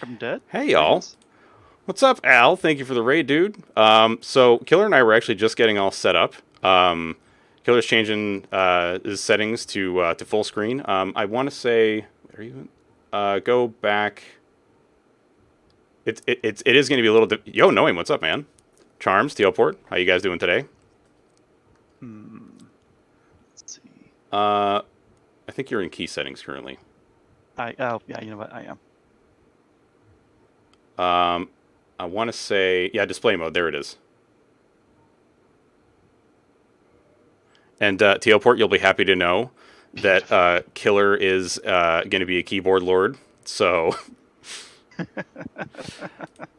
I'm dead. Hey I y'all. guess. What's up, Al? Thank you for the raid, dude. So Killer and I were actually just getting all set up. Killer's changing his settings to full screen. I want to say, where are you? Go back. It is going to be a little. Yo, Noam, what's up, man? Charms, Tealport, how you guys doing today? Hmm. Let's see. Uh, I think you're in key settings currently. Yeah. You know what? I am. Um, I want to say, yeah, display mode. There it is. And Tealport, you'll be happy to know that Killer is going to be a keyboard lord. So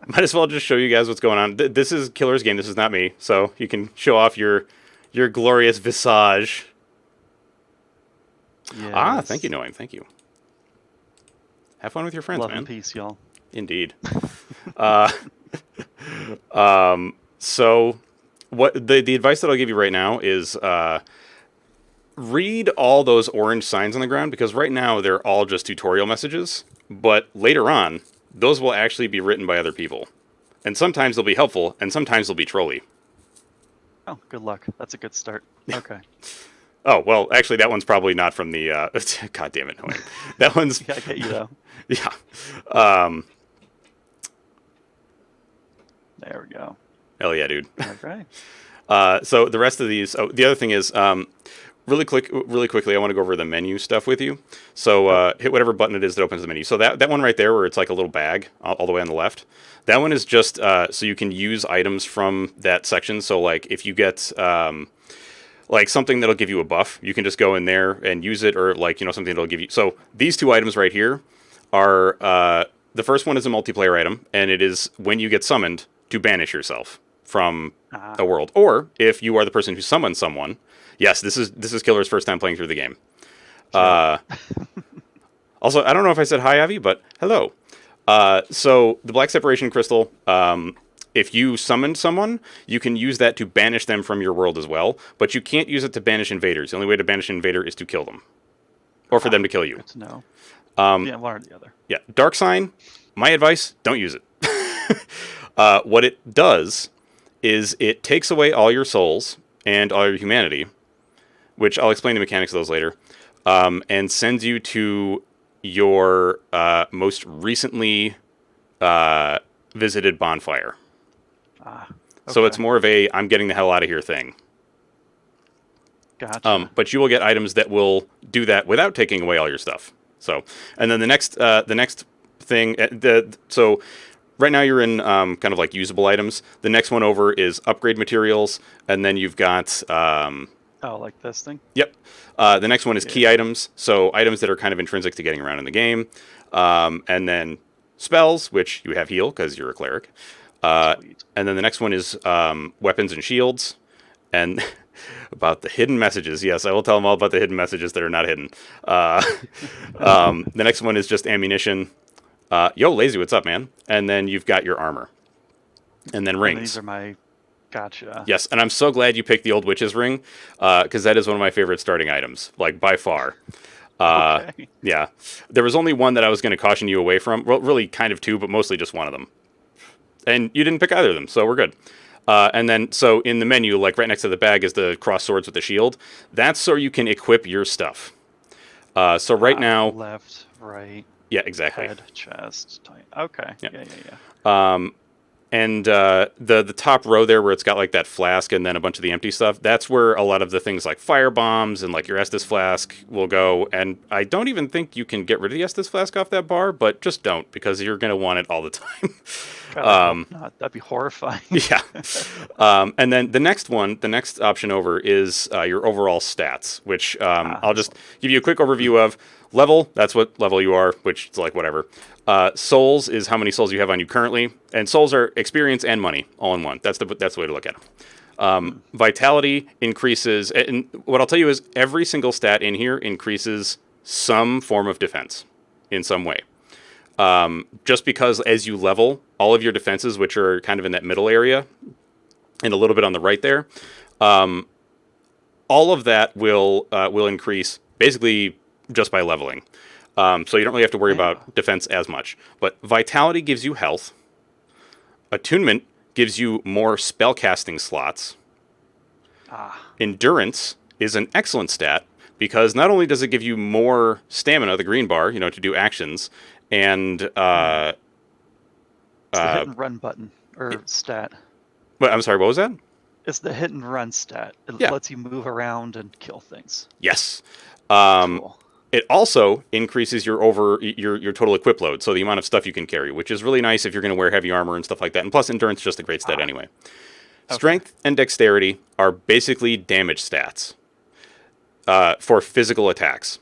might as well just show you guys what's going on. This is Killer's game. This is not me. So you can show off your glorious visage. Ah, thank you, Yes. Noam. Thank you. Have fun with your friends, Love and man. peace, y'all. Indeed. So what the advice that I'll give you right now is read all those orange signs on the ground because right now they're all just tutorial messages. But later on, those will actually be written by other people. And sometimes they'll be helpful, and sometimes they'll be trolly. Oh, good luck. That's a good start. Okay. Oh, well, actually, that one's probably not from the. God damn it, no, wait. That one's. Yeah, I get you though. Yeah. There we go. Hell yeah, dude. Okay. So the rest of these. Oh, the other thing is, really quickly, I want to go over the menu stuff with you. So hit whatever button it is that opens the menu. So that one right there, where it's like a little bag all the way on the left, that one is just so you can use items from that section. So like if you get like something that'll give you a buff, you can just go in there and use it, or like something that'll give you. So these two items right here are the first one is a multiplayer item, and it is when you get summoned to banish yourself from Ah, a world, or if you are the person who summons someone. Yes, this is Killer's first time playing through the game. sure. Also, I don't know if I said hi, Avi, but hello. So the Black Separation Crystal, if you summoned someone, you can use that to banish them from your world as well, but you can't use it to banish invaders. The only way to banish an invader is to kill them, or for them to kill you. Good to know. Yeah, one or the other. Yeah, Dark Sign, my advice, don't use it. What it does is it takes away all your souls and all your humanity, which I'll explain the mechanics of those later, and sends you to your most recently visited bonfire. Ah, So it's okay. more of a I'm getting the hell out of here thing. Gotcha. But you will get items that will do that without taking away all your stuff. So, and then the next thing, so right now you're in kind of like usable items. The next one over is upgrade materials, and then you've got Oh, like this thing? yep. The next one is key Yeah. items, so items that are kind of intrinsic to getting around in the game, and then spells, which you have heal because you're a cleric, Sweet. and then the next one is weapons and shields, and about the hidden messages. Yes, I will tell them all about the hidden messages that are not hidden. The next one is just ammunition. Yo, lazy, what's up, man? And then you've got your armor, and then And these rings. are my. Gotcha. Yes, and I'm so glad you picked the old witch's ring because that is one of my favorite starting items, like by far. Okay. Yeah, there was only one that I was going to caution you away from. Well, really, kind of two, but mostly just one of them. And you didn't pick either of them, so we're good. And then, so in the menu, like right next to the bag, is the cross swords with the shield. That's so you can equip your stuff. So right now, Left, right, yeah, exactly. head, chest, tight. Okay. Yeah. Yeah. And the top row there, where it's got like that flask and then a bunch of the empty stuff, that's where a lot of the things like fire bombs and like your Estus flask will go. And I don't even think you can get rid of the Estus flask off that bar, but just don't because you're gonna want it all the time. God, I hope not. That'd be horrifying. Yeah. And then the next one, the next option over is your overall stats, which I'll just give you a quick overview of. Level, that's what level you are, which is like whatever. Souls is how many souls you have on you currently, and souls are experience and money all in one. That's the way to look at it. Vitality increases, and what I'll tell you is every single stat in here increases some form of defense in some way. Just because as you level, all of your defenses, which are kind of in that middle area and a little bit on the right there, all of that will increase basically just by leveling. So you don't really have to worry Yeah. about defense as much. But Vitality gives you health. Attunement gives you more spellcasting slots. Ah. Endurance is an excellent stat because not only does it give you more stamina, the green bar, to do actions, and It's the hit and run button or stat. but I'm sorry, what was that? It's the hit and run stat. It Yeah. lets you move around and kill things. Yes. Cool. It also increases your total equip load, so the amount of stuff you can carry, which is really nice if you're going to wear heavy armor and stuff like that. And plus, endurance is just a great stat anyway. Okay. Strength and dexterity are basically damage stats for physical attacks.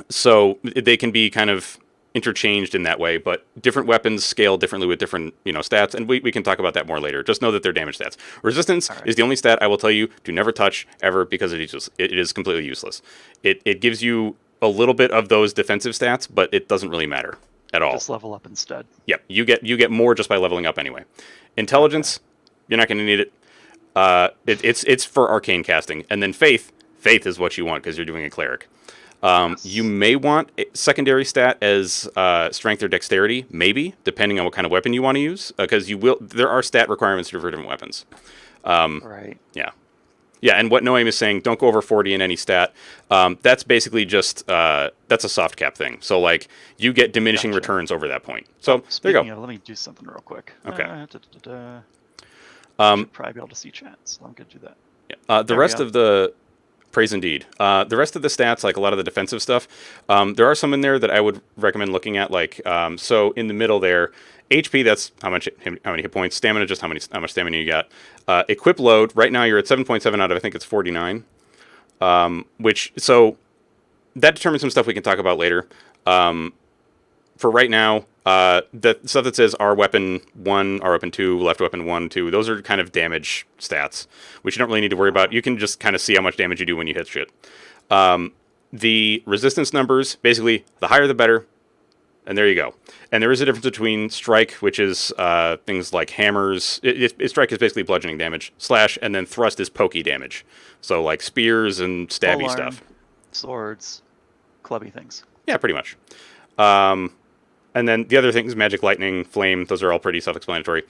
So they can be kind of interchanged in that way, but different weapons scale differently with different stats, and we can talk about that more later. Just know that they're damage stats. Resistance is the only stat I will tell you do never touch ever because it is completely useless. It gives you a little bit of those defensive stats, but it doesn't really matter at all. Just level up instead. Yep, you get more just by leveling up anyway. Intelligence, you're not going to need it. It's for arcane casting, and then faith is what you want because you're doing a cleric. You may want a secondary stat as strength or dexterity, maybe, depending on what kind of weapon you want to use, because there are stat requirements for different weapons. Right. Yeah. Yeah, and what Noam is saying, don't go over 40 in any stat. That's basically just, that's a soft cap thing. So, like, you get diminishing returns over that point. So, there you go. Let me do something real quick. Okay. Should probably be able to see chat, so I'm going to do that. Yeah. The rest of the... Praise indeed. The rest of the stats, like a lot of the defensive stuff, there are some in there that I would recommend looking at. Like, so in the middle there, HP, that's how many hit points. Stamina, just how much stamina you got. Equip load, right now you're at 7.7 out of, I think it's 49. So that determines some stuff we can talk about later. For right now, the stuff that says R weapon 1, R weapon 2, left weapon 1, 2, those are kind of damage stats, which you don't really need to worry about. You can just kind of see how much damage you do when you hit shit. The resistance numbers, basically, the higher the better, and there you go. And there is a difference between strike, which is things like hammers. Strike is basically bludgeoning damage. Slash, and then thrust is pokey damage. So like spears and stabby stuff. Swords, clubby things. Yeah, pretty much. And then the other things, magic, lightning, flame, those are all pretty self-explanatory.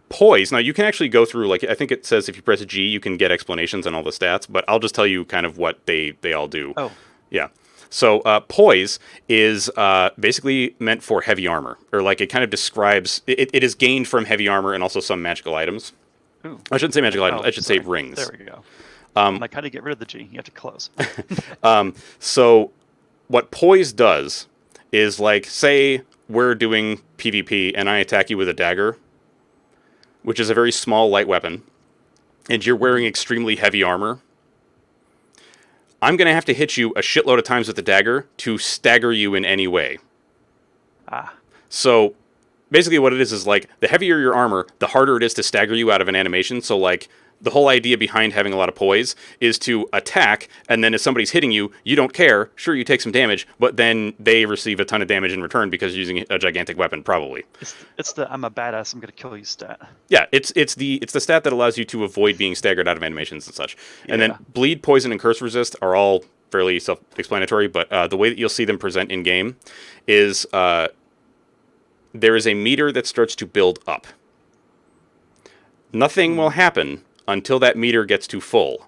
Poise, now you can actually go through, like, I think it says if you press G, you can get explanations on all the stats, but I'll just tell you kind of what they all do. Oh. Yeah. So poise is basically meant for heavy armor, or like it kind of describes, it is gained from heavy armor and also some magical items. Ooh. I shouldn't say magical items, I should say rings. There we go. Like, how do you get rid of the G? You have to close. So what poise does is, like, say we're doing PvP and I attack you with a dagger, which is a very small, light weapon, and you're wearing extremely heavy armor. I'm going to have to hit you a shitload of times with the dagger to stagger you in any way. So basically what it is like, the heavier your armor, the harder it is to stagger you out of an animation. So, like, the whole idea behind having a lot of poise is to attack, and then if somebody's hitting you, you don't care. Sure, you take some damage, but then they receive a ton of damage in return because you're using a gigantic weapon, probably. It's the I'm a badass, I'm going to kill you stat. Yeah, it's the stat that allows you to avoid being staggered out of animations and such. Yeah. And then bleed, poison, and curse resist are all fairly self-explanatory, but the way that you'll see them present in-game is there is a meter that starts to build up. Nothing will happen until that meter gets to full.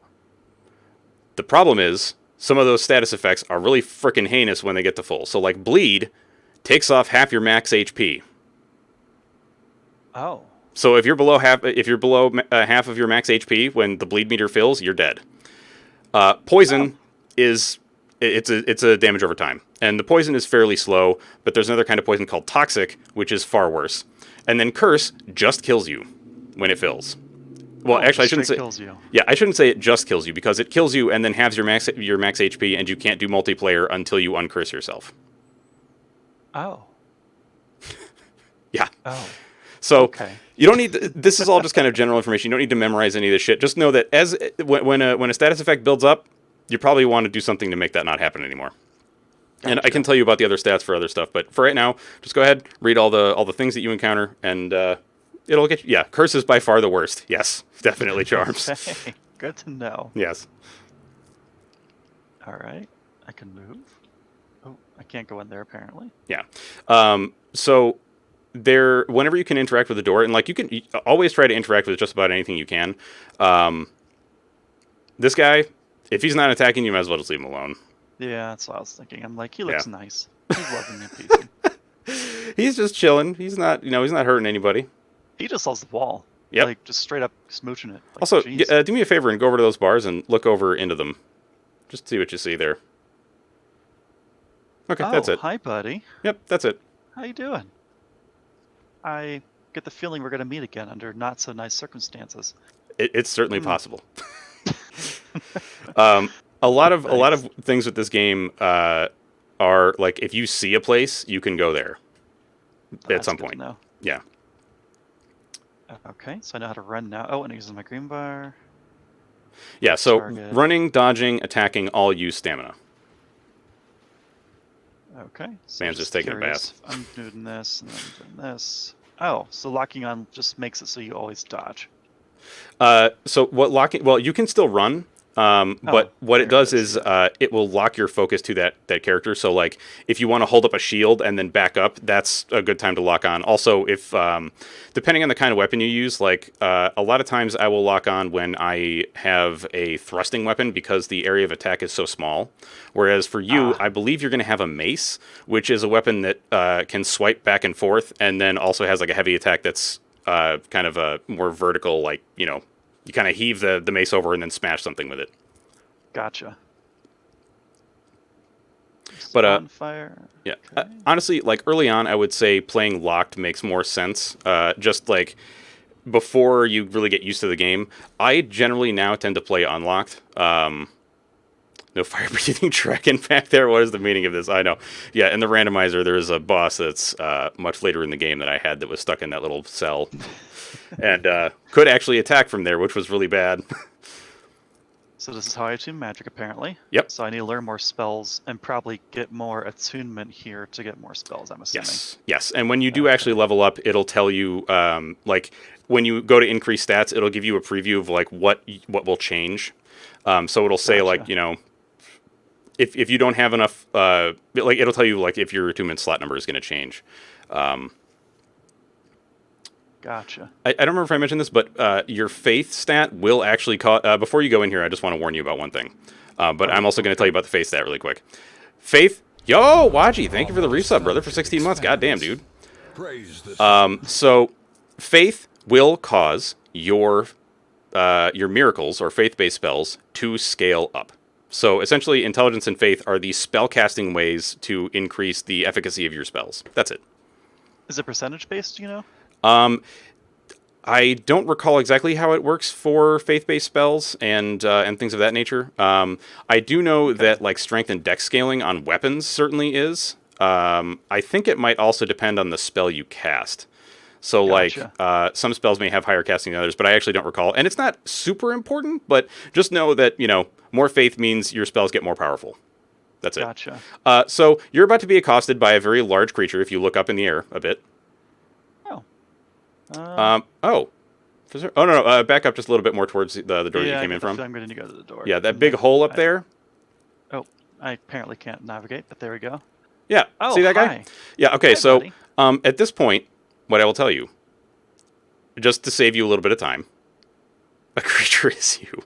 The problem is, some of those status effects are really frickin' heinous when they get to full. So, like, bleed takes off half your max HP. Oh. So if you're below half of your max HP when the bleed meter fills, you're dead. Poison is a damage over time, and the poison is fairly slow. But there's another kind of poison called toxic, which is far worse. And then curse just kills you when it fills. Well, actually, I shouldn't say. Kills you. Yeah, I shouldn't say it just kills you, because it kills you and then halves your max HP, and you can't do multiplayer until you uncurse yourself. Oh. Yeah. Oh. So you don't need. This is all just kind of general information. You don't need to memorize any of this shit. Just know that when a status effect builds up, you probably want to do something to make that not happen anymore. Gotcha. And I can tell you about the other stats for other stuff, but for right now, just go ahead, read all the things that you encounter, and it'll get you. Yeah, curse is by far the worst. Yes, definitely charms. Okay. Good to know. Yes. All right, I can move. Oh, I can't go in there apparently. Yeah. So there, whenever you can interact with the door, and like you can always try to interact with just about anything you can. This guy, if he's not attacking, you might as well just leave him alone. Yeah, that's what I was thinking. I'm like, he Yeah. looks nice. He's loving me peasy. He's just chilling. He's not, he's not hurting anybody. He just loves the wall. Yep. Like, just straight up smooching it. Like, Also, jeez. do me a favor and go over to those bars and look over into them. Just see what you see there. Okay, Oh, that's it. hi, buddy. Yep, that's it. How you doing? I get the feeling we're going to meet again under not so nice circumstances. It's certainly possible. A lot of things with this game are like if you see a place, you can go there at some point. No. Yeah. Okay, so I know how to run now. Oh, and using my green bar. Yeah. So Target. running, dodging, attacking all use stamina. Okay. So Man's just taking a bath. I'm doing this and then I'm doing this. Oh, so locking on just makes it so you always dodge. So what locking? Well, you can still run. But what it does is it will lock your focus to that character. So like if you want to hold up a shield and then back up, that's a good time to lock on. Also, if depending on the kind of weapon you use, like a lot of times I will lock on when I have a thrusting weapon because the area of attack is so small. Whereas for you, I believe you're going to have a mace, which is a weapon that can swipe back and forth, and then also has like a heavy attack that's kind of a more vertical, like you kind of heave the mace over and then smash something with it. Gotcha. But fire. Yeah, okay. Honestly, like early on, I would say playing locked makes more sense. Just like before you really get used to the game, I generally now tend to play unlocked. No fire breathing dragon back there. What is the meaning of this? I know. Yeah, in the randomizer, there's a boss that's much later in the game that I had that was stuck in that little cell. And could actually attack from there, which was really bad. So this is how I attune magic, apparently. Yep. So I need to learn more spells and probably get more attunement here to get more spells, I'm assuming. Yes. And when you do actually level up, it'll tell you, like, when you go to increase stats, it'll give you a preview of, like, what will change. So it'll say, like, if you don't have enough, like, it'll tell you, like, if your attunement slot number is going to change. Gotcha. I don't remember if I mentioned this, but your faith stat will actually cause... before you go in here, I just want to warn you about one thing. But I'm also going to tell you about the faith stat really quick. Faith... Yo, Waji, thank you for the resub, brother, for 16 months. God damn, dude. So, faith will cause your miracles, or faith-based spells, to scale up. So, essentially, intelligence and faith are the spell-casting ways to increase the efficacy of your spells. That's it. Is it percentage-based, do you know? I don't recall exactly how it works for faith-based spells and things of that nature. I do know that like strength and dex scaling on weapons certainly is. I think it might also depend on the spell you cast. So Gotcha. like some spells may have higher casting than others, but I actually don't recall. And it's not super important, but just know that more faith means your spells get more powerful. That's it. Gotcha. So you're about to be accosted by a very large creature if you look up in the air a bit. Oh, no, back up just a little bit more towards the door you came in from. I'm going to go to the door. Yeah, that big hole up there. Oh, I apparently can't navigate, but there we go. Yeah, oh, see that hi. guy? Yeah, okay, Hi, so buddy. at this point, what I will tell you, just to save you a little bit of time, a creature is you,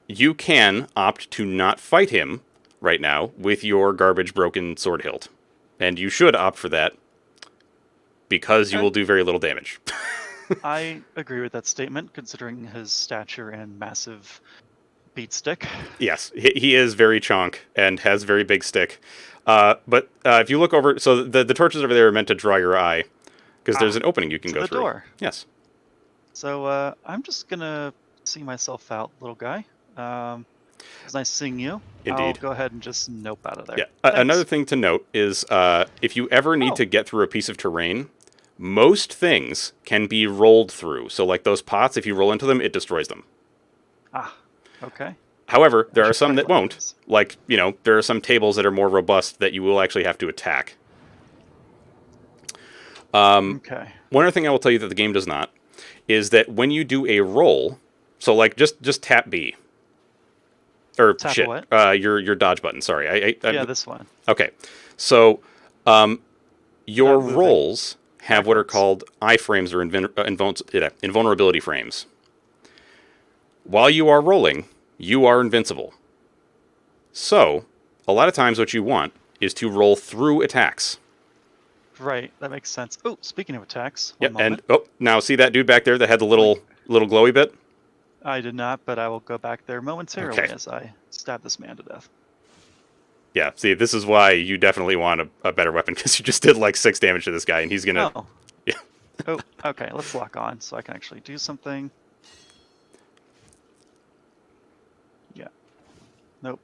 you can opt to not fight him right now with your garbage broken sword hilt. And you should opt for that. Because you will do very little damage. I agree with that statement, considering his stature and massive beat stick. Yes, he is very chonk and has very big stick. But if you look over, so the torches over there are meant to draw your eye, because there's an opening you can go through. Door. Yes. So I'm just gonna see myself out, little guy. It's nice seeing you. Indeed. I'll go ahead and just nope out of there. Yeah. Another thing to note is if you ever need to get through a piece of terrain, most things can be rolled through. So like those pots, if you roll into them, it destroys them. Okay. However, there are some that won't. Like, there are some tables that are more robust that you will actually have to attack. Okay. One other thing I will tell you that the game does not is that when you do a roll, so like just tap B. or Tap a shit, what? your dodge button. Sorry, Yeah, this one. okay. So your Without moving. rolls have what are Backwards. called iframes or invulnerability frames. While you are rolling, you are invincible. So, a lot of times what you want is to roll through attacks. Right, that makes sense. Oh, speaking of attacks, one Yep, and moment. oh, now see that dude back there that had the Let me. little glowy bit? I did not, but I will go back there momentarily Okay. as I stab this man to death. Yeah, see, this is why you definitely want a better weapon, because you just did like 6 damage to this guy, and he's gonna. Oh, Yeah. oh, okay. Let's lock on so I can actually do something. Yeah. Nope.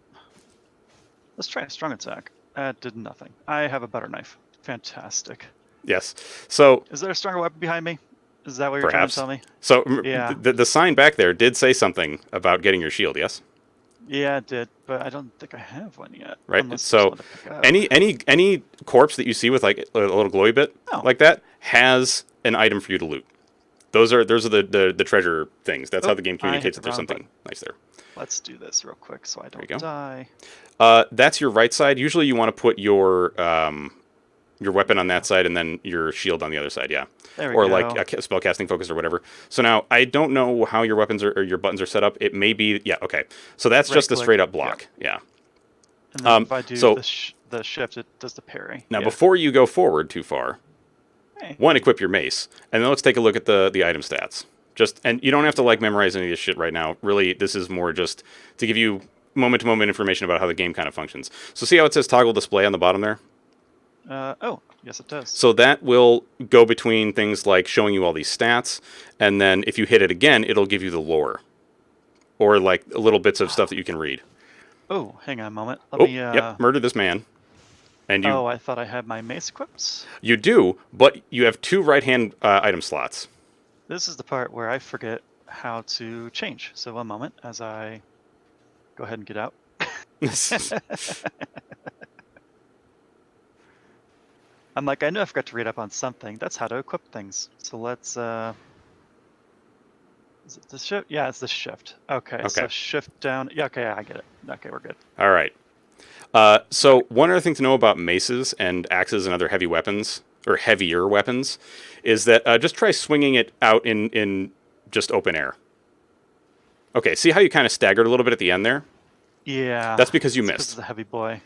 Let's try a strong attack. That did nothing. I have a better knife. Fantastic. Yes. So, Is there a stronger weapon behind me? Is that what you're trying to perhaps. tell me? So, Yeah. the sign back there did say something about getting your shield, yes? Yeah, it did, but I don't think I have one yet. Right? Unless there's So, one to pick up. any corpse that you see with like a little glowy bit Oh. like that has an item for you to loot. Those are the treasure things. That's how Oh, the game I hit communicates the that there's wrong something button. nice there. Let's do this real quick so I There you don't go. die. That's your right side. Usually you want to put your weapon There on we that go. side and then your shield on the other side. Yeah, There we or like go. a spell casting focus or whatever. So now I don't know how your weapons or your buttons are set up. It may be yeah okay. So that's Right just a click. straight up Yep. block. Yeah. And then if I do So the shift, it does the parry. now Yeah. before you go forward too far, Hey. one, equip your mace, and then let's take a look at the item stats. Just and you don't have to like memorize any of this shit right now. Really, this is more just to give you moment to moment information about how the game kind of functions. So see how it says toggle display on the bottom there? Oh, yes it does. So that will go between things like showing you all these stats, and then if you hit it again, it'll give you the lore or like little bits of stuff that you can read. Oh, hang on a moment. Let Oh, me, yep, murder this man. And oh, I thought I had my mace equipped. you do, but you have 2 right hand item slots. This is the part where I forget how to change. So one moment as I go ahead and get out. I'm like, I know I forgot to read up on something. That's how to equip things. So let's, is it the shift? Yeah, it's the shift. Okay, so Okay. shift down. Yeah, okay, I get it. Okay, we're good. All right. So one other thing to know about maces and axes and other heavy weapons or heavier weapons is that just try swinging it out in just open air. Okay, see how you kind of staggered a little bit at the end there? Yeah, That's because you it's because missed. it's a heavy boy.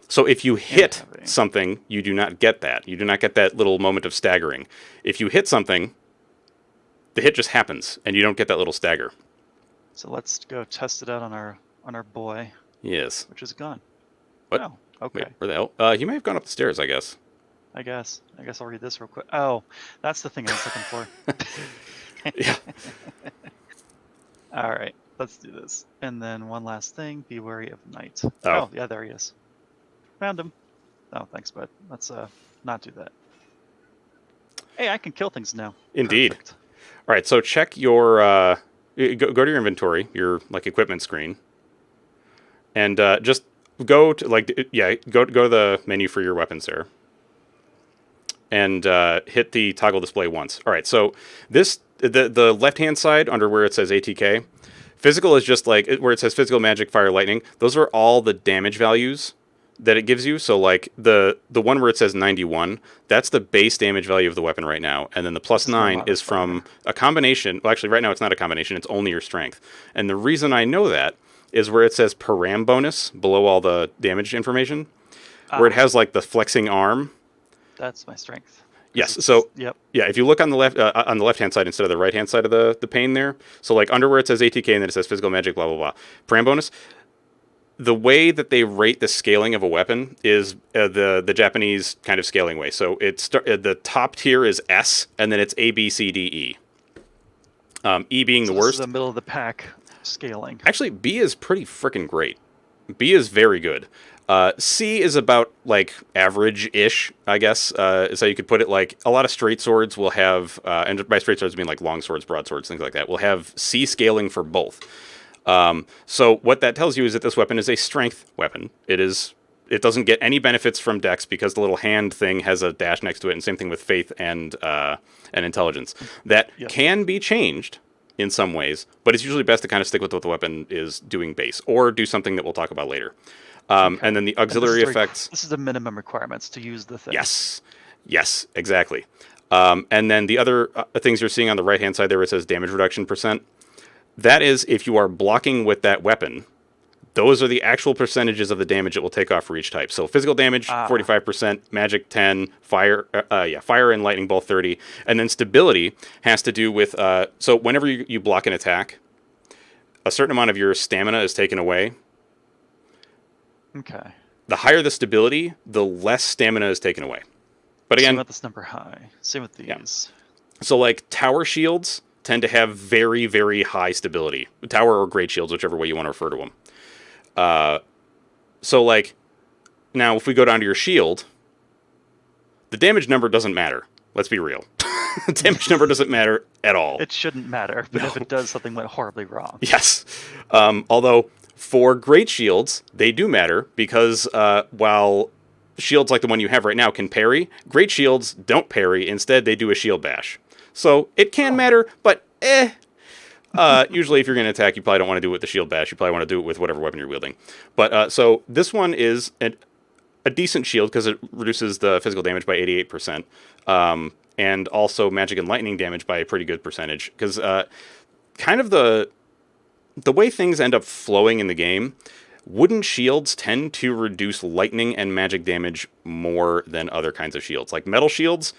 So if you And hit heavy. something, you do not get that. You do not get that little moment of staggering. If you hit something, the hit just happens, and you don't get that little stagger. So let's go test it out on our boy, Yes. which is gone. What? Oh, Wait, okay. where the hell? He may have gone up the stairs, I guess. I guess I'll read this real quick. Oh, that's the thing I was looking for. Yeah. All right, let's do this. And then one last thing: be wary of night. Oh. Oh, yeah, there he is. Found him. Oh, thanks, bud. Let's not do that. Hey, I can kill things now. Indeed. Perfect. All right, so check your go to your inventory, your like equipment screen, and just go to go to the menu for your weapons there, and hit the toggle display once. All right, so this the left hand side under where it says ATK, physical is just like where it says physical, magic, fire, lightning. Those are all the damage values that it gives you. So like the one where it says 91, that's the base damage value of the weapon right now, and then the plus This is my 9 is from modifier. a combination. Well, actually, right now it's not a combination; it's only your strength. And the reason I know that is where it says param bonus below all the damage information, where it Ah, has like the flexing arm. that's my strength. 'Cause Yes. So yep. yeah, if you look on the left hand side instead of the right hand side of the pane there, so like under where it says ATK and then it says physical, magic, blah blah blah, param bonus. The way that they rate the scaling of a weapon is the Japanese kind of scaling way. So the top tier is S, and then it's A, B, C, D, E. E being So the this is worst. the middle of the pack scaling. Actually, B is pretty freaking great. B is very good. C is about like average-ish, I guess. Is how you could put it. Like a lot of straight swords will have, and by straight swords I mean like long swords, broadswords, things like that. Will have C scaling for both. So what that tells you is that this weapon is a strength weapon. It doesn't get any benefits from Dex because the little hand thing has a dash next to it, and same thing with Faith and intelligence. That Yes. can be changed in some ways, but it's usually best to kind of stick with what the weapon is doing base, or do something that we'll talk about later. Okay. And then the And auxiliary effects. This is the minimum requirements to use the thing. Yes, exactly. And then the other things you're seeing on the right-hand side there, where it says damage reduction percent, that is if you are blocking with that weapon, those are the actual percentages of the damage it will take off for each type. So physical damage, 45%, magic 10, fire and lightning both 30, and then stability has to do with so whenever you block an attack, a certain amount of your stamina is taken away. Okay. The higher the stability, the less stamina is taken away. But again, same with this number high. Same with these. Yeah. So like tower shields tend to have very, very high stability. Tower or great shields, whichever way you want to refer to them. So like now if we go down to your shield, the damage number doesn't matter. Let's be real. The damage number doesn't matter at all. It shouldn't matter, but if it does, something went horribly wrong. Yes. Although for great shields, they do matter because while shields like the one you have right now can parry, great shields don't parry. Instead, they do a shield bash. So it can matter, but usually if you're going to attack, you probably don't want to do it with the shield bash. You probably want to do it with whatever weapon you're wielding. But so this one is a decent shield because it reduces the physical damage by 88%. And also magic and lightning damage by a pretty good percentage. Because kind of the way things end up flowing in the game, wooden shields tend to reduce lightning and magic damage more than other kinds of shields. Like metal shields,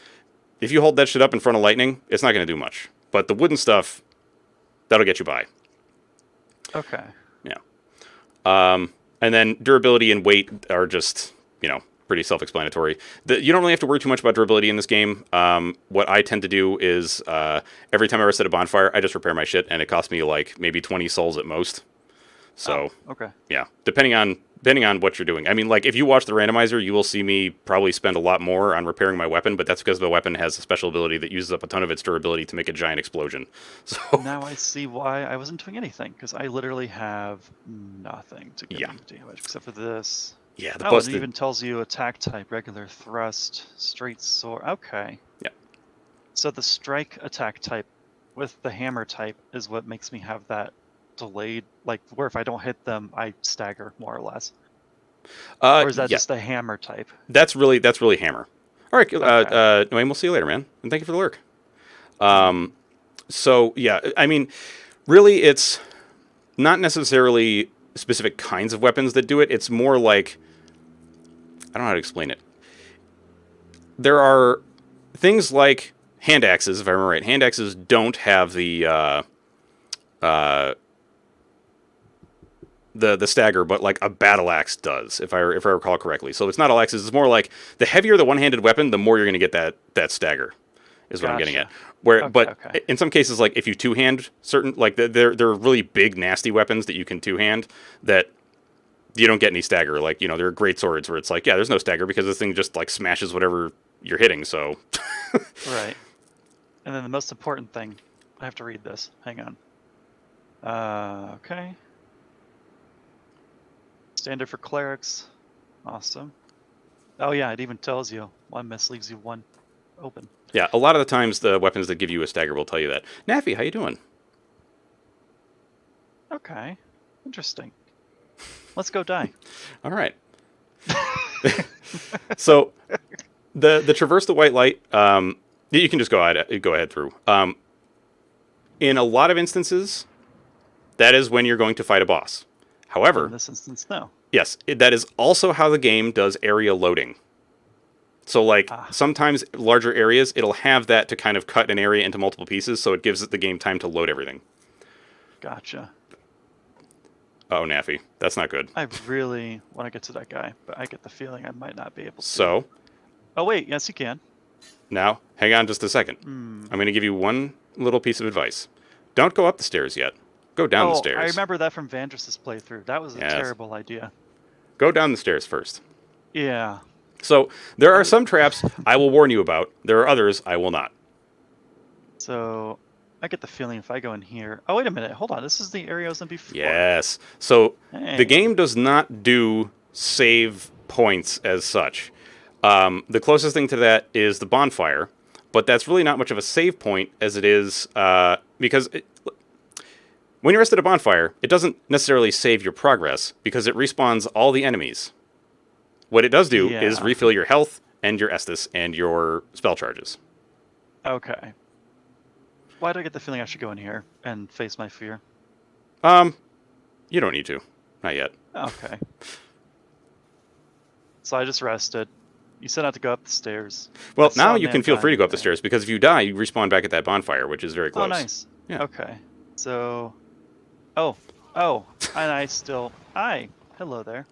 if you hold that shit up in front of lightning, it's not going to do much. But the wooden stuff, that'll get you by. Okay. Yeah. And then durability and weight are just, pretty self-explanatory. You don't really have to worry too much about durability in this game. What I tend to do is every time I reset a bonfire, I just repair my shit, and it costs me like maybe 20 souls at most. So, okay. Yeah, depending on what you're doing. I mean, like if you watch the randomizer, you will see me probably spend a lot more on repairing my weapon, but that's because the weapon has a special ability that uses up a ton of its durability to make a giant explosion. So now I see why I wasn't doing anything, because I literally have nothing to get into damage except for this. Yeah, it even tells you attack type, regular thrust, straight sword. Okay. Yeah. So the strike attack type with the hammer type is what makes me have that delayed, like where if I don't hit them, I stagger more or less. Or is that just the hammer type? That's really hammer. All right, Noam, we'll see you later, man, and thank you for the lurk. So yeah, I mean, really, it's not necessarily specific kinds of weapons that do it. It's more like, I don't know how to explain it. There are things like hand axes, if I remember right. Hand axes don't have the stagger, but like a battle axe does, if I recall correctly. So it's not all axes. It's more like the heavier the one-handed weapon, the more you're going to get that stagger, is what I'm getting at. But in some cases, like if you two-hand certain, like they're really big, nasty weapons that you can two-hand that you don't get any stagger. Like, there are great swords where it's like, yeah, there's no stagger because this thing just like smashes whatever you're hitting. So right. And then the most important thing, I have to read this. Hang on. Okay. Standard for clerics. Awesome. Oh yeah, it even tells you one miss leaves you one open. Yeah, a lot of the times the weapons that give you a stagger will tell you that. Naffy, how you doing? Okay. Interesting. Let's go die. All right. So the traverse the white light, you can just go ahead through. In a lot of instances, that is when you're going to fight a boss. However, in this instance, no. Yes, that is also how the game does area loading. So, like, sometimes larger areas, it'll have that to kind of cut an area into multiple pieces, so it gives the game time to load everything. Gotcha. Oh, Naffy. That's not good. I really want to get to that guy, but I get the feeling I might not be able to. So? Oh, wait. Yes, you can. Now, hang on just a second. I'm going to give you one little piece of advice. Don't go up the stairs yet. Go down the stairs. I remember that from Vandris's playthrough. That was a terrible idea. Go down the stairs first. Yeah. So, there are some traps I will warn you about. There are others I will not. So, I get the feeling if I go in here... Oh, wait a minute. Hold on. This is the area I was in before. Yes. So, the game does not do save points as such. The closest thing to that is the bonfire, but that's really not much of a save point as it is... because When you rest at a bonfire, it doesn't necessarily save your progress because it respawns all the enemies. What it does do is Yeah. refill your health and your Estus and your spell charges. Okay. Why do I get the feeling I should go in here and face my fear? You don't need to. Not yet. Okay. So I just rested. You said not to go up the stairs. Well, now you can feel free to go up the there. stairs because if you die, you respawn back at that bonfire, which is very close. Oh, nice. Yeah. Okay. So, oh, and I still, hi, hello there.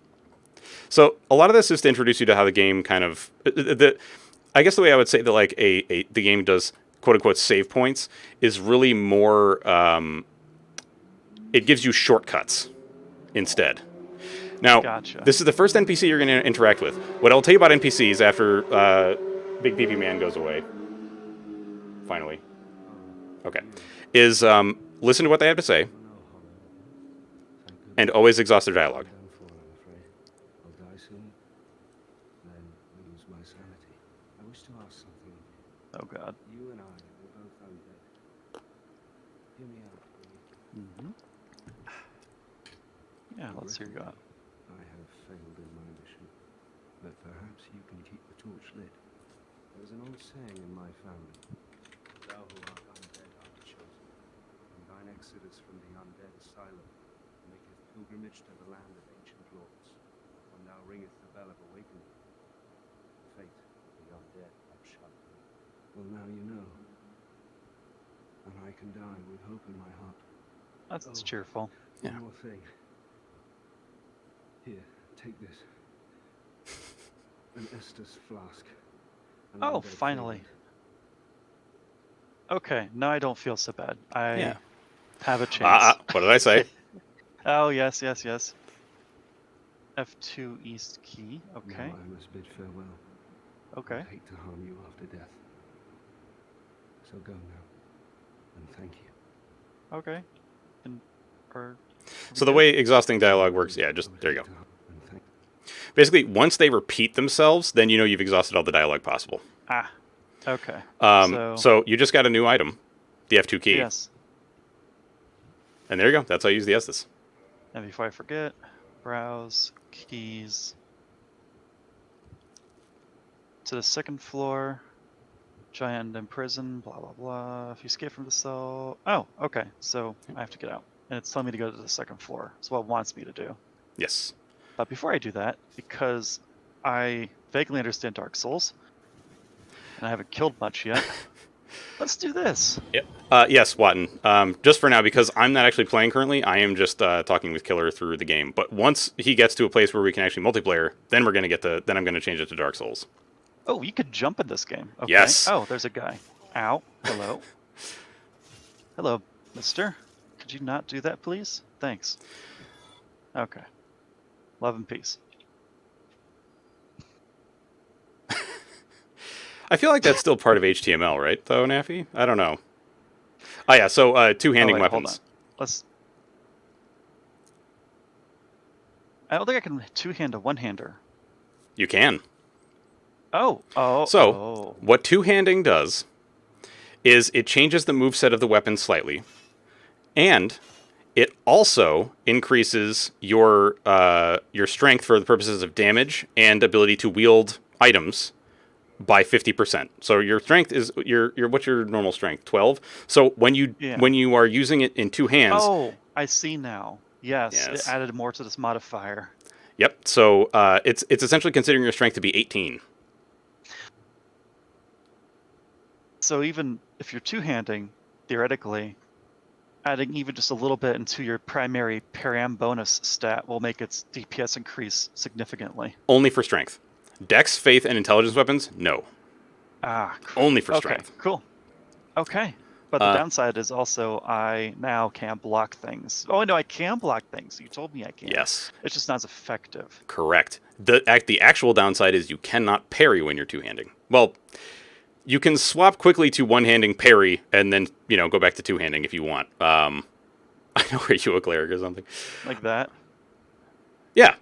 So a lot of this is to introduce you to how the game kind of, I guess the way I would say that like the game does quote unquote save points is really more, it gives you shortcuts instead. Now, Gotcha. This is the first NPC you're going to interact with. What I'll tell you about NPCs after Big PP Man goes away, finally, okay, is listen to what they have to say and always exhaust their dialogue. I'll die soon, then lose my sanity. I wish to ask something. Oh, God. You and I were both undead. Hear me out, will you? Yeah, let's hear you out. I have failed in my mission, but perhaps you can keep the torch lit. There is an old saying in my family: "Thou who art undead art chosen, and thine exodus from the undead asylum maketh pilgrimage to the land of ancient lords. When thou ringest the bell of awakening, the fate of the undead upshot thee." Well, now you know, and I can die with hope in my heart. That's cheerful. One more thing. Here, take this. An Estus flask. Oh, finally. Okay, now I don't feel so bad. I have a chance. What did I say? Oh, yes. F2 East key. Okay. Now I must bid farewell. Okay. I hate to harm you after death. So go now, and thank you. Okay. And, So the way exhausting dialogue works, just there you go. Basically, once they repeat themselves, then you know you've exhausted all the dialogue possible. Ah. Okay. So you just got a new item, the F2 key. Yes. And there you go. That's how you use the Estus. And before I forget, browse keys to the second floor. Giant in prison. Blah blah blah. If you escape from the cell. Oh, okay. So I have to get out, and it's telling me to go to the second floor. That's what it wants me to do. Yes. But before I do that, because I vaguely understand Dark Souls, and I haven't killed much yet, let's do this. Yep. Yes, Watton. Just for now, because I'm not actually playing currently, I am just talking with Killer through the game. But once he gets to a place where we can actually multiplayer, then we're gonna then I'm gonna change it to Dark Souls. Oh, you could jump in this game. Okay. Yes. Oh, there's a guy. Ow. Hello. Hello, mister. Could you not do that, please? Thanks. Okay. Love and peace. I feel like that's still part of HTML, right, though, Naffy? I don't know. Oh, yeah, so two-handing weapons. Hold on. I don't think I can two-hand a one-hander. You can. So, what two-handing does is it changes the moveset of the weapon slightly, and it also increases your strength for the purposes of damage and ability to wield items by 50%. So your strength is what's your normal strength? 12. So when you are using it in two hands. Oh, I see now. Yes. It added more to this modifier. Yep. So it's essentially considering your strength to be 18. So even if you're two-handing, theoretically, adding even just a little bit into your primary param bonus stat will make its DPS increase significantly. Only for strength. Dex, faith, and intelligence weapons, no. Ah, cool. Only for strength. Cool. Okay. But the downside is also I now can block things. Oh, no, I can block things. You told me I can. Yes. It's just not as effective. Correct. The actual downside is you cannot parry when you're two-handing. Well, you can swap quickly to one-handing parry and then, go back to two-handing if you want. I know, are you a cleric or something? Like that? Yeah.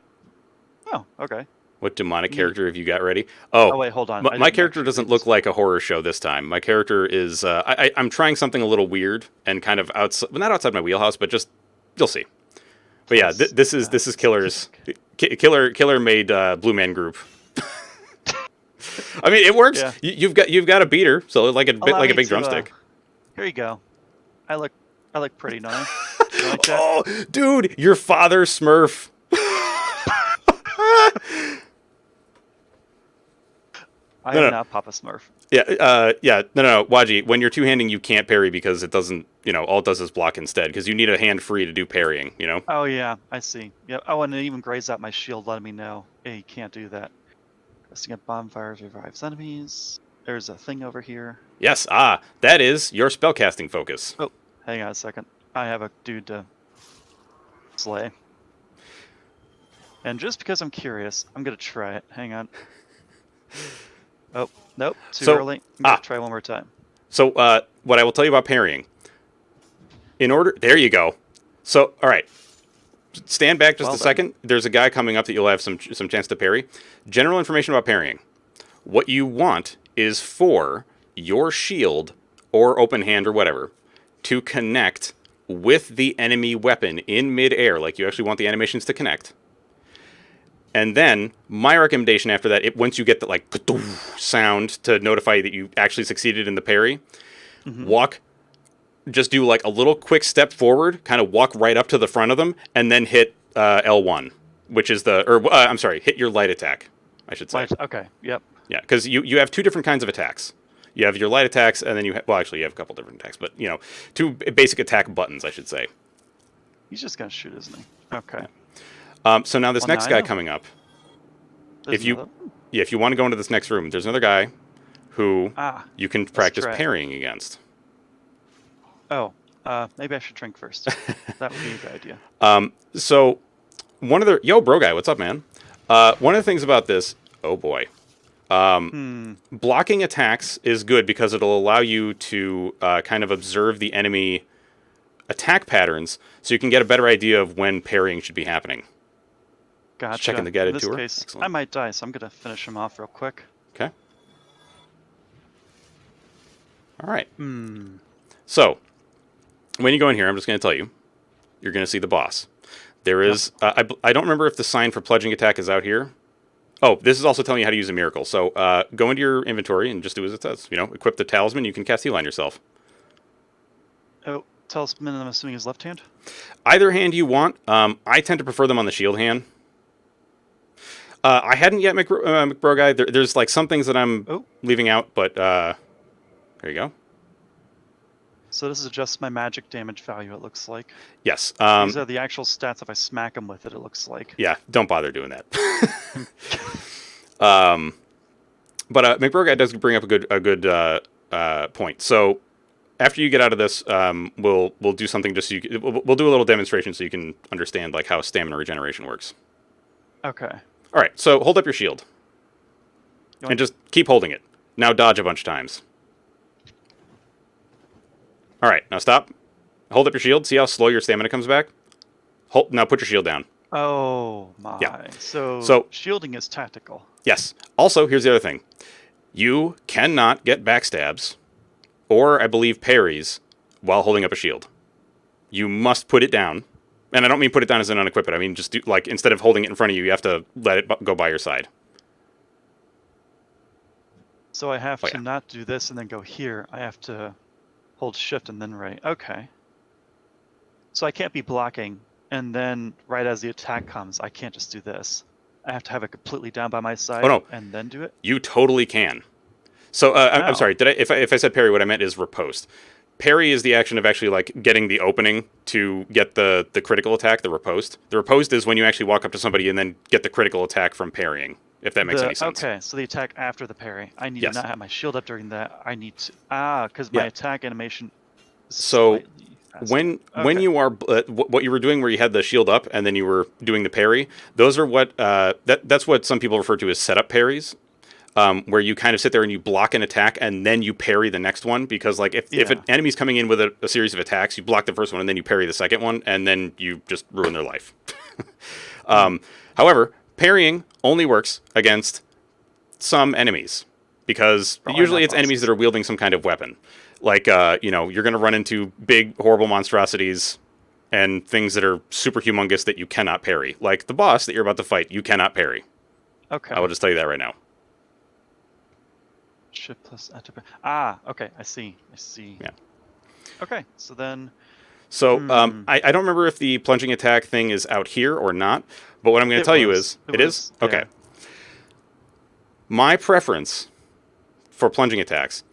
Oh, okay. What demonic character have you got ready? Oh wait, hold on. My character doesn't look like a horror show this time. My character is I'm trying something a little weird and kind of outside, well, not outside my wheelhouse, but just you'll see. But yeah, this is Killer's Killer made Blue Man Group. I mean, it works. Yeah. You've got a beater, so like a bit like a big drumstick. Here you go. I look pretty nice. You like that? Oh, dude, your father Smurf. I am not Papa Smurf. Yeah. No. Waji, when you're two-handing, you can't parry because it doesn't, all it does is block instead, because you need a hand free to do parrying, Oh, yeah, I see. Yeah. Oh, and it even grazed out my shield, letting me know, hey, you can't do that. Resting at bonfires revives enemies. There's a thing over here. Yes, that is your spellcasting focus. Oh, hang on a second. I have a dude to slay. And just because I'm curious, I'm going to try it. Hang on. Oh, nope, too early. I'm going to try one more time. So, what I will tell you about parrying. There you go. So, all right. Stand back just a second. There's a guy coming up that you'll have some chance to parry. General information about parrying. What you want is for your shield or open hand or whatever to connect with the enemy weapon in midair. Like, you actually want the animations to connect. And then, my recommendation after that, once you get the sound to notify you that you actually succeeded in the parry, just do like a little quick step forward, kind of walk right up to the front of them, and then hit L1, which is hit your light attack, I should say. Okay, yep. Yeah, because you have two different kinds of attacks. You have your light attacks, and then you have a couple different attacks, but, two basic attack buttons, I should say. He's just going to shoot, isn't he? Okay. So now this next guy coming up, if you want to go into this next room, there's another guy who you can practice parrying against. Oh, maybe I should drink first. That would be a good idea. So bro guy, what's up, man? One of the things about this, oh boy, blocking attacks is good because it'll allow you to kind of observe the enemy attack patterns, so you can get a better idea of when parrying should be happening. Gotcha. Just checking the guided tour. In this case, I might die, so I'm going to finish him off real quick. Okay. All right. So, when you go in here, I'm just going to tell you, you're going to see the boss. There is, I don't remember if the sign for pledging attack is out here. Oh, this is also telling you how to use a miracle. So, go into your inventory and just do as it says. Equip the talisman, you can cast heal on yourself. Oh, talisman, I'm assuming is left hand? Either hand you want. I tend to prefer them on the shield hand. I hadn't yet, McBro guy. There's like some things that I'm leaving out, but there you go. So this is just my magic damage value, it looks like. Yes. These are the actual stats if I smack him with it, it looks like. Yeah, don't bother doing that. But McBro guy does bring up a good point. So after you get out of this, we'll do something just so we'll do a little demonstration so you can understand like how stamina regeneration works. Okay. All right, so hold up your shield. And just keep holding it. Now dodge a bunch of times. All right, now stop. Hold up your shield. See how slow your stamina comes back? Now put your shield down. Oh, my. Yeah. So shielding is tactical. Yes. Also, here's the other thing. You cannot get backstabs, or I believe parries, while holding up a shield. You must put it down. And I don't mean put it down as an unequip it. I mean just do, like, instead of holding it in front of you, you have to let it go by your side. So I have to not do this and then go here. I have to hold shift and then right. Okay. So I can't be blocking, and then right as the attack comes, I can't just do this. I have to have it completely down by my side and then do it? You totally can. So I'm sorry. If I said parry, what I meant is riposte. Parry is the action of actually like getting the opening to get the critical attack, the riposte. The riposte is when you actually walk up to somebody and then get the critical attack from parrying, if that makes any sense. Okay, so the attack after the parry. I need to not have my shield up during that. I need to... because my attack animation is slightly faster. When you are... what you were doing where you had the shield up and then you were doing the parry, those are what... that's what some people refer to as setup parries. Where you kind of sit there and you block an attack and then you parry the next one, because like if an enemy's coming in with a series of attacks, you block the first one and then you parry the second one and then you just ruin their life. However, Parrying only works against some enemies, because usually it's enemies that are wielding some kind of weapon. Like, you're going to run into big, horrible monstrosities and things that are super humongous that you cannot parry. Like the boss that you're about to fight, you cannot parry. Okay. I will just tell you that right now. Shift plus enter. Ah, okay. I see. Yeah. Okay, so then... So, I don't remember if the plunging attack thing is out here or not, but what I'm going to tell you is... It is? Okay. Yeah. My preference for plunging attacks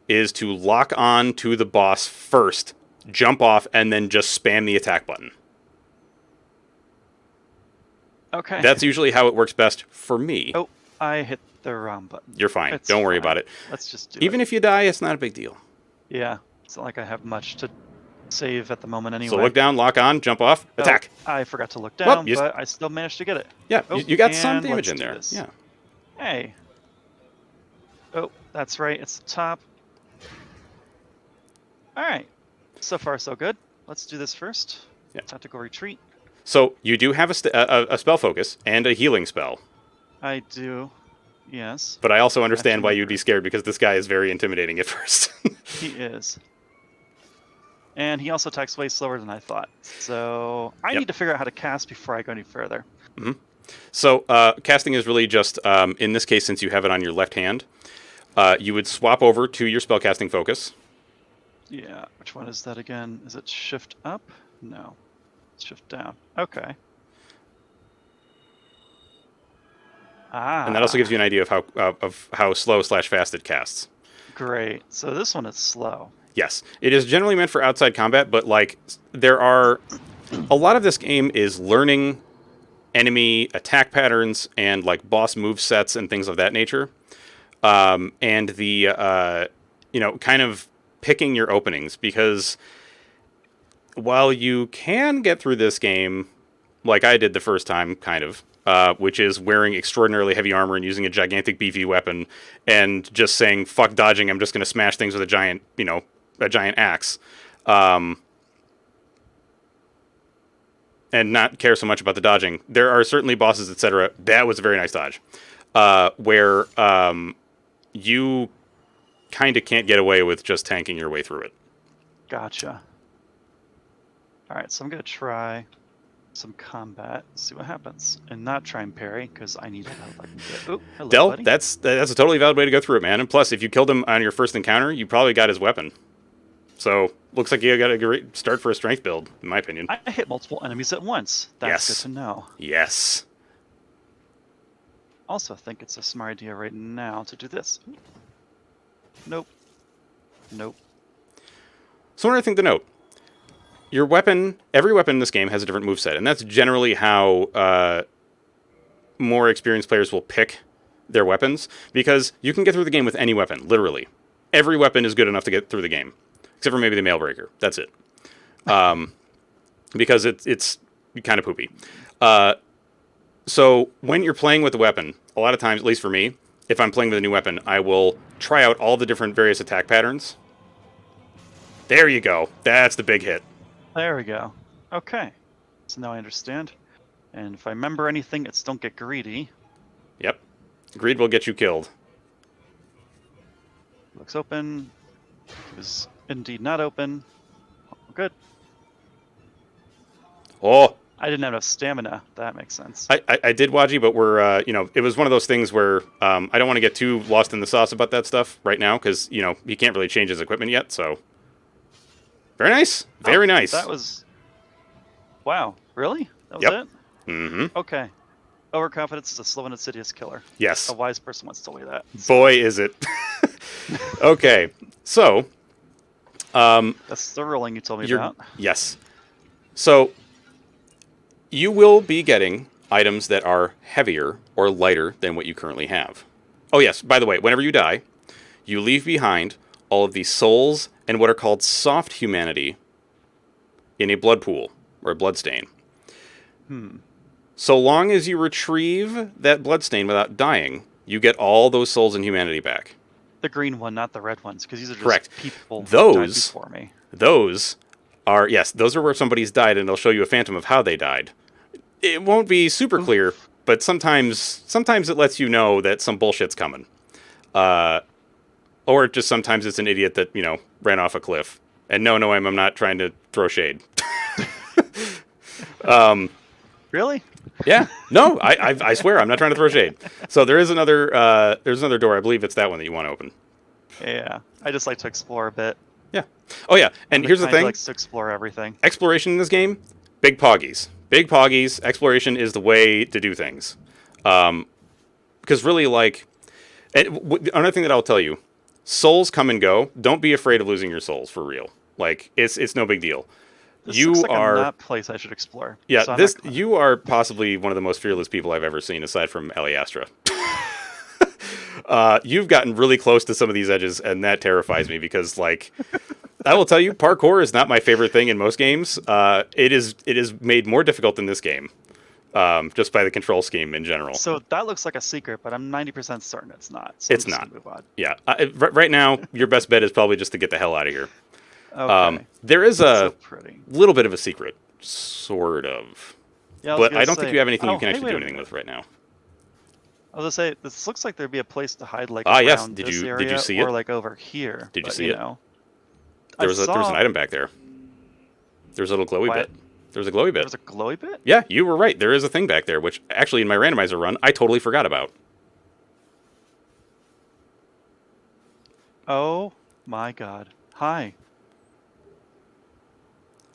is to lock on to the boss first, jump off, and then just spam the attack button. Okay. That's usually how it works best for me. Oh, I hit the wrong button. You're fine. It's Don't worry fine. about it. Let's just do Even it. if you die, it's not a big deal. Yeah. It's not like I have much to save at the moment anyway. So look down, lock on, jump off, attack. Oh, I forgot to look down, Well, but I still managed to get it. Yeah, Oh, you got some and damage let's in do there. this. Yeah. Hey. Oh, that's right. It's the top. All right. So far, so good. Let's do this first. Yeah. Tactical retreat. So you do have a spell focus and a healing spell. I do. Yes. But I also understand why you'd be scared, because this guy is very intimidating at first. He is. And he also attacks way slower than I thought. So I need to figure out how to cast before I go any further. Mm-hmm. So casting is really just, in this case, since you have it on your left hand, you would swap over to your spellcasting focus. Yeah. Which one is that again? Is it shift up? No. Shift down. Okay. Ah. And that also gives you an idea of how slow/fast it casts. Great. So this one is slow. Yes, it is generally meant for outside combat, but like there are a lot of this game is learning enemy attack patterns and like boss move sets and things of that nature, and the kind of picking your openings, because while you can get through this game like I did the first time, kind of. Which is wearing extraordinarily heavy armor and using a gigantic beefy weapon and just saying, fuck dodging, I'm just going to smash things with a giant axe. And not care so much about the dodging. There are certainly bosses, etc. That was a very nice dodge. Where you kind of can't get away with just tanking your way through it. Gotcha. Alright, so I'm going to try some combat, see what happens, and not try and parry, because I need to know if I can get... Oh, hello, Del, buddy. that's a totally valid way to go through it, man. And plus, if you killed him on your first encounter, you probably got his weapon. So, looks like you got a great start for a strength build, in my opinion. I hit multiple enemies at once. That's good to know. Yes. Also, I think it's a smart idea right now to do this. Nope. Nope. So another thing to note. Your weapon, every weapon in this game has a different moveset, and that's generally how more experienced players will pick their weapons, because you can get through the game with any weapon, literally. Every weapon is good enough to get through the game, except for maybe the Mailbreaker. That's it. Because it's kind of poopy. So when you're playing with a weapon, a lot of times, at least for me, if I'm playing with a new weapon, I will try out all the different various attack patterns. There you go. That's the big hit. There we go. Okay. So now I understand. And if I remember anything, it's don't get greedy. Yep. Greed will get you killed. Looks open. It was indeed not open. Good. Oh. I didn't have enough stamina. That makes sense. I did, Waji, but we're, it was one of those things where I don't want to get too lost in the sauce about that stuff right now, because, he can't really change his equipment yet, so... Very nice. Very nice. That was... Wow. Really? That was it? Mm-hmm. Okay. Overconfidence is a slow and insidious killer. Yes. A wise person once told me that. Boy, is it. Okay. So... that's the rolling you told me about. Yes. So, you will be getting items that are heavier or lighter than what you currently have. Oh, yes. By the way, whenever you die, you leave behind all of the souls and what are called soft humanity in a blood pool or a blood stain. So long as you retrieve that blood stain without dying, you get all those souls and humanity back. The green one, not the red ones, because these are just Correct. people who died Those before me. Those are, yes, those are where somebody's died, and they'll show you a phantom of how they died. It won't be super clear, but sometimes it lets you know that some bullshit's coming. Or just sometimes it's an idiot that, ran off a cliff. And no, I'm not trying to throw shade. Really? Yeah. No, I swear I'm not trying to throw shade. So there's another door. I believe it's that one that you want to open. Yeah. I just like to explore a bit. Yeah. Oh yeah. And here's the thing. Likes to explore everything. Exploration in this game, big poggies. Big poggies. Exploration is the way to do things. Because really, another thing that I'll tell you, souls come and go. Don't be afraid of losing your souls for real. Like it's no big deal. This looks like a map place I should explore. Yeah, so you are possibly one of the most fearless people I've ever seen, aside from Eliastra. You've gotten really close to some of these edges, and that terrifies me because, I will tell you, parkour is not my favorite thing in most games. It is made more difficult in this game, just by the control scheme in general. So that looks like a secret, but I'm 90% certain it's not. So it's not. Move on. Yeah, right now, your best bet is probably just to get the hell out of here. Okay. There is a so little bit of a secret, sort of. Yeah, but I don't think you have anything you can actually do anything with right now. I was gonna say this looks like there'd be a place to hide, yes. around Did this you area, see it? or over here. Did you see it? There was an item back there. There's a little glowy bit. There's a glowy bit. There's a glowy bit? Yeah, you were right. There is a thing back there, which actually in my randomizer run I totally forgot about. Oh my god! Hi.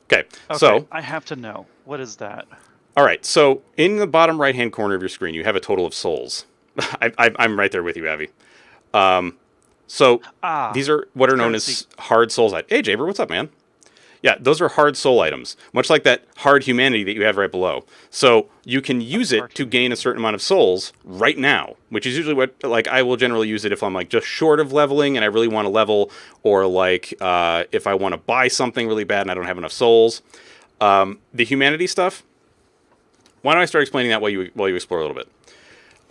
Okay, so I have to know, what is that? All right, so in the bottom right-hand corner of your screen, you have a total of souls. I'm right there with you, Abby. So these are what are known as hard souls. Hey, Jaber, what's up, man? Yeah, those are hard soul items, much like that hard humanity that you have right below. So you can use it to gain a certain amount of souls right now, which is usually what, I will generally use it if I'm, just short of leveling and I really want to level, or, if I want to buy something really bad and I don't have enough souls. The humanity stuff, why don't I start explaining that while you explore a little bit?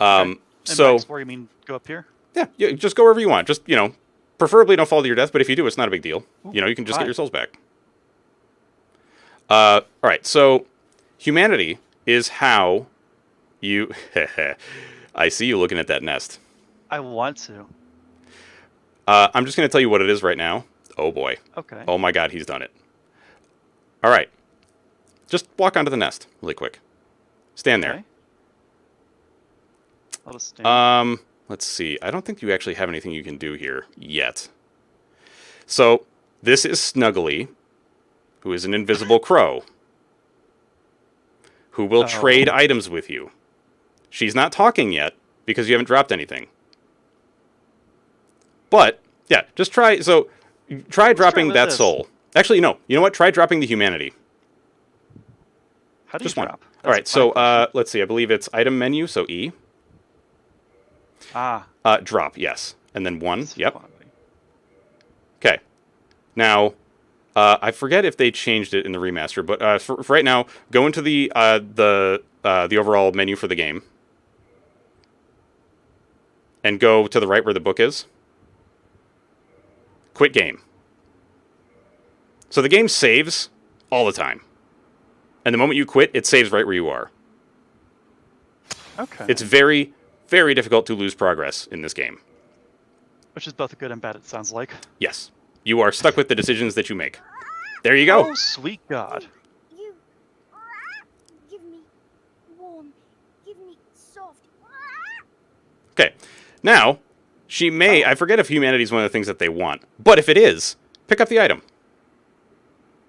And so, by explore, you mean go up here? Yeah, just go wherever you want. Just, preferably don't fall to your death, but if you do, it's not a big deal. Ooh, you can just get your souls back. All right, so humanity is how you... I see you looking at that nest. I want to. I'm just going to tell you what it is right now. Oh, boy. Okay. Oh, my God, he's done it. All right. Just walk onto the nest really quick. Stand there. I'll just stand. Let's see. I don't think you actually have anything you can do here yet. So, this is Snuggly, who is an invisible crow, who will trade items with you. She's not talking yet, because you haven't dropped anything. But, yeah, just try... So, try dropping that soul. Actually, no. You know what? Try dropping the humanity. How do just you one. drop? All right, so let's see. I believe it's item menu, so E. Drop, yes. And then 1. Yep. Okay. Now... I forget if they changed it in the remaster, but for right now, go into the overall menu for the game, and go to the right where the book is. Quit game. So the game saves all the time, and the moment you quit, it saves right where you are. Okay. It's very, very difficult to lose progress in this game. Which is both good and bad, it sounds like. Yes. You are stuck with the decisions that you make. There you go. Oh, sweet God. You give me warm, give me soft. Okay. Now, she may... I forget if humanity is one of the things that they want. But if it is, pick up the item.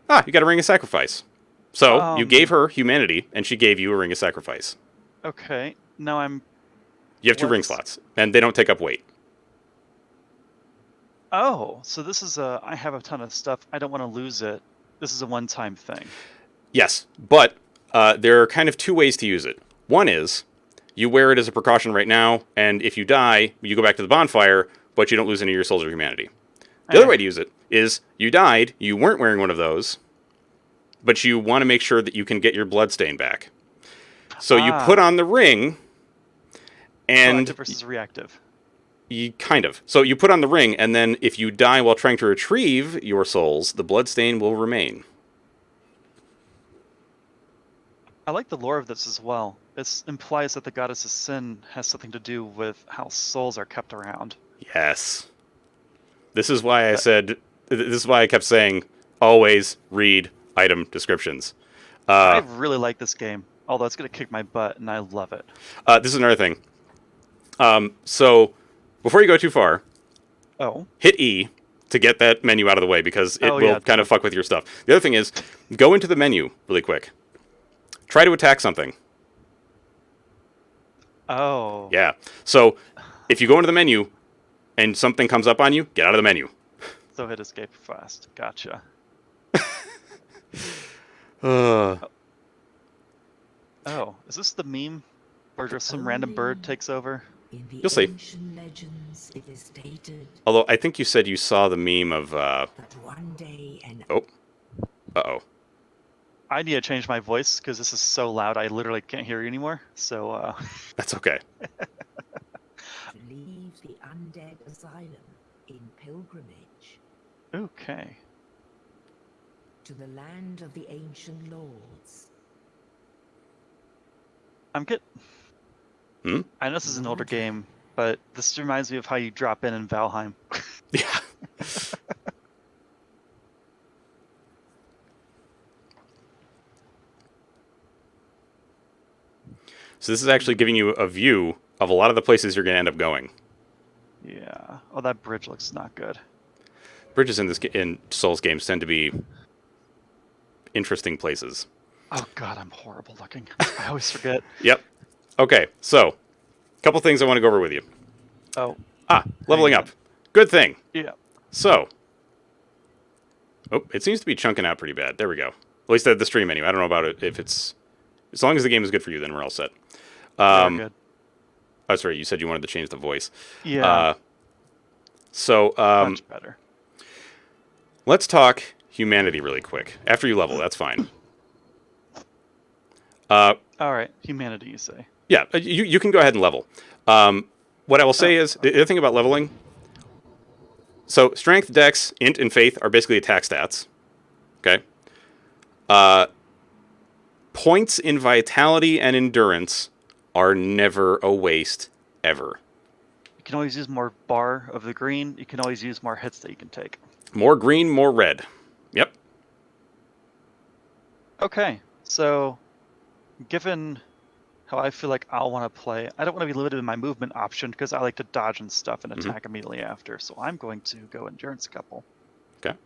You got a ring of sacrifice. So, you gave her humanity, and she gave you a ring of sacrifice. Okay. Now I'm... You have 2 ring slots, and they don't take up weight. Oh, so this is I have a ton of stuff. I don't want to lose it. This is a one-time thing. Yes, but there are kind of 2 ways to use it. One is, you wear it as a precaution right now, and if you die, you go back to the bonfire, but you don't lose any of your souls or humanity. The other way to use it is, you died, you weren't wearing one of those, but you want to make sure that you can get your bloodstain back. So you put on the ring, and... Proactive versus reactive. Kind of. So you put on the ring, and then if you die while trying to retrieve your souls, the bloodstain will remain. I like the lore of this as well. It implies that the goddess of sin has something to do with how souls are kept around. Yes. This is why This is why I kept saying, always read item descriptions. I really like this game, although it's going to kick my butt, and I love it. This is another thing. So, before you go too far, hit E to get that menu out of the way, because it will kind of fuck with your stuff. The other thing is, go into the menu really quick. Try to attack something. Oh. Yeah. So, if you go into the menu and something comes up on you, get out of the menu. So hit escape fast. Gotcha. Uh, Oh, is this the meme where just some random bird takes over? You'll see. Legends, it is stated Although I think you said you saw the meme of. that one day an Oh. Uh-oh. I need to change my voice because this is so loud I literally can't hear you anymore. So, That's okay. leaves the undead asylum in pilgrimage okay. to the land of the ancient lords. I know this is an older game, but this reminds me of how you drop in Valheim. Yeah. So this is actually giving you a view of a lot of the places you're going to end up going. Yeah. Oh, that bridge looks not good. Bridges in Souls games tend to be interesting places. Oh god, I'm horrible looking. I always forget. Yep. Okay, so a couple things I want to go over with you. Oh. Leveling up. Good thing. Yeah. So. Oh, it seems to be chunking out pretty bad. There we go. At least the stream menu. I don't know about it. If it's... As long as the game is good for you, then we're all set. Good. Oh, sorry. You said you wanted to change the voice. Yeah. Much better. Let's talk humanity really quick. After you level, that's fine. All right. Humanity, you say? Yeah, you can go ahead and level. What I will say is, the other thing about leveling... So, strength, dex, int, and faith are basically attack stats. Okay? Points in vitality and endurance are never a waste, ever. You can always use more bar of the green. You can always use more hits that you can take. More green, more red. Yep. Okay, so given how I feel like I'll want to play, I don't want to be limited in my movement option because I like to dodge and stuff and attack immediately after. So I'm going to go endurance couple. Okay.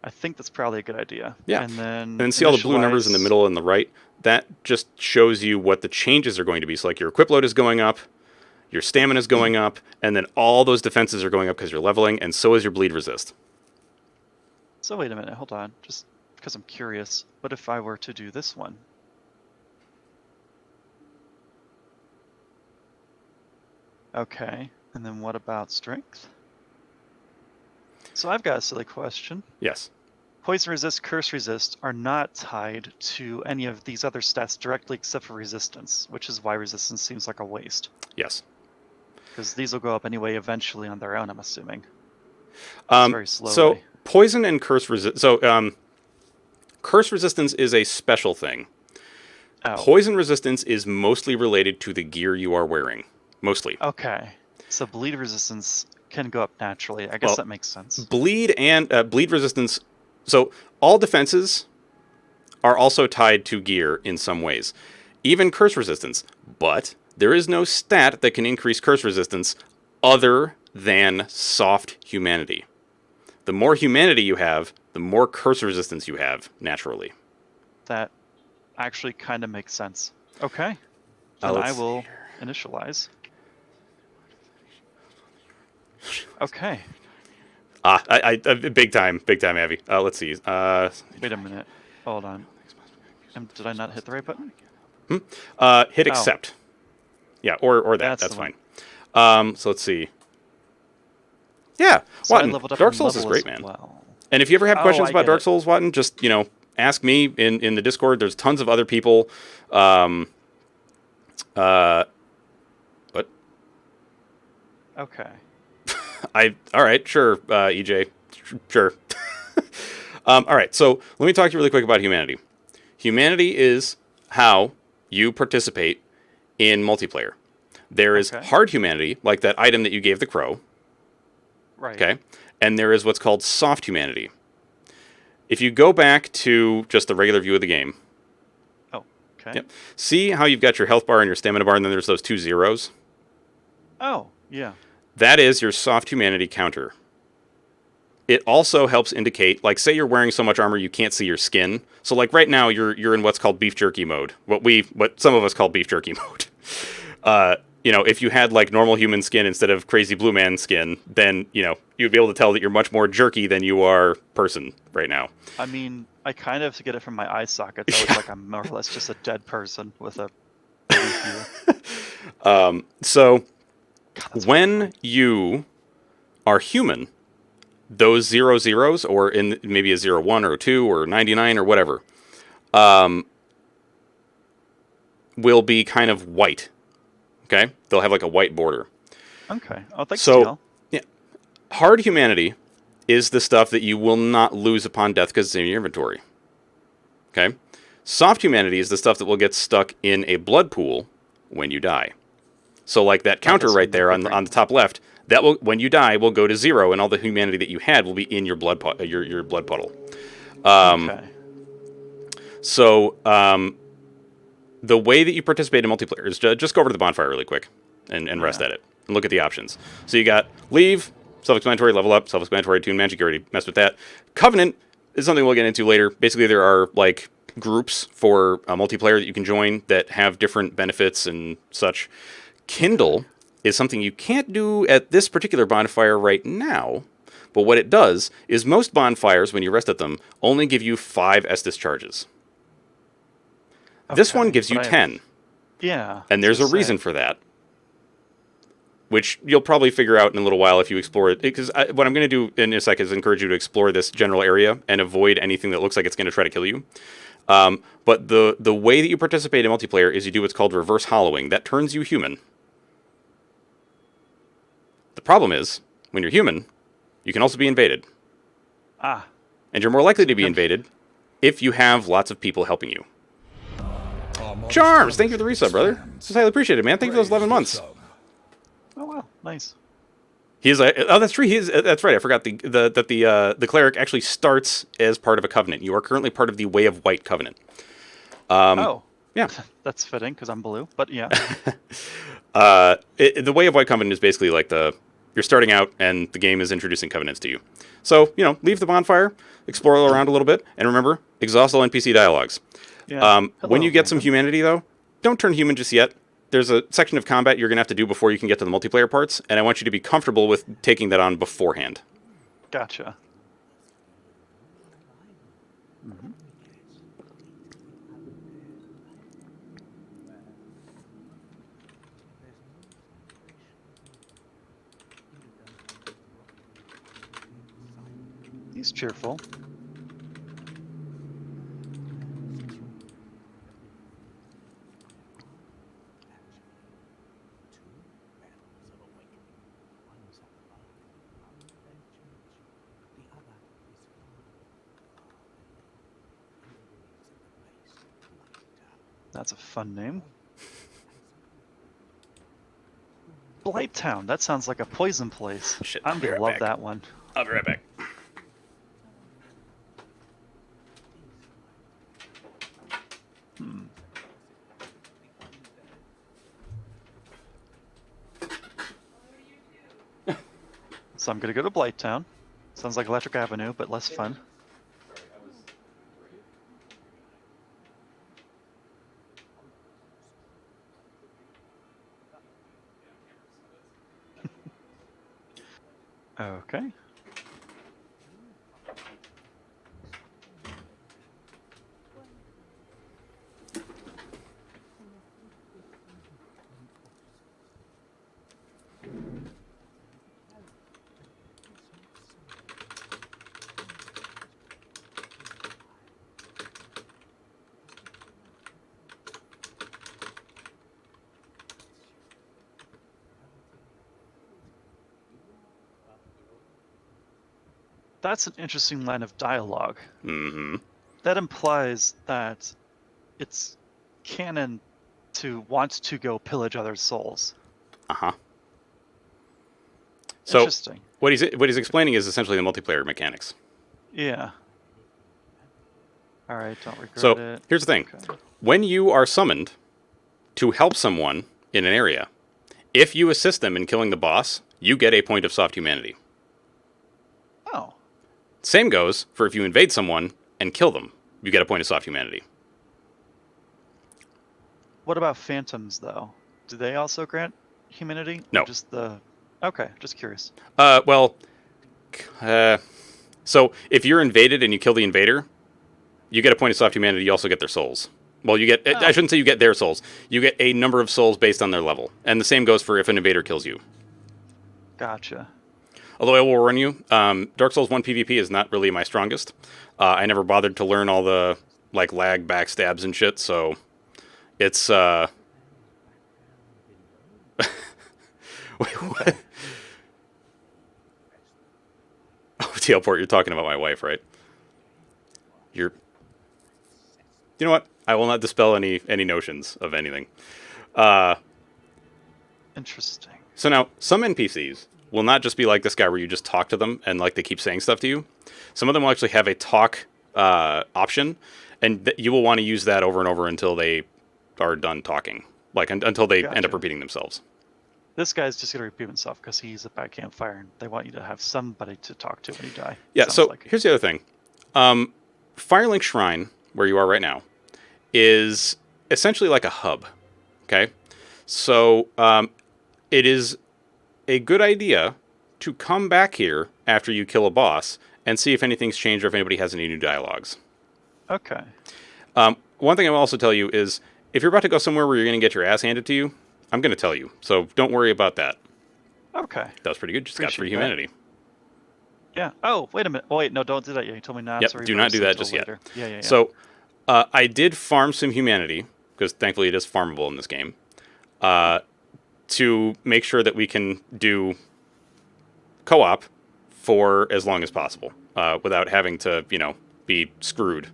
I think that's probably a good idea. Yeah. And then see all the blue numbers in the middle and the right? That just shows you what the changes are going to be. So like your equip load is going up, your stamina is going up, and then all those defenses are going up because you're leveling, and so is your bleed resist. So wait a minute, hold on. Just because I'm curious, what if I were to do this one? Okay, and then what about strength? So I've got a silly question. Yes. Poison resist, curse resist are not tied to any of these other stats directly except for resistance, which is why resistance seems like a waste. Yes. Because these will go up anyway eventually on their own, I'm assuming. Very slowly. So poison and curse resist. So curse resistance is a special thing. Oh. Poison resistance is mostly related to the gear you are wearing. Mostly. Okay. So bleed resistance can go up naturally. I guess that makes sense. Bleed and bleed resistance. So all defenses are also tied to gear in some ways. Even curse resistance. But there is no stat that can increase curse resistance other than soft humanity. The more humanity you have, the more curse resistance you have naturally. That actually kind of makes sense. Okay. Then I will initialize. Okay. I big time, Abby. Let's see. Wait a minute. Hold on. Did I not hit the right button? Hit accept. Yeah, or that. That's fine. So let's see. Yeah, So Watton, Dark Souls is great, man. Well. And if you ever have questions about Dark Souls, Watton, just, ask me in the Discord. There's tons of other people. What? Okay. All right, sure, EJ. Sure. All right, so let me talk to you really quick about humanity. Humanity is how you participate in multiplayer. There is hard humanity, like that item that you gave the crow. Right. Okay. And there is what's called soft humanity. If you go back to just the regular view of the game. Oh, okay. Yep. See how you've got your health bar and your stamina bar, and then there's those 2 zeros? Oh, yeah. That is your soft humanity counter. It also helps indicate, like, say you're wearing so much armor you can't see your skin. So, like, right now you're in what's called beef jerky mode. What some of us call beef jerky mode. If you had like normal human skin instead of crazy blue man skin, then you'd be able to tell that you're much more jerky than you are person right now. I mean, I kind of get it from my eye sockets. I look like I'm more or less just a dead person with a So God, when you are human, those 0 zeros, or in maybe a 0, 1 or 2 or 99 or whatever, will be kind of white. Okay, they'll have like a white border. Okay. Oh, thanks, So, TL. yeah, hard humanity is the stuff that you will not lose upon death because it's in your inventory. Okay, soft humanity is the stuff that will get stuck in a blood pool when you die. So, like that counter right there on the top left, that will, when you die, will go to 0, and all the humanity that you had will be in your blood your blood puddle. Okay. So, the way that you participate in multiplayer is just go over to the bonfire really quick and rest at it and look at the options. So you got leave, self-explanatory, level up, self-explanatory, tune magic. You already messed with that. Covenant is something we'll get into later. Basically, there are like groups for multiplayer that you can join that have different benefits and such. Kindle is something you can't do at this particular bonfire right now. But what it does is most bonfires, when you rest at them, only give you 5 Estus charges. This one gives you 10. Yeah. And there's a reason for that, which you'll probably figure out in a little while if you explore it. Because what I'm going to do in a sec is encourage you to explore this general area and avoid anything that looks like it's going to try to kill you. But the way that you participate in multiplayer is you do what's called reverse hollowing. That turns you human. The problem is, when you're human, you can also be invaded. And you're more likely to be invaded if you have lots of people helping you. Charms, thank you for the resub, brother. This is highly appreciated, man. Thank you for those 11 months. Oh wow, nice. He's that's true. That's right. I forgot that the cleric actually starts as part of a covenant. You are currently part of the Way of White covenant. Yeah, that's fitting because I'm blue. But yeah, the Way of White covenant is basically like you're starting out and the game is introducing covenants to you. So leave the bonfire, explore around a little bit, and remember, exhaust all NPC dialogues. Yeah. When you get some humanity, though, don't turn human just yet. There's a section of combat you're going to have to do before you can get to the multiplayer parts, and I want you to be comfortable with taking that on beforehand. Gotcha. Mm-hmm. He's cheerful. That's a fun name. Blighttown. That sounds like a poison place. Shit, I'm gonna love that one. I'll be right back. So I'm gonna go to Blighttown. Sounds like Electric Avenue, but less fun. Okay. That's an interesting line of dialogue. Mm-hmm. That implies that it's canon to want to go pillage others' souls. So Interesting. what he's explaining is essentially the multiplayer mechanics. Yeah. All right, don't regret So it. here's the thing: Okay. when you are summoned to help someone in an area, if you assist them in killing the boss, you get a point of soft humanity. Oh. Same goes for if you invade someone and kill them, you get a point of soft humanity. What about phantoms, though? Do they also grant humanity? No. Or just the... Okay, just curious. So if you're invaded and you kill the invader, you get a point of soft humanity. You also get their souls. Well, you get... I shouldn't say you get their souls. You get a number of souls based on their level. And the same goes for if an invader kills you. Gotcha. Although I will warn you, Dark Souls 1 PvP is not really my strongest. I never bothered to learn all the like lag backstabs and shit, so it's Wait, what? Oh, Teleport, you're talking about my wife, right? You know what? I will not dispel any notions of anything. Interesting. So now, some NPCs will not just be like this guy where you just talk to them and like they keep saying stuff to you. Some of them will actually have a talk option, and you will want to use that over and over until they are done talking, like until they end up repeating themselves. This guy's just going to repeat himself because he's a bad campfire, and they want you to have somebody to talk to when you die. Yeah, so here's the other thing. Firelink Shrine, where you are right now, is essentially like a hub, okay? So it is a good idea to come back here after you kill a boss and see if anything's changed or if anybody has any new dialogues. Okay. One thing I will also tell you is if you're about to go somewhere where you're going to get your ass handed to you, I'm going to tell you. So don't worry about that. Okay. That was pretty good. Just got free humanity. Yeah. Oh, wait a minute. Oh, wait, no, don't do that yet. You told me not to. Do not do that just later. yet. Yeah. So I did farm some humanity, because thankfully it is farmable in this game, to make sure that we can do co-op for as long as possible without having to, be screwed.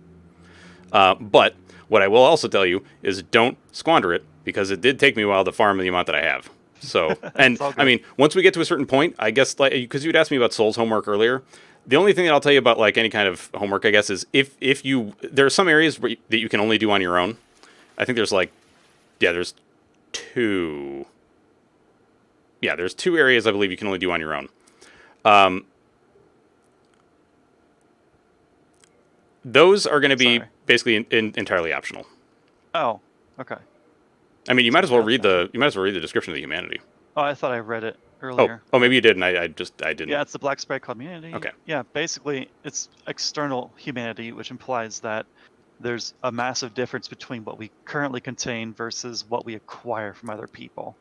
But what I will also tell you is don't squander it, because it did take me a while to farm the amount that I have. So, and I mean, once we get to a certain point, I guess, like, because you'd asked me about Souls homework earlier, the only thing that I'll tell you about like any kind of homework, I guess, is if there are some areas that you can only do on your own. I think there's there's two. Yeah, there's 2 areas I believe you can only do on your own. Those are going to be basically entirely optional. Oh, okay. I mean, you might as well read the description of the humanity. Oh, I thought I read it earlier. Oh, maybe you did, and I didn't. Yeah, it's the black sprite called humanity. Okay. Yeah, basically, it's external humanity, which implies that there's a massive difference between what we currently contain versus what we acquire from other people.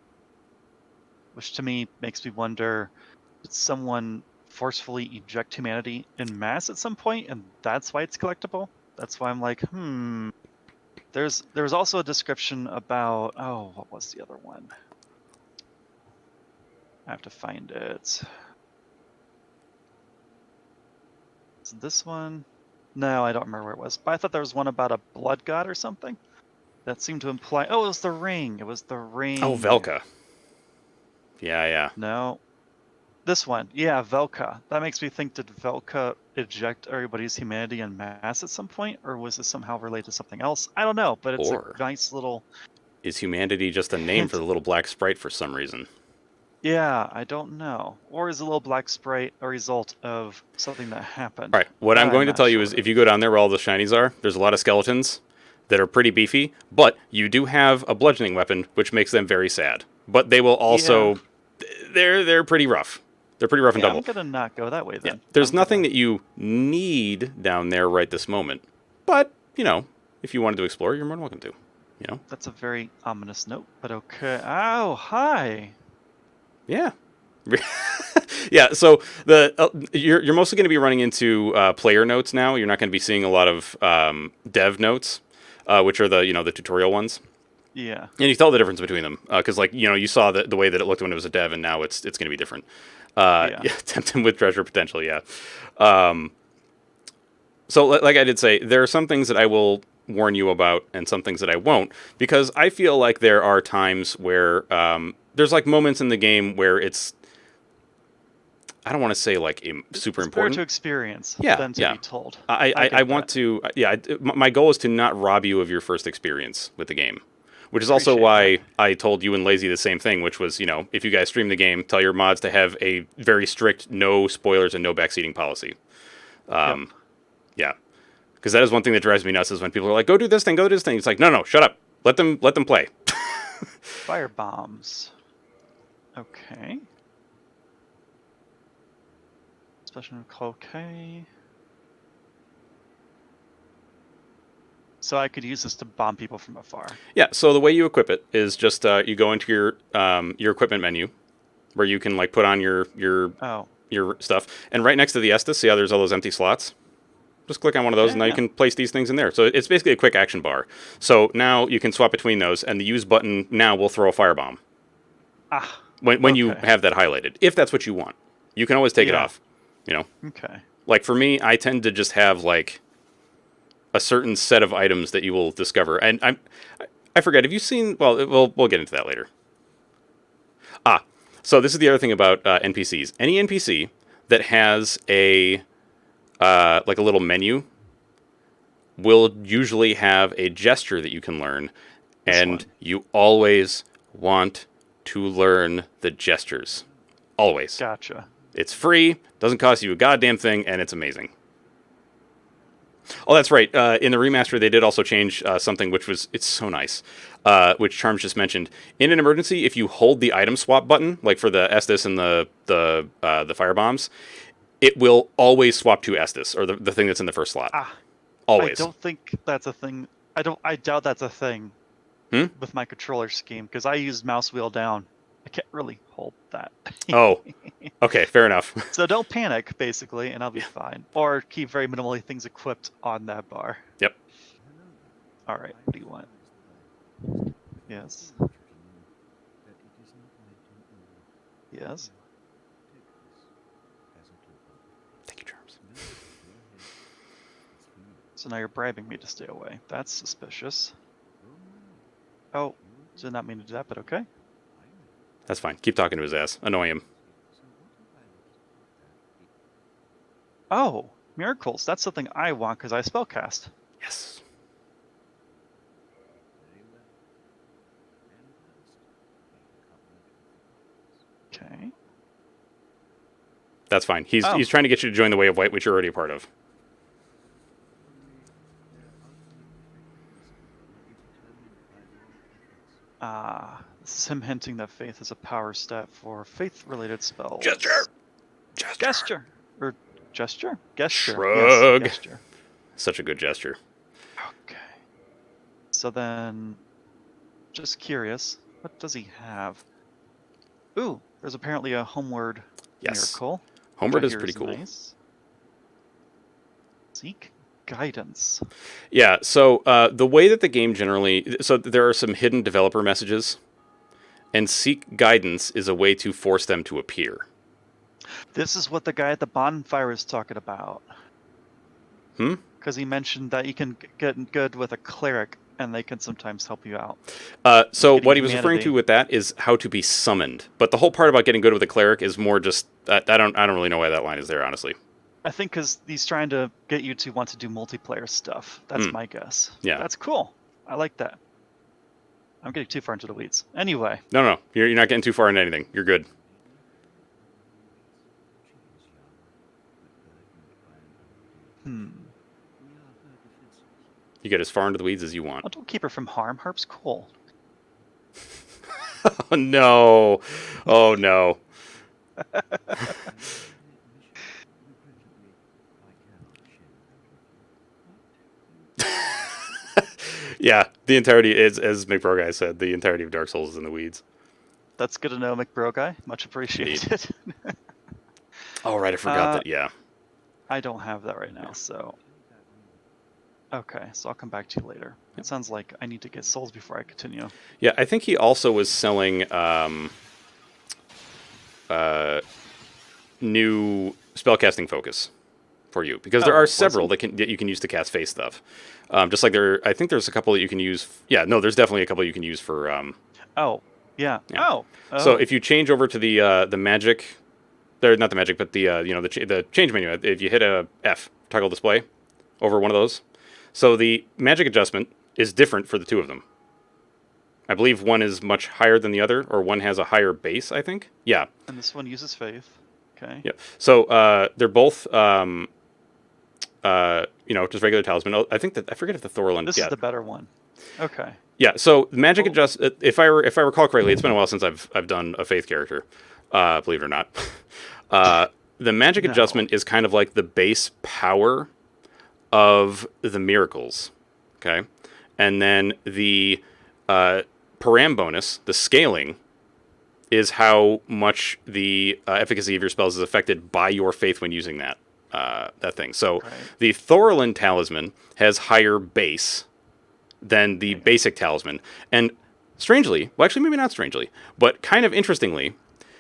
Which to me makes me wonder, did someone forcefully eject humanity en masse at some point, and that's why it's collectible? That's why I'm like, There's also a description about, what was the other one? I have to find it. Is it this one? No, I don't remember where it was. But I thought there was one about a blood god or something. That seemed to imply... Oh, it was the ring. It was the ring. Oh, Velka. Yeah. No. This one. Yeah, Velka. That makes me think, did Velka eject everybody's humanity en masse at some point? Or was this somehow related to something else? I don't know, but it's a nice little... Is humanity just a name for the little black sprite for some reason? Yeah, I don't know. Or is a little black sprite a result of something that happened? All right, what I'm going to tell you is if you go down there where all the shinies are, there's a lot of skeletons that are pretty beefy, but you do have a bludgeoning weapon, which makes them very sad. But they will also... Yeah. They're pretty rough. They're pretty rough and double. I'm going to not go that way then. Yeah. There's nothing that you need down there right this moment. But, if you wanted to explore, you're more than welcome to. That's a very ominous note, but okay. Oh, hi. Yeah. Yeah, so you're mostly going to be running into player notes now. You're not going to be seeing a lot of dev notes, which are the tutorial ones. Yeah. And you tell the difference between them because you saw the way that it looked when it was a dev, and now it's going to be different. Yeah, tempt him with treasure potential. Yeah. So like I did say, there are some things that I will warn you about and some things that I won't, because I feel like there are times where there's like moments in the game where it's, I don't want to say like super It's better important to experience Yeah, than to yeah. be told. I get want that. to, my goal is to not rob you of your first experience with the game, which is also Appreciate why that. I told you and Lazy the same thing, which was, if you guys stream the game, tell your mods to have a very strict no spoilers and no backseating policy. Yep. Yeah. Because that is one thing that drives me nuts is when people are like, go do this thing, go do this thing. It's like, no, shut up. Let them play. Fire bombs. Okay. Special okay. So I could use this to bomb people from afar. Yeah, so the way you equip it is just you go into your equipment menu where you can like put on your stuff. And right next to the Estus, see how there's all those empty slots? Just click on one of those, and now you Yeah. can place these things in there. So it's basically a quick action bar. So now you can swap between those, and the use button now will throw a firebomb when you okay. have that highlighted, if that's what you want. You can always take it off. Okay. Like for me, I tend to just have like a certain set of items that you will discover, and I forget. Have you seen? Well, we'll get into that later. So this is the other thing about NPCs. Any NPC that has a like a little menu will usually have a gesture that you can learn, and you always want to learn the gestures. Always. Gotcha. It's free, doesn't cost you a goddamn thing, and it's amazing. Oh, that's right. In the remaster, they did also change something it's so nice, which Charms just mentioned. In an emergency, if you hold the item swap button, like for the Estus and the fire bombs, it will always swap to Estus, or the thing that's in the first slot. Always. I don't think that's a thing. I doubt that's a thing with my controller scheme, because I use mouse wheel down. I can't really hold that. Oh, okay, fair enough. So don't panic, basically, and I'll be fine. Or keep very minimally things equipped on that bar. Yep. All right, what do you want? Yes. Yes. Thank you, Charms. So now you're bribing me to stay away. That's suspicious. Oh, did not mean to do that, but okay. That's fine. Keep talking to his ass. Annoy him. Oh, miracles. That's something I want because I spellcast. Yes. Okay. That's fine. He's trying to get you to join the Way of White, which you're already a part of. This is him hinting that faith is a power stat for faith-related spells. Gesture. Or gesture? Gesture. Shrug. Yes, gesture. Such a good gesture. Okay. So then, just curious, what does he have? Ooh, there's apparently a homeward miracle. Homeward is pretty cool. Nice. Seek guidance. Yeah, so the way that the game generally... So there are some hidden developer messages, and seek guidance is a way to force them to appear. This is what the guy at the bonfire is talking about. Because he mentioned that you can get good with a cleric, and they can sometimes help you out. So what he was referring to with that is how to be summoned. But the whole part about getting good with a cleric is more just... I don't really know why that line is there, honestly. I think because he's trying to get you to want to do multiplayer stuff. That's my guess. Yeah. That's cool. I like that. I'm getting too far into the weeds. Anyway. No. You're not getting too far into anything. You're good. You get as far into the weeds as you want. Well, don't keep her from harm. Harp's cool. Oh, no. Oh, no. Yeah, the entirety is, as McBro Guy said, the entirety of Dark Souls is in the weeds. That's good to know, McBro Guy. Much appreciated. Oh, right, I forgot that, yeah. I don't have that right now, so... Okay, so I'll come back to you later. It sounds like I need to get souls before I continue. Yeah, I think he also was selling new spellcasting focus for you because there are was several he? that you can use to cast faith stuff. Just like I think there's a couple that you can use. Yeah, no, there's definitely a couple you can use for. Oh, yeah. Yeah. Oh. So if you change over to the magic, not the magic, but the the change menu. If you hit a F, toggle display, over one of those. So the magic adjustment is different for the two of them. I believe one is much higher than the other, or one has a higher base, I think. Yeah. And this one uses faith. Okay. Yeah. So they're both, just regular talisman. I think that I forget if the Thorlin. This is the better one. Okay. Yeah. So the magic adjust. If I recall correctly, it's been a while since I've done a faith character. Believe it or not. The magic adjustment is kind of like the base power of the miracles. Okay. And then the param bonus, the scaling, is how much the efficacy of your spells is affected by your faith when using that thing. So the Thorlin talisman has higher base than the basic talisman. And strangely, well, actually, maybe not strangely, but kind of interestingly,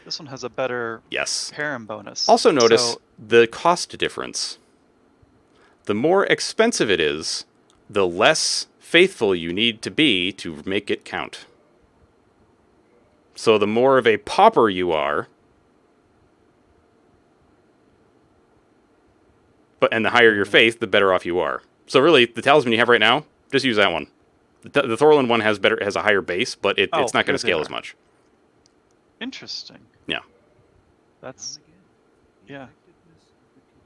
this one has a better param bonus. Also notice the cost difference. The more expensive it is, the less faithful you need to be to make it count. So the more of a pauper you are, and the higher your faith, the better off you are. So really, the talisman you have right now, just use that one. The Thorlin one has a higher base, but it's not going to scale as much. Interesting. Yeah. That's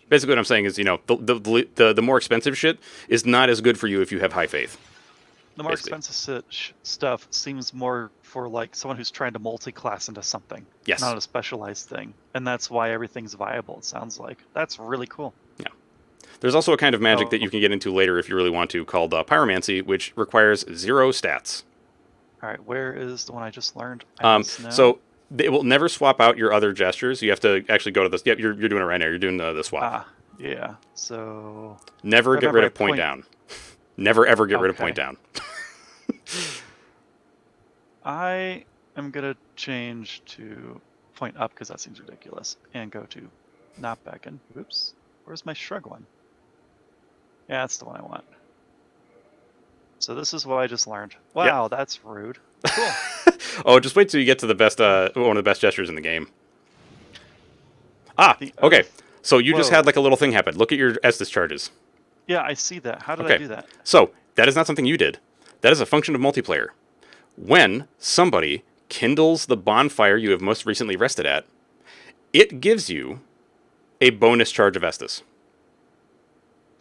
Basically, what I'm saying is, the more expensive shit is not as good for you if you have high faith. The more expensive stuff seems more for like someone who's trying to multi-class into something. Yes. Not a specialized thing. And that's why everything's viable, it sounds like. That's really cool. Yeah. There's also a kind of magic that you can get into later if you really want to, called pyromancy, which requires 0 stats. All right, where is the one I just learned? So it will never swap out your other gestures. You have to actually go to this. Yep, you're doing it right now. You're doing the swap. Yeah. So never get rid of point down. Never ever get rid of point down. I am gonna change to point up because that seems ridiculous, and go to not back in. Oops, where's my shrug one? Yeah, that's the one I want. So this is what I just learned. Wow, that's rude. Cool. Oh, just wait till you get to the best, one of the best gestures in the game. Okay. So you just had like a little thing happen. Look at your Estus charges. Yeah, I see that. How did I do that? So that is not something you did. That is a function of multiplayer. When somebody kindles the bonfire you have most recently rested at, it gives you a bonus charge of Estus.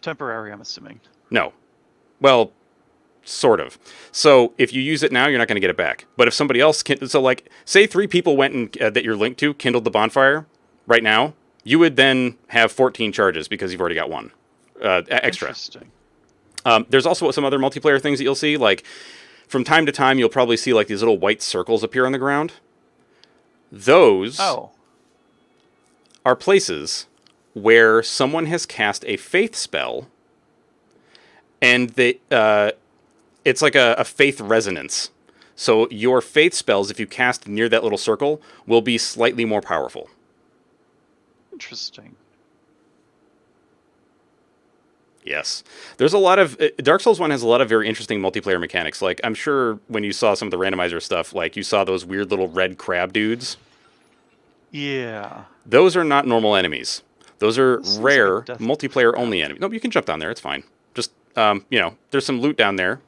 Temporary, I'm assuming. No. Well, sort of. So if you use it now, you're not going to get it back. But if somebody else say 3 people went and that you're linked to kindled the bonfire right now, you would then have 14 charges because you've already got 1 extra. Interesting. There's also some other multiplayer things that you'll see. Like from time to time, you'll probably see like these little white circles appear on the ground. Those are places where someone has cast a faith spell, and it's like a faith resonance. So your faith spells, if you cast near that little circle, will be slightly more powerful. Interesting. Yes. There's a lot of... Dark Souls 1 has a lot of very interesting multiplayer mechanics. Like, I'm sure when you saw some of the randomizer stuff, like, you saw those weird little red crab dudes. Yeah. Those are not normal enemies. Those are rare, multiplayer-only enemies. No, you can jump down there. It's fine. Just, there's some loot down there.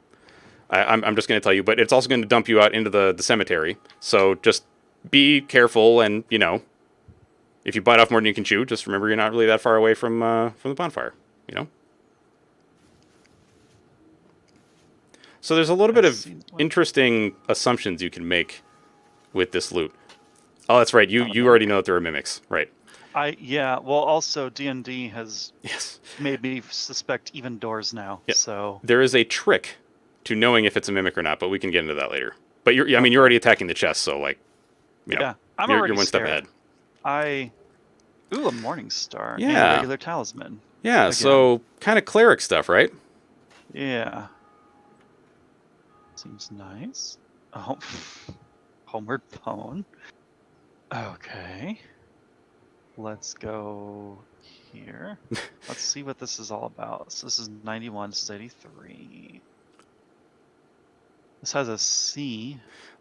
I'm just going to tell you, but it's also going to dump you out into the cemetery. So just be careful, and, if you bite off more than you can chew, just remember you're not really that far away from the bonfire, So there's a little bit of interesting assumptions you can make with this loot. Oh, that's right. You already know that there are mimics, right? Well, also D&D has made me suspect even doors now. Yeah. So there is a trick to knowing if it's a mimic or not, but we can get into that later. But you're already attacking the chest, so I'm you're one step ahead. A Morning Star. Yeah. And a regular talisman. Yeah. Again. So kind of cleric stuff, right? Yeah. Seems nice. Oh, Homeward Bone. Okay. let's go here. Let's see what this is all about. So this is 91, this is 83. This has a C.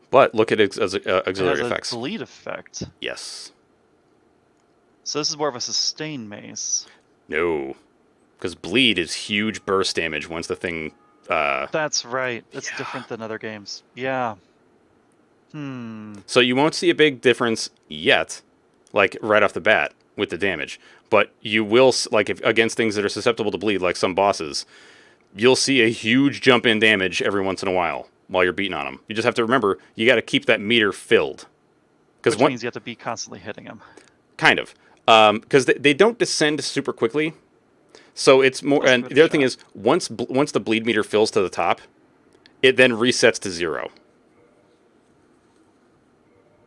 But look at It auxiliary has effects. a bleed effect. Yes. So this is more of a sustain mace. No. Because bleed is huge burst damage once the thing... That's right. It's Yeah. different than other games. Yeah. So you won't see a big difference yet, like right off the bat with the damage. But you will, like if against things that are susceptible to bleed, like some bosses, you'll see a huge jump in damage every once in a while you're beating on them. You just have to remember, you got to keep that meter filled. Which means you have to be constantly hitting them. Kind of. Because they don't descend super quickly. So it's more, and the other thing is, once the bleed meter fills to the top, it then resets to 0.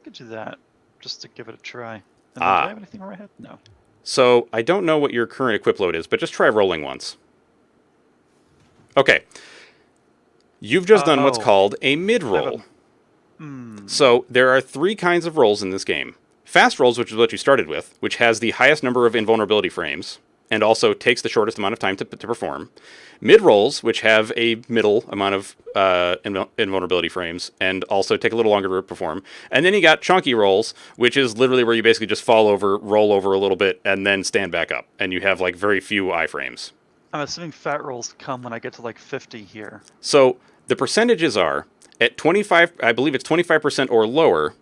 Could do that, just to give it a try. And then, do I have anything right ahead? No. So I don't know what your current equip load is, but just try rolling once. Okay. You've just done what's called a mid-roll. So there are 3 kinds of rolls in this game. Fast rolls, which is what you started with, which has the highest number of invulnerability frames, and also takes the shortest amount of time to perform. Mid-rolls, which have a middle amount of invulnerability frames, and also take a little longer to perform. And then you got chunky rolls, which is literally where you basically just fall over, roll over a little bit, and then stand back up. And you have like very few iframes. I'm assuming fat rolls come when I get to like 50 here. So the percentages are, at 25, I believe it's 25% or lower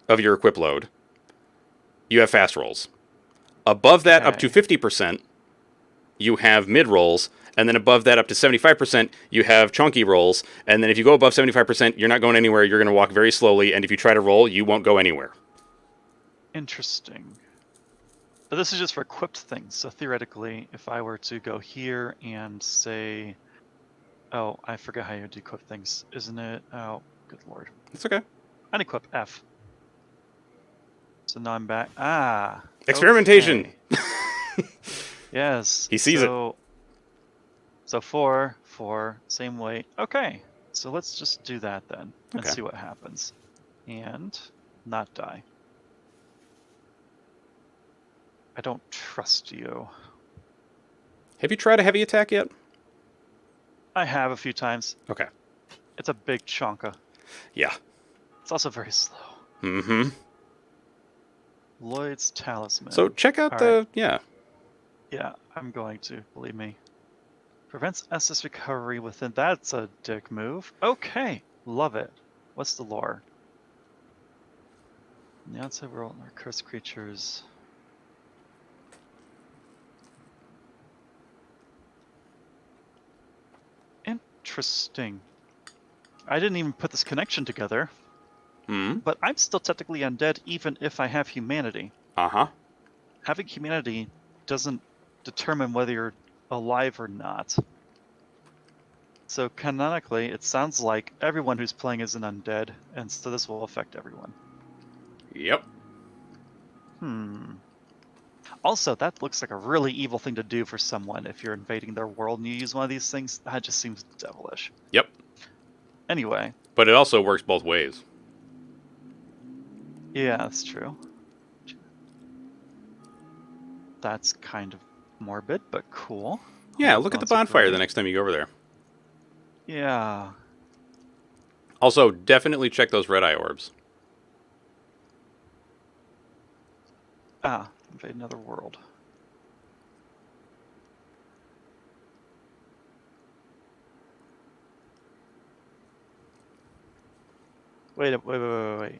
of your equip load, you have fast rolls. Above that, up to 50%, you have mid rolls, and then above that, up to 75%, you have chunky rolls, and then if you go above 75%, you're not going anywhere, you're going to walk very slowly, and if you try to roll, you won't go anywhere. Interesting. But this is just for equipped things, so theoretically, if I were to go here and say... Oh, I forget how you do equip things, isn't it? Oh, good lord. It's okay. Unequip F. So now I'm back. Ah! Experimentation! Okay. Yes. He sees it. So 4, same weight. Okay, so let's just do that then, and see what happens. And not die. I don't trust you. Have you tried a heavy attack yet? I have a few times. Okay. It's a big chonka. Yeah. It's also very slow. Mm-hmm. Lloyd's Talisman. So check out Yeah, I'm going to, believe me. Prevents Estus recovery within... That's a dick move. Okay, love it. What's the lore? In the outside world, our cursed creatures... Interesting. I didn't even put this connection together. But I'm still technically undead even if I have humanity. Uh-huh. Having humanity doesn't determine whether you're alive or not. So canonically, it sounds like everyone who's playing is an undead, and so this will affect everyone. Yep. Also, that looks like a really evil thing to do for someone if you're invading their world and you use one of these things. That just seems devilish. Yep. Anyway. But it also works both ways. Yeah, that's true. That's kind of morbid, but cool. Yeah, look at the bonfire the next time you go over there. Yeah. Also, definitely check those red eye orbs. Ah, invade another world. Wait.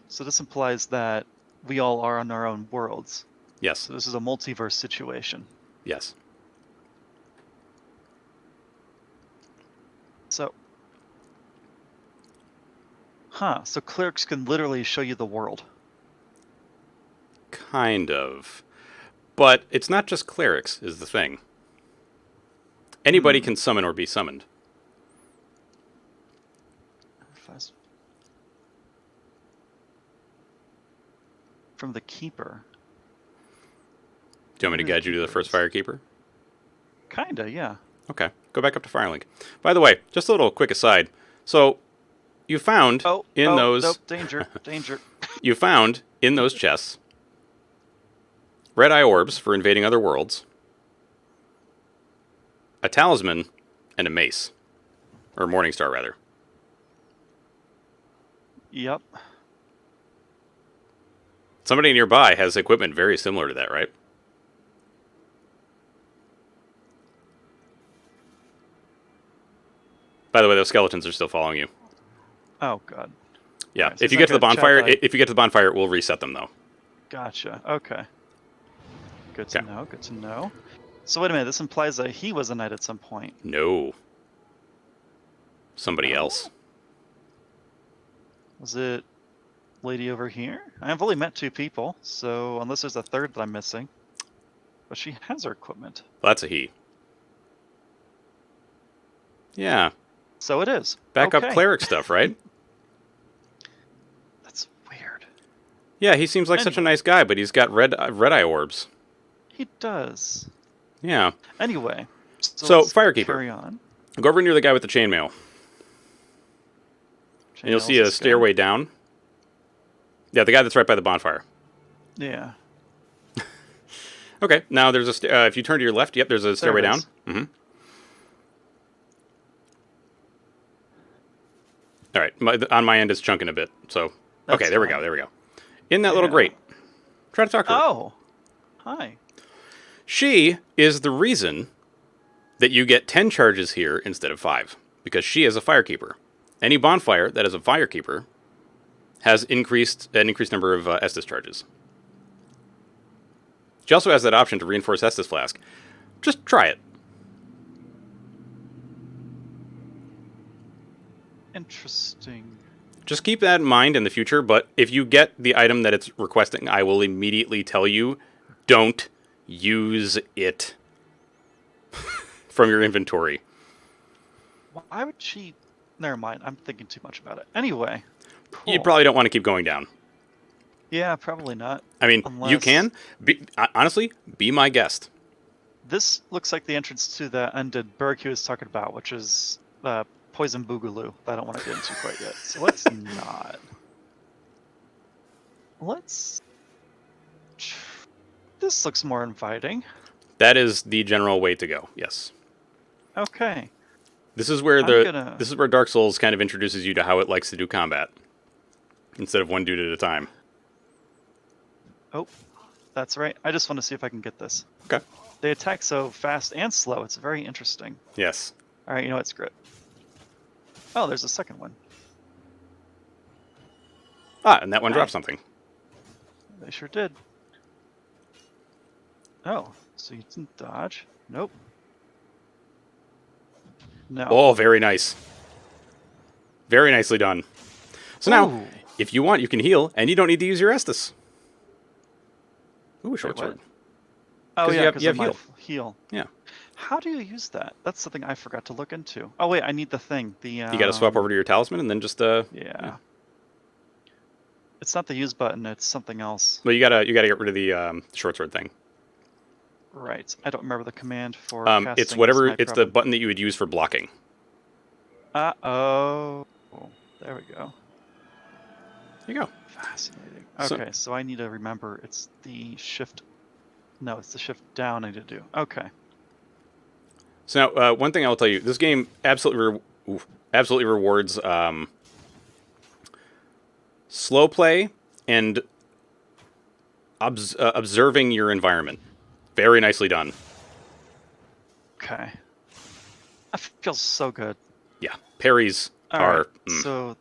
So this implies that we all are on our own worlds. Yes. So this is a multiverse situation. Yes. So... so clerics can literally show you the world. Kind of. But it's not just clerics, is the thing. Anybody can summon or be summoned. From the Keeper. Do you want me to guide you to the first Firekeeper? Kinda, yeah. Okay. Go back up to Firelink. By the way, just a little quick aside. So, you found in those... Nope, danger. You found in those chests red eye orbs for invading other worlds, a talisman, and a mace. Or Morningstar, rather. Yep. Somebody nearby has equipment very similar to that, right? By the way, those skeletons are still following you. Oh god. Yeah, Alright, so if it's you not get to the gonna chat bonfire, like- if you get to the bonfire, it will reset them though. Gotcha. Okay. Good to Okay. know. Good to know. So wait a minute. This implies that he was a knight at some point. No. Somebody No? else. Was it lady over here? I've only met 2 people, so unless there's a third that I'm missing. But she has her equipment. Well, that's a he. Yeah. So it is. Backup Okay. cleric stuff, right? That's weird. Yeah, he seems like such a nice guy, but he's got red eye orbs. He does. Yeah. Anyway. So, let's Firekeeper. Carry on. Go over near the guy with the chainmail. And you'll see a Chainmail's this guy. stairway down. Yeah, the guy that's right by the bonfire. Yeah. Okay, now there's a if you turn to your left, yep, there's a stairway it down. is. Mm-hmm. All right, on my end it's chunking a bit. So, That's okay, there we fine. go, there we go. In that little Yeah. grate. Try to talk to her. Oh. Hi. She is the reason that you get 10 charges here instead of 5, because she is a firekeeper. Any bonfire that is a firekeeper has an increased number of Estus charges. She also has that option to reinforce Estus Flask. Just try it. Interesting. Just keep that in mind in the future, but if you get the item that it's requesting, I will immediately tell you, don't use it from your inventory. Why would she... Never mind. I'm thinking too much about it. Anyway. Cool. You probably don't want to keep going down. Yeah, probably not. I mean, you Unless- can. Honestly, be my guest. This looks like the entrance to the ended burg he was talking about, which is Poison Boogaloo that I don't want to get into quite yet. So let's not. Let's... This looks more inviting. That is the general way to go, yes. Okay. This is where gonna- this is where Dark Souls kind of introduces you to how it likes to do combat. Instead of one dude at a time. Oh, that's right. I just want to see if I can get this. Okay. They attack so fast and slow. It's very interesting. Yes. All right, you know what? Screw it. Oh, there's a second one. Ah, and that one Hi. dropped something. They sure did. Oh, so you didn't dodge? Nope. No. Oh, very nice. Very nicely done. So now, Ooh. if you want, you can heal, and you don't need to use your Estus. Ooh, a short Wait, what? sword. Oh 'Cause yeah, you have- because you of have my heal. heal. Yeah. How do you use that? That's something I forgot to look into. Oh wait, I need the thing. The You got to swap over to your talisman, and then just Yeah. It's not the use button. It's something else. Well, you gotta get rid of the short sword thing. Right. I don't remember the command for. It's casting whatever. snipe It's the weapon. button that you would use for blocking. Oh. There we go. There you go. Fascinating. So- Okay, so I need to remember it's the shift. No, it's the shift down I need to do. Okay. So now, one thing I will tell you: this game absolutely rewards slow play and observing your environment. Very nicely done. Okay. That feels so good. Yeah, parries All are. right. So,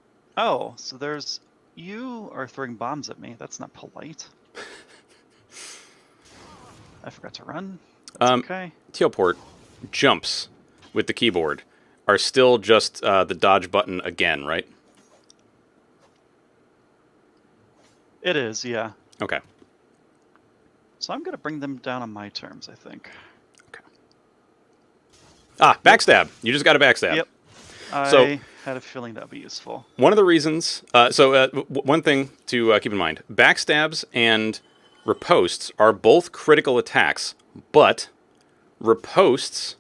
so there's you are throwing bombs at me. That's not polite. I forgot to run. That's okay. Teleport jumps with the keyboard are still just the dodge button again, right? It is, yeah. Okay. So I'm gonna bring them down on my terms, I think. Ah, backstab. You just got a backstab. Yep. So- I had a feeling that would be useful. One of the reasons, one thing to keep in mind, backstabs and riposts are both critical attacks, but riposts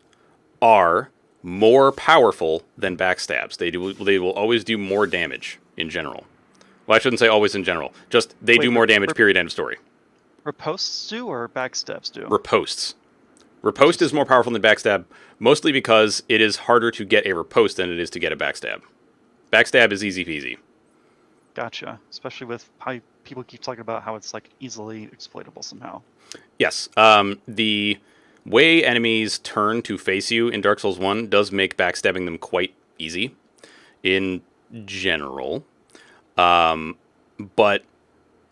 are more powerful than backstabs. They will always do more damage in general. Well, I shouldn't say always in general. Just they do Wait, more damage, period, end of story. Riposts do or backstabs do? Riposts. Riposte is more powerful than backstab, mostly because it is harder to get a riposte than it is to get a backstab. Backstab is easy peasy. Gotcha. Especially with how people keep talking about how it's like easily exploitable somehow. Yes. The way enemies turn to face you in Dark Souls 1 does make backstabbing them quite easy in general. But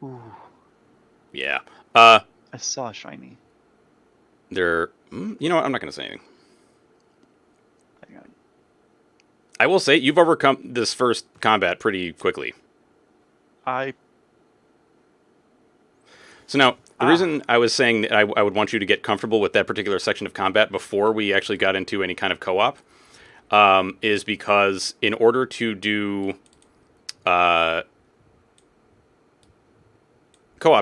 Ooh, yeah. I saw a shiny. You know what? I'm not going to say anything. Hang on. I will say you've overcome this first combat pretty quickly. So now, the reason I was saying that I would want you to get comfortable with that particular section of combat before we actually got into any kind of co-op is because in order to do co-op,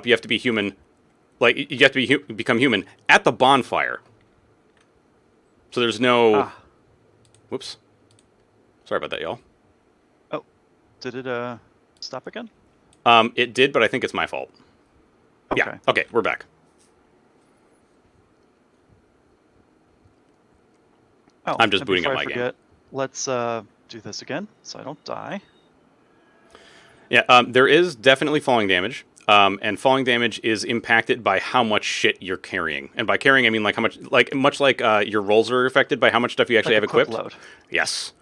you have to be human. Like, you have to become human at the bonfire. So there's no... Whoops. Sorry about that, y'all. Oh, did it stop again? It did, but I think it's my fault. Okay. Yeah, okay, we're back. Oh, I'm just and booting up before my I forget, let's do this again so I don't die. Yeah, there is definitely falling damage. And falling damage is impacted by how much shit you're carrying. And by carrying, I mean like how much, much like your rolls are affected by how much stuff you actually Like have equipped. load. Yes.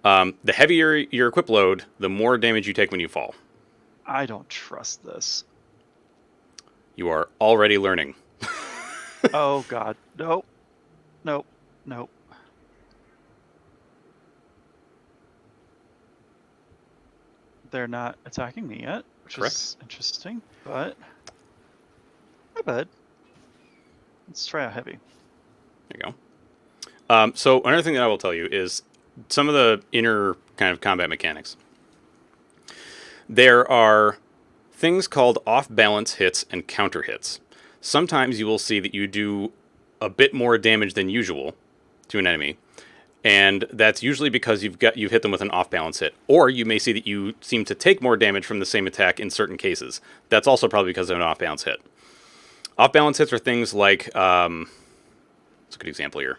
The heavier your equip load, the more damage you take when you fall. I don't trust this. You are already learning. Oh god, nope, nope, nope. They're not attacking me yet, which is interesting, but not bad. Let's try a heavy. There you go. So another thing that I will tell you is some of the inner kind of combat mechanics. There are things called off-balance hits and counter hits. Sometimes you will see that you do a bit more damage than usual to an enemy, and that's usually because you've hit them with an off-balance hit. Or you may see that you seem to take more damage from the same attack in certain cases. That's also probably because of an off-balance hit. Off-balance hits are things like, what's a good example here?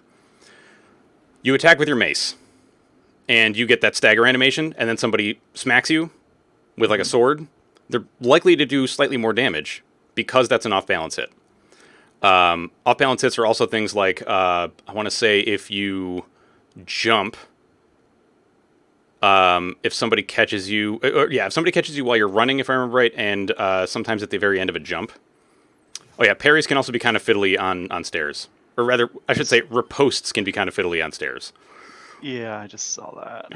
You attack with your mace, and you get that stagger animation, and then somebody smacks you with like a sword. They're likely to do slightly more damage because that's an off-balance hit. Off-balance hits are also things like, I want to say if you jump, if somebody catches you, if somebody catches you while you're running, if I remember right, and sometimes at the very end of a jump. Oh yeah, parries can also be kind of fiddly on stairs. Or rather, I should say, ripostes can be kind of fiddly on stairs. Yeah, I just saw that.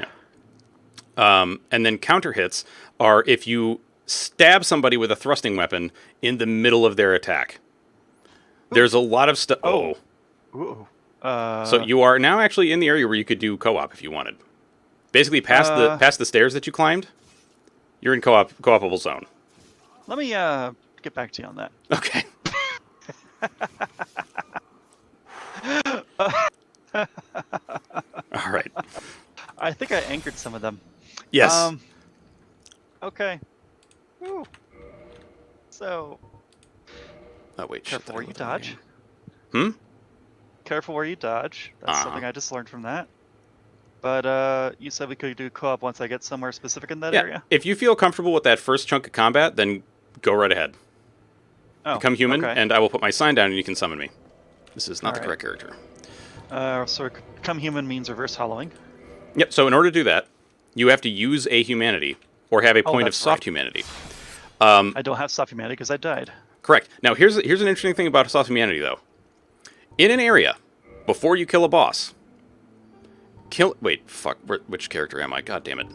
Yeah. And then counter hits are if you stab somebody with a thrusting weapon in the middle of their attack. There's a lot of stuff. Oh. Ooh. So you are now actually in the area where you could do co-op if you wanted. Basically, past the stairs that you climbed, you're in co-opable zone. Let me get back to you on that. Okay. All right. I think I anchored some of them. Yes. Okay. Woo. So. Oh wait. Careful where you dodge. Careful where you dodge. That's something I just learned from that. But you said we could do co-op once I get somewhere specific in that area? If you feel comfortable with that first chunk of combat, then go right ahead. Become human, and I will put my sign down and you can summon me. This is not the correct character. So become human means reverse hollowing. Yep, so in order to do that, you have to use a humanity, or have a point of soft humanity. I don't have soft humanity because I died. Correct. Now, here's an interesting thing about soft humanity, though. In an area, before you kill a boss, wait, fuck, which character am I? God damn it.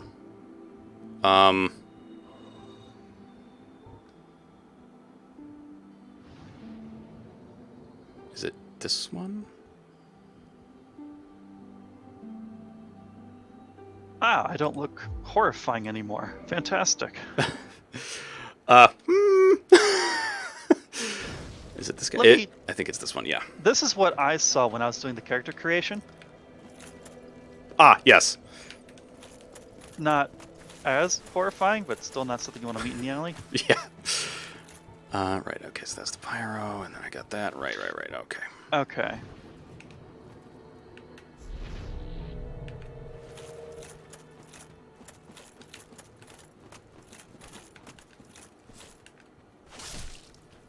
Is it this one? I don't look horrifying anymore. Fantastic. Is it this guy? I think it's this one, yeah. This is what I saw when I was doing the character creation. Ah, yes. Not as horrifying, but still not something you want to meet in the alley. Yeah. Right, okay, so that's the pyro, and then I got that. Right, okay. Okay.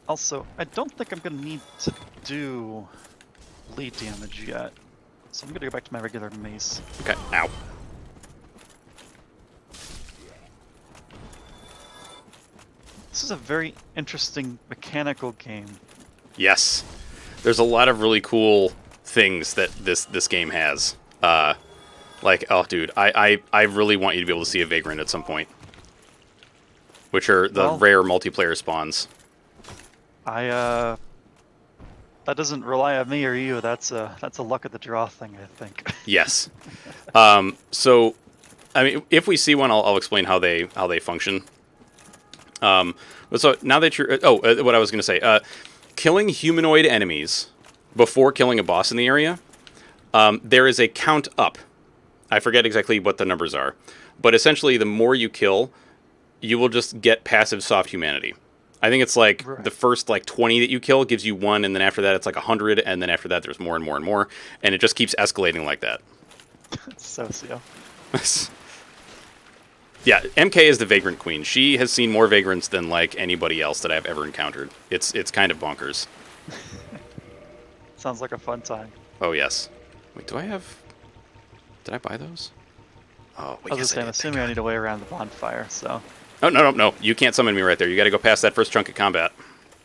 Also, I don't think I'm going to need to do bleed damage yet. So I'm going to go back to my regular mace. Okay, ow. This is a very interesting mechanical game. Yes. There's a lot of really cool things that this game has. Like, oh, dude, I really want you to be able to see a Vagrant at some point. Which are the rare multiplayer spawns. That doesn't rely on me or you. That's a luck of the draw thing, I think. Yes. So, I mean, if we see one, I'll explain how they function. But so now that you're, what I was going to say, killing humanoid enemies before killing a boss in the area, there is a count up. I forget exactly what the numbers are, but essentially, the more you kill, you will just get passive soft humanity. I think it's like the first like 20 that you kill gives you 1, and then after that it's like 100, and then after that there's more and more and more, and it just keeps escalating like that. Socio. Yeah, MK is the Vagrant Queen. She has seen more Vagrants than like anybody else that I've ever encountered. It's kind of bonkers. Sounds like a fun time. Oh yes. Wait, do I have? Did I buy those? Oh, wait, I was yes, just saying, I I'm did. assuming I need to wait around the bonfire, so. Oh, no. You can't summon me right there. You got to go past that first chunk of combat.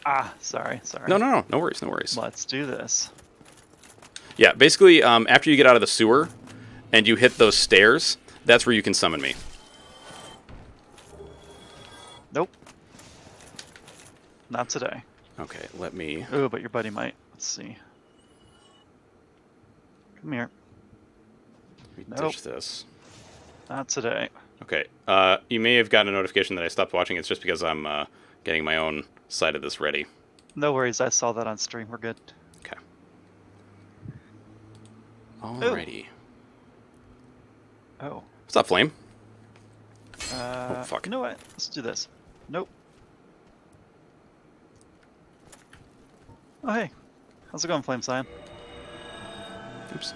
Ah, sorry. No. No worries. Let's do this. Yeah, basically, after you get out of the sewer and you hit those stairs, that's where you can summon me. Nope. Not today. Okay, let me... Oh, but your buddy might. Let's see. Come here. Ditch this. Not today. Okay, you may have gotten a notification that I stopped watching. It's just because I'm getting my own side of this ready. No worries, I saw that on stream. We're good. Okay. Alrighty. Oh. What's up, Flame? Oh, fuck. You know what? Let's do this. Nope. Oh, hey. How's it going, Flame Sign? Oops.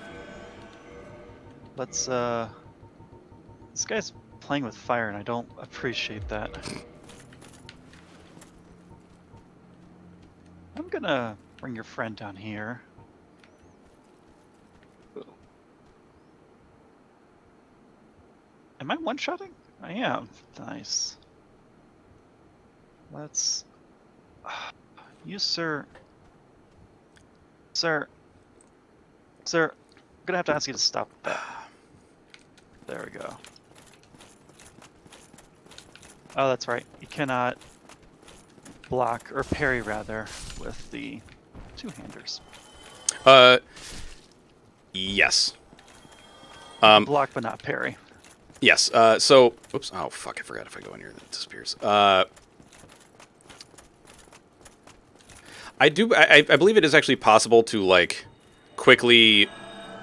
Let's, This guy's playing with fire, and I don't appreciate that. I'm gonna bring your friend down here. Ooh. Am I one-shotting? I am. Nice. Let's... You, sir... Sir, I'm gonna have to ask you to stop with that. There we go. Oh, that's right. You cannot block, or parry rather, with the two-handers. Yes. Block but not parry. Yes. So, oops. Oh, fuck. I forgot if I go in here, that disappears. I believe it is actually possible to, like, quickly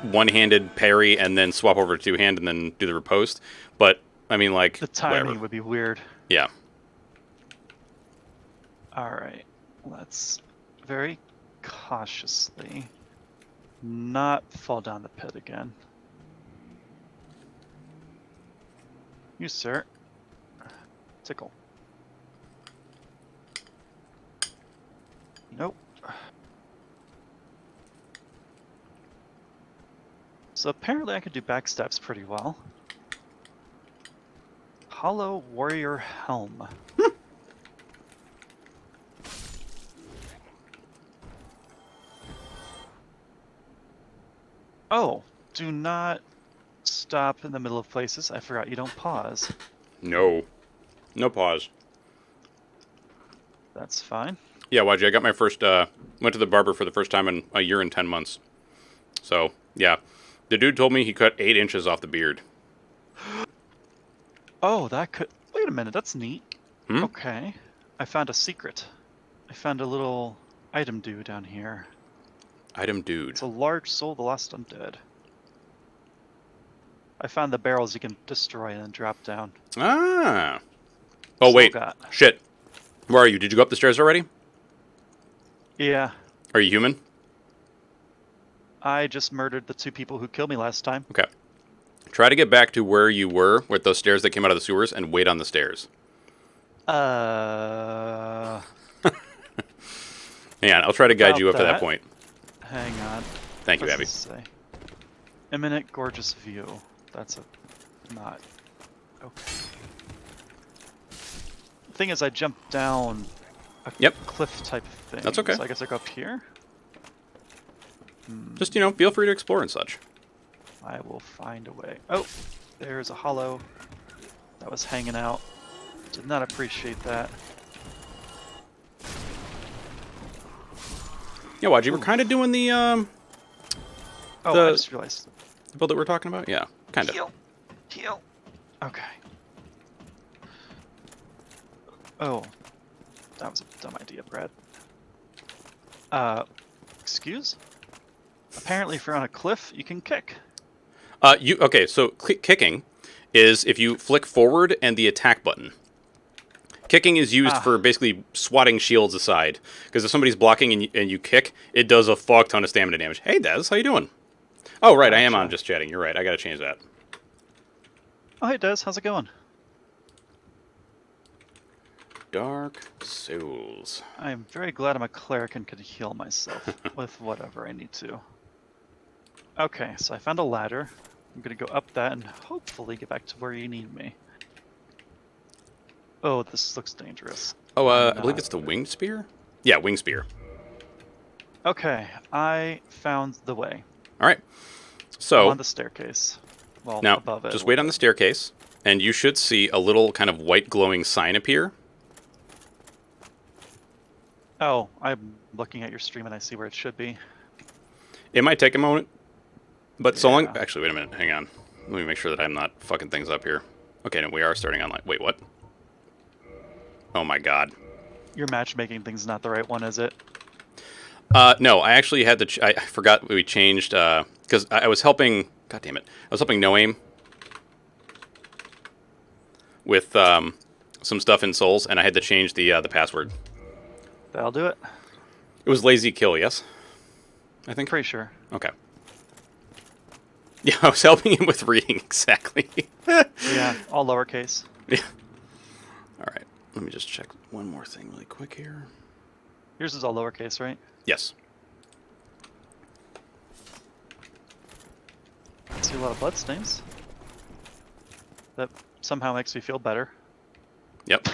one-handed parry and then swap over to two-hand and then do the riposte. But, I mean, like, the timing whatever. would be weird. Yeah. Alright. Let's very cautiously not fall down the pit again. You, sir. Tickle. Nope. So apparently I could do backsteps pretty well. Hollow Warrior Helm. Oh, do not stop in the middle of places. I forgot you don't pause. No. No pause. That's fine. Yeah, YG, I got my first, went to the barber for the first time in a year and 10 months. So, yeah. The dude told me he cut 8 inches off the beard. Oh, that could... Wait a minute, that's neat. Hmm? Okay. I found a secret. I found a little item dude down here. Item dude. It's a large soul of the lost undead. I found the barrels you can destroy and then drop down. Ah. Oh, wait. Got. Shit. Where are you? Did you go up the stairs already? Yeah. Are you human? I just murdered the 2 people who killed me last time. Okay. Try to get back to where you were with those stairs that came out of the sewers and wait on the stairs. Hang Hang on, I'll try to guide you up to that point. on. Thank you, What's Abby. this say? Imminent gorgeous view. That's not okay. The thing is, I jumped down a cliff type of thing. That's okay. So I guess I go up here. Just, feel free to explore and such. I will find a way. Oh, there's a hollow that was hanging out. Did not appreciate that. Yeah, Wad, you were kind of doing the Oh, I just realized. build that we're talking about? Yeah, kind of. Heal. Okay. Oh, that was a dumb idea, Brad. Excuse? Apparently, if you're on a cliff, you can kick. Okay, so kicking is if you flick forward and the attack button. Kicking is used for basically swatting shields aside. Because if somebody's blocking and you kick, it does a fuck ton of stamina damage. Hey, Des, how you doing? Oh, right, I am on just chatting. You're right, I gotta change that. Oh, hey, Des, how's it going? Dark Souls. I'm very glad I'm a cleric and could heal myself with whatever I need to. Okay, so I found a ladder. I'm gonna go up that and hopefully get back to where you need me. Oh, this looks dangerous. Oh, I believe it's the winged spear? Yeah, winged spear. Okay, I found the way. All right. So I'm on the staircase. Well, now, above it. just wait on the staircase, and you should see a little kind of white glowing sign appear. Oh, I'm looking at your stream and I see where it should be. It might take a moment, but so long... Actually, wait a minute. Hang on. Let me make sure that I'm not fucking things up here. Okay, no, we are starting online. Wait, what? Oh my god. Your matchmaking thing's not the right one, is it? No, I actually had to... I forgot we changed... Because I was helping... God damn it. I was helping Noaim with some stuff in Souls, and I had to change the password. That'll do it. It was lazy kill, yes? I think. Pretty sure. Okay. Yeah, I was helping him with reading, exactly. Yeah, all lowercase. Yeah. All right. Let me just check one more thing really quick here. Yours is all lowercase, right? Yes. I see a lot of bloodstains. That somehow makes me feel better. Yep.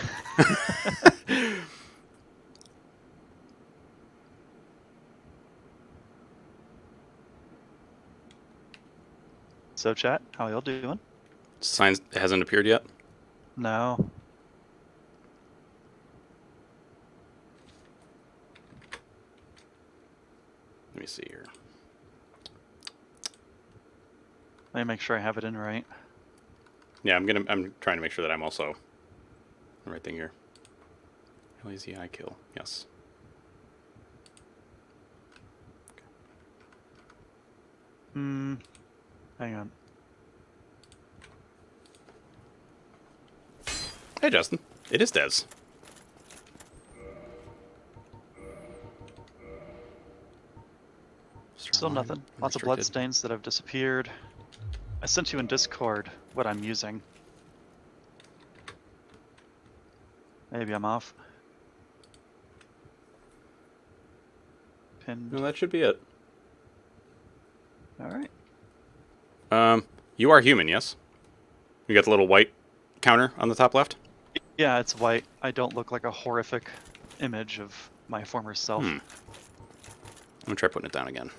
So chat, how y'all doing? Signs hasn't appeared yet? No. Let me see here. Let me make sure I have it in right. Yeah, I'm trying to make sure that I'm also the right thing here. Lazy eye kill. Yes. Hang on. Hey, Justin. It is Des. Still nothing. Lots of bloodstains that have disappeared. I sent you in Discord what I'm using. Maybe I'm off. Pinned. No, that should be it. Alright. You are human, yes? You got the little white counter on the top left? Yeah, it's white. I don't look like a horrific image of my former self. I'm gonna try putting it down again.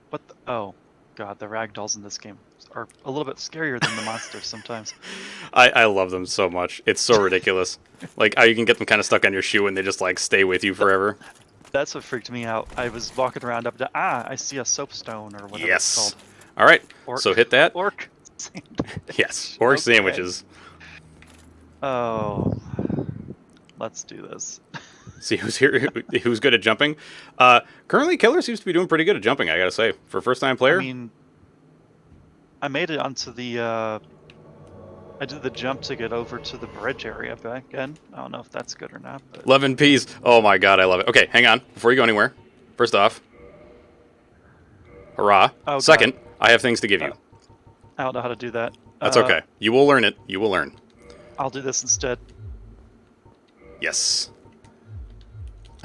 What the? Oh, God, the ragdolls in this game are a little bit scarier than the monsters sometimes. I love them so much. It's so ridiculous. Like how you can get them kind of stuck on your shoe and they just like stay with you forever. That's what freaked me out. I was walking around up to I see a soapstone or whatever it's called. All right. Orc. So hit that. Orc. Yes. Orc sandwiches. Oh, let's do this. See who's here, who's good at jumping. Currently, Killer seems to be doing pretty good at jumping, I gotta say. For a first-time player. I mean, I made it onto the, I did the jump to get over to the bridge area back again. I don't know if that's good or not, but... 11 Ps. Oh my god, I love it. Okay, hang on. Before you go anywhere. First off. Hurrah. Oh, Second, I have things to give you. I don't know how to do that. That's okay. You will learn it. You will learn. I'll do this instead. Yes.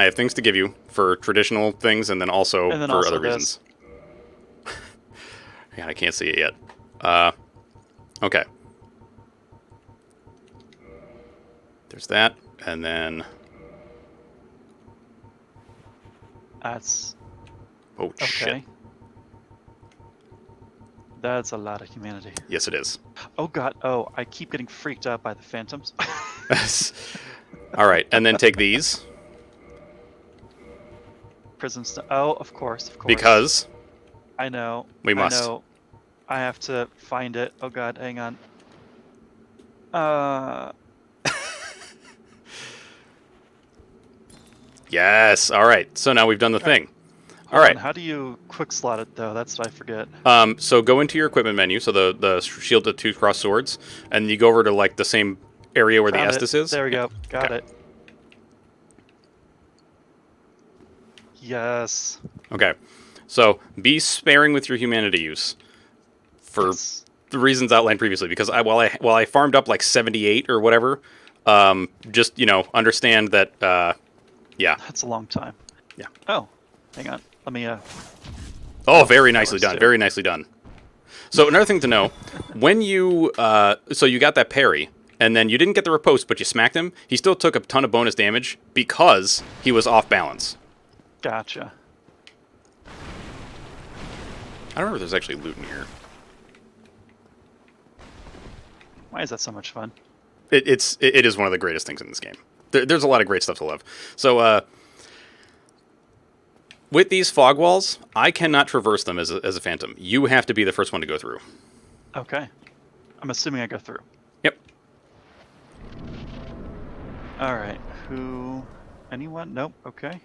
I have things to give you for traditional things and then also for also other reasons. God, I can't see it yet. Okay. There's that, and then... That's... Oh, okay. shit. That's a lot of humanity. Yes, it is. Oh god, oh, I keep getting freaked out by the phantoms. All right, and then take these. Prison stuff. Oh, of course. Because... I know. We must. I know. I have to find it. Oh god, hang on. Yes, all right. So now we've done the thing. All Hold right. on, how do you quick slot it though? That's what I forget. So go into your equipment menu, so the shield of two crossed swords, and you go over to like the same area where Found the Estus is. There we go. Got Okay. it. Yes. Okay. So be sparing with your humanity use for Yes. the reasons outlined previously, because while I farmed up like 78 or whatever, just understand that yeah. That's a long time. Yeah. Oh, hang on. Let me Oh, very nicely done. too. Very nicely done. So another thing to know, when you so you got that parry, and then you didn't get the riposte, but you smacked him, he still took a ton of bonus damage because he was off balance. gotcha. I don't know if there's actually loot in here. Why is that so much fun? It is one of the greatest things in this game. There's a lot of great stuff to love. So with these fog walls, I cannot traverse them as a phantom. You have to be the first one to go through. Okay. I'm assuming I go through. Yep. Alright. Anyone? Nope. Okay.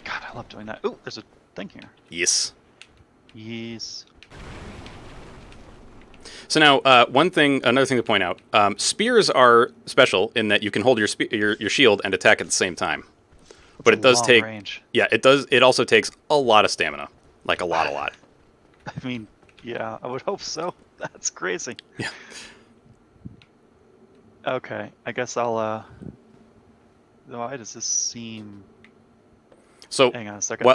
God, I love doing that. Ooh, there's a thing here. Yes. Yes. So now, another thing to point out: spears are special in that you can hold your shield and attack at the same time. But it does take range. Yeah, it does. It also takes a lot of stamina, like a lot. I mean, yeah, I would hope so. That's crazy. Yeah. Okay, I guess I'll. Why does this seem? So hang on a second.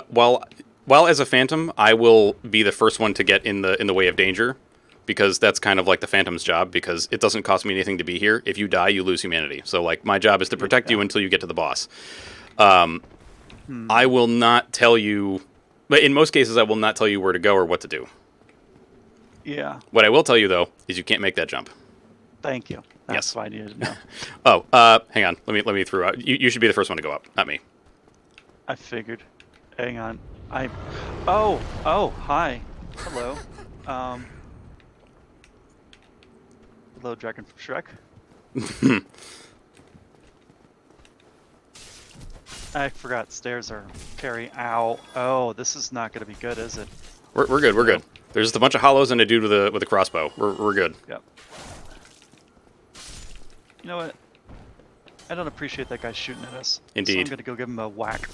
While as a phantom, I will be the first one to get in the way of danger, because that's kind of like the phantom's job. Because it doesn't cost me anything to be here. If you die, you lose humanity. So like my job is to protect you until you get to the boss. I will not tell you, but in most cases, I will not tell you where to go or what to do. Yeah. What I will tell you though is you can't make that jump. Thank you. That's Yes. what I needed to know. Oh, hang on. Let me through. You should be the first one to go up, not me. I figured. Hang on. Oh, hi. Hello. Hello, Dragon from Shrek. I forgot stairs are carry. Ow. Oh, this is not going to be good, is it? We're good. We're good. There's just a bunch of hollows and a dude with a crossbow. We're good. Yep. You know what? I don't appreciate that guy shooting at us. Indeed. So I'm going to go give him a whack.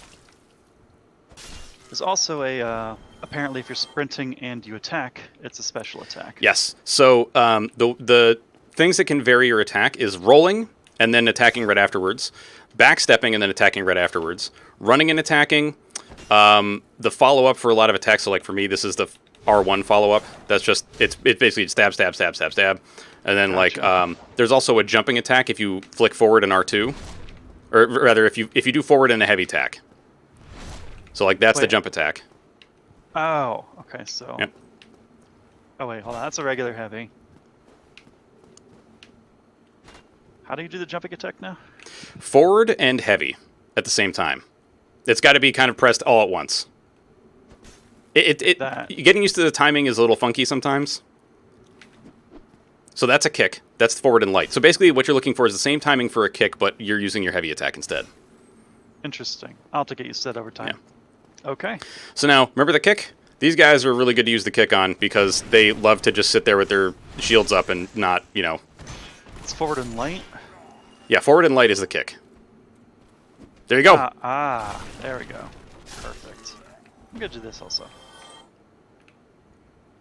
There's also a, apparently if you're sprinting and you attack, it's a special attack. Yes. So the things that can vary your attack is rolling and then attacking right afterwards, backstepping and then attacking right afterwards, running and attacking. The follow-up for a lot of attacks, so like for me, this is the R1 follow-up. That's just, it's basically stab, stab, stab, stab, stab. And then Gotcha. there's also a jumping attack if you flick forward in R2. Or rather, if you do forward in a heavy attack. So like that's the Wait. jump attack. Oh, okay, so... Yep. Oh wait, hold on, that's a regular heavy. How do you do the jumping attack now? Forward and heavy at the same time. It's got to be kind of pressed all at once. Getting used to the timing is a little funky sometimes. So that's a kick. That's forward and light. So basically what you're looking for is the same timing for a kick, but you're using your heavy attack instead. Interesting. I'll have to get used to that over time. Yeah. Okay. So now, remember the kick? These guys are really good to use the kick on because they love to just sit there with their shields up and not, you know... It's forward and light? Yeah, forward and light is the kick. There you go. There we go. Perfect. I'm gonna do this also.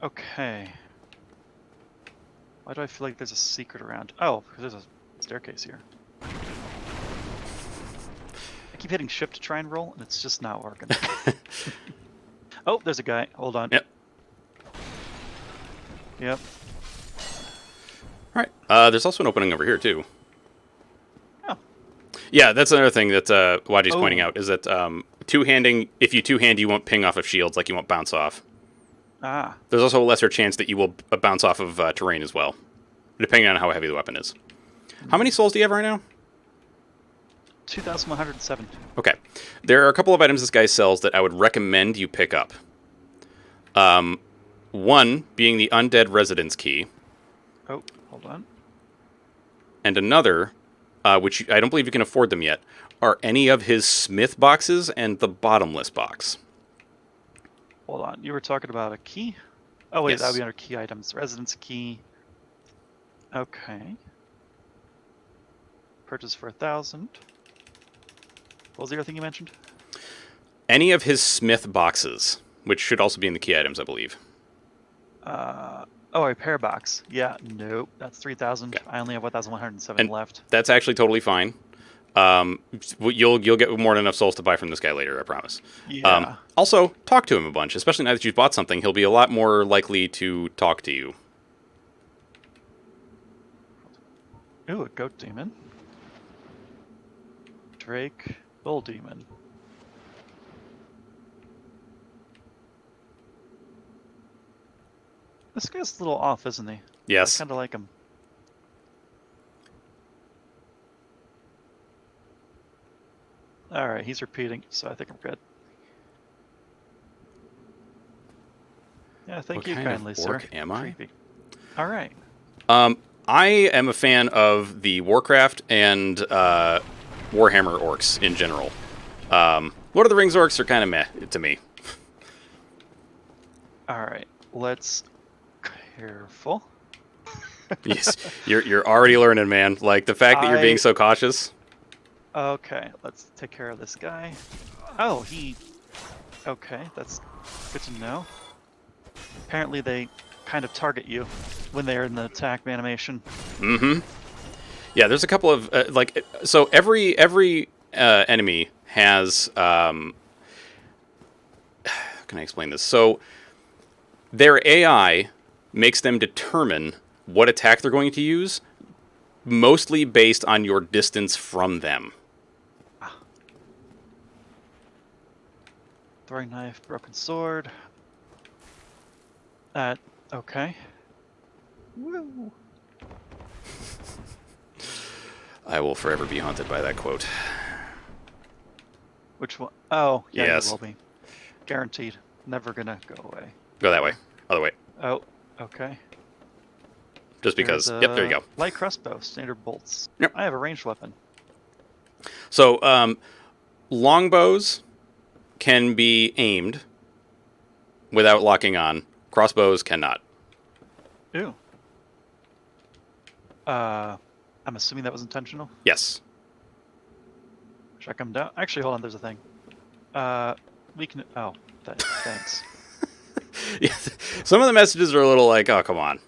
Okay. Why do I feel like there's a secret around? Oh, because there's a staircase here. I keep hitting shift to try and roll, and it's just not working. Oh, there's a guy. Hold on. Yep. Yep. All right. There's also an opening over here, too. Oh. Yeah, that's another thing that Waji's pointing out, is that two-handing, if you two-hand, you won't ping off of shields, like you won't bounce off. Ah. There's also a lesser chance that you will bounce off of terrain as well, depending on how heavy the weapon is. How many souls do you have right now? 2,107. Okay. There are a couple of items this guy sells that I would recommend you pick up. One being the Undead Residence Key. Oh, hold on. And another, which I don't believe you can afford them yet, are any of his smith boxes and the bottomless box. Hold on. You were talking about a key? Oh, wait, Yes. that would be under key items. Residence key. Okay. Purchase for 1,000. What was the other thing you mentioned? Any of his smith boxes, which should also be in the key items, I believe. Oh, a repair box. Yeah, nope. That's 3,000. Okay. I only have 1,107 And left. that's actually totally fine. You'll get more than enough souls to buy from this guy later, I promise. Yeah. Also, talk to him a bunch, especially now that you've bought something. He'll be a lot more likely to talk to you. Ooh, a goat demon. Drake, bull demon. This guy's a little off, isn't he? Yes. I kind of like him. Alright, he's repeating, so I think I'm good. Yeah, thank What you kind of kindly, orc sir. am I? Creepy. Alright. I am a fan of the Warcraft and Warhammer orcs in general. Lord of the Rings orcs are kind of meh to me. Alright, let's... Careful. Yes, you're already learning, man. Like, the fact that you're being so cautious. Okay, let's take care of this guy. Oh, he... Okay, that's good to know. Apparently they kind of target you when they're in the attack animation. Mm-hmm. Yeah, there's a couple of, so every enemy has, how can I explain this? So, their AI makes them determine what attack they're going to use, mostly based on your distance from them. Throwing knife, broken sword. Okay. Woo! I will forever be haunted by that quote. Which one? Oh, yeah, Yes. you will be. Guaranteed. Never gonna go away. Go that way. Other way. Oh, okay. Just because. There's Yep, there you go. Light crossbow, standard bolts. Yep. I have a ranged weapon. So, longbows can be aimed without locking on. Crossbows cannot. Ooh. I'm assuming that was intentional. Yes. Should I come down? Actually, hold on. There's a thing. We can. Oh, thanks. Yeah, some of the messages are a little like, oh, come on.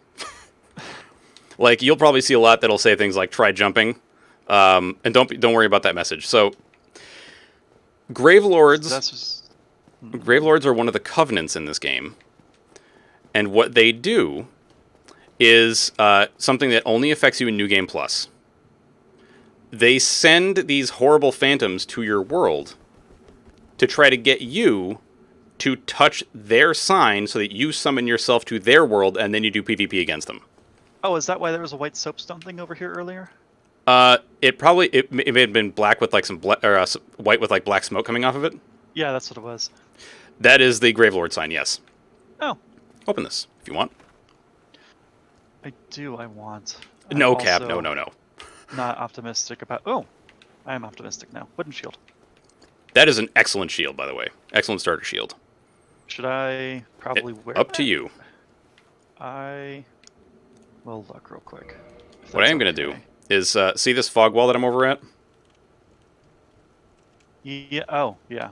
Like, you'll probably see a lot that'll say things like, try jumping. And don't worry about that message. So, Gravelords are one of the covenants in this game. And what they do is something that only affects you in New Game Plus. They send these horrible phantoms to your world to try to get you to touch their sign so that you summon yourself to their world and then you do PvP against them. Oh, is that why there was a white soapstone thing over here earlier? It may have been black with like some white with like black smoke coming off of it. Yeah, that's what it was. That is the Gravelord sign, yes. Oh. Open this if you want. I do. I want. No, I'm Cap. also No. Not optimistic about. Oh, I am optimistic now. Wooden shield. That is an excellent shield, by the way. Excellent starter shield. Should I probably wear Up that? to you. I will look real quick. What I am going to do is see this fog wall that I'm over at? Yeah. Oh, yeah.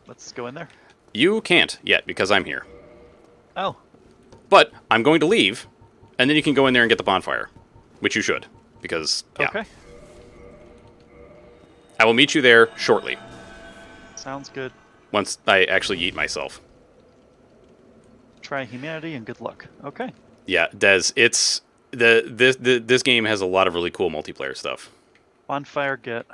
Let's go in there. You can't yet because I'm here. Oh. But I'm going to leave, and then you can go in there and get the bonfire, which you should, because, yeah. Okay. I will meet you there shortly, Sounds good. once I actually eat myself. Try humanity and good luck. Okay. Yeah, Des, it's... This game has a lot of really cool multiplayer stuff. Bonfire get.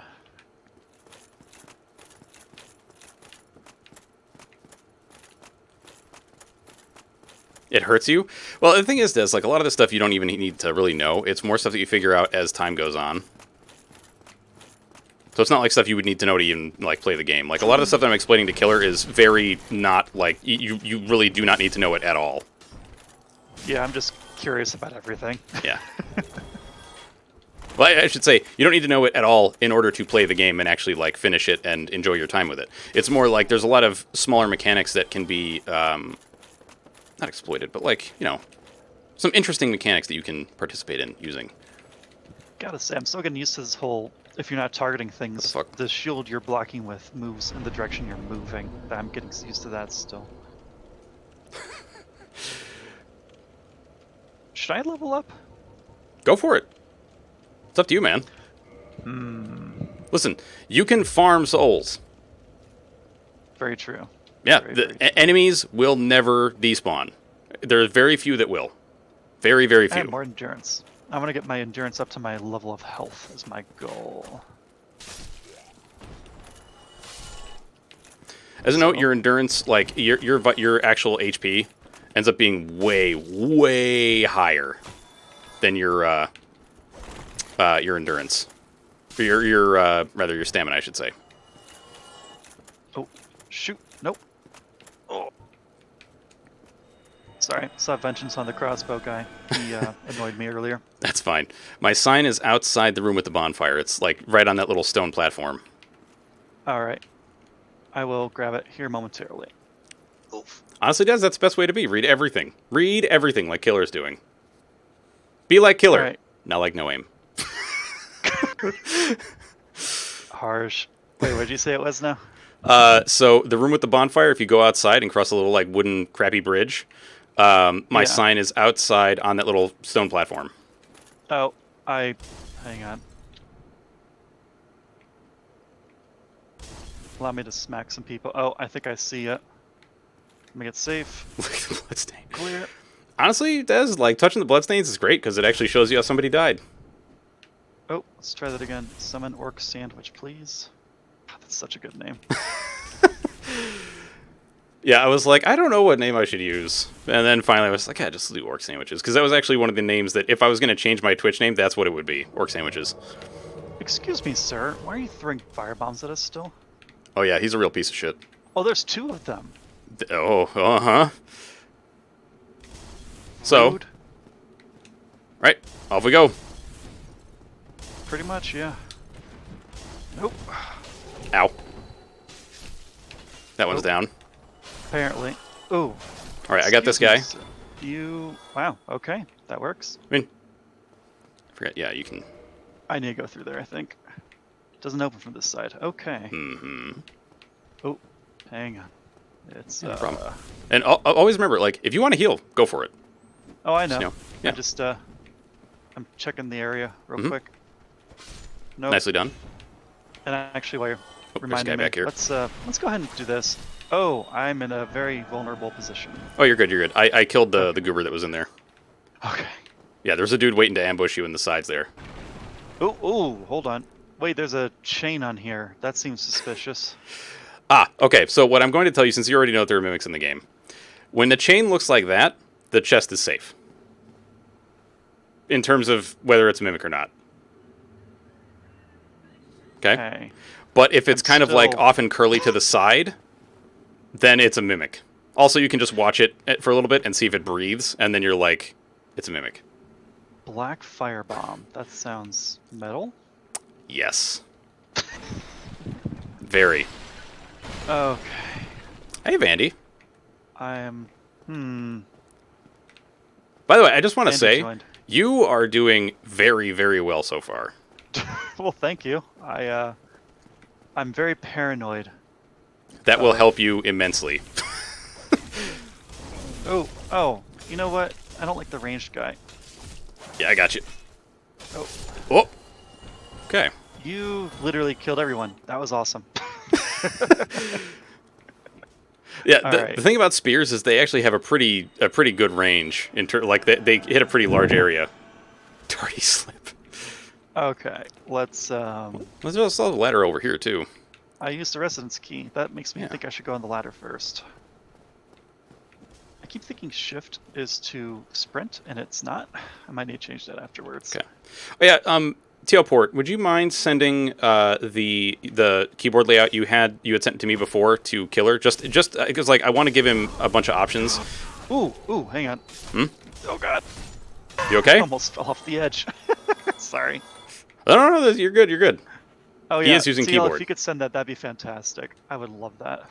It hurts you? Well, the thing is, Des, like, a lot of this stuff you don't even need to really know. It's more stuff that you figure out as time goes on. So it's not like stuff you would need to know to even, like, play the game. Like, a lot of the stuff that I'm explaining to Killer is very not, like, you really do not need to know it at all. Yeah, I'm just curious about everything. Yeah. Well, I should say, you don't need to know it at all in order to play the game and actually, like, finish it and enjoy your time with it. It's more like there's a lot of smaller mechanics that can be, not exploited, but, like, you know, some interesting mechanics that you can participate in using. Gotta say, I'm still getting used to this whole, if you're not targeting things, Fuck. the shield you're blocking with moves in the direction you're moving. I'm getting used to that still. Should I level up? Go for it. It's up to you, man. Listen, you can farm souls. Very true. Yeah, Very, the very true. enemies will never despawn. There are very few that will. Very, very I have few. more endurance. I want to get my endurance up to my level of health is my goal. As a note, your endurance, like your actual HP, ends up being way, way higher than your endurance, or rather your stamina, I should say. Oh, shoot! Nope. Oh. Sorry, saw vengeance on the crossbow guy. He annoyed me earlier. That's fine. My sign is outside the room with the bonfire. It's like right on that little stone platform. All right, I will grab it here momentarily. Oof. Honestly, Des, that's the best way to be. Read everything. Read everything like Killer's doing. Be like Killer, All right. not like No Aim. Harsh. Wait, what did you say it was now? So the room with the bonfire, if you go outside and cross a little like wooden crappy bridge, my sign is outside on that little stone platform. Oh, hang on. Allow me to smack some people. Oh, I think I see it. Let me get safe. Look at the bloodstain. Clear. Honestly, Des, like touching the bloodstains is great because it actually shows you how somebody died. Oh, let's try that again. Summon orc sandwich, please. God, that's such a good name. Yeah, I was like, I don't know what name I should use. And then finally I was like, yeah, just do orc sandwiches. Because that was actually one of the names that if I was going to change my Twitch name, that's what it would be. Orc sandwiches. Excuse me, sir. Why are you throwing firebombs at us still? Oh yeah, he's a real piece of shit. Oh, there's two of them. Oh, uh-huh. So, Rude. right, off we go. Pretty much, yeah. Nope. Ow. That one's Nope. down. Apparently. Ooh. All right, I got this guy. Excuse me, sir. You... Wow, okay. That works. I mean, I forget, yeah, you can... I need to go through there, I think. Doesn't open from this side. Okay. Mm-hmm. Oh, hang on. It's, No problem. And always remember, like, if you want to heal, go for it. Oh, I know. You know, yeah. I just, I'm checking the area real Mhm. quick. Nope. Nicely done. And actually, while you're Oh, there's a guy reminding me, back here. let's go ahead and do this. Oh, I'm in a very vulnerable position. Oh, you're good, you're good. I killed the goober that was in there. Okay. Yeah, there's a dude waiting to ambush you in the sides there. Oh, hold on. Wait, there's a chain on here. That seems suspicious. Ah, okay, so what I'm going to tell you, since you already know that there are mimics in the game, when the chain looks like that, the chest is safe. In terms of whether it's a mimic or not. Okay? Okay. But if it's I'm kind of like still- off and curly to the side, then it's a mimic. Also, you can just watch it for a little bit and see if it breathes, and then you're like, it's a mimic. Black firebomb. That sounds metal. Yes. Very. Okay. Hey, Vandy. I am. By the way, I just want to Vandy say, joined. you are doing very, very well so far. Well, thank you. I'm very paranoid. That will help you immensely. Oh, you know what? I don't like the ranged guy. Yeah, I got you. Oh, Oh. Okay. you literally killed everyone. That was awesome. Yeah, All the right. thing about spears is they actually have a pretty good range in like they hit a pretty large area. Tardy slip. Okay, let's. There's also a ladder over here too. I used the residence key. That makes me Yeah. think I should go on the ladder first. I keep thinking shift is to sprint, and it's not. I might need to change that afterwards. Okay. Oh, yeah. TL Port, would you mind sending the keyboard layout you had sent to me before to Killer? Just because like I want to give him a bunch of options. Ooh, hang on. Oh god, You okay? almost fell off the edge. Sorry. No, you're good. You're good. Oh yeah, He is using TL, keyboard. if you could send that, that'd be fantastic. I would love that.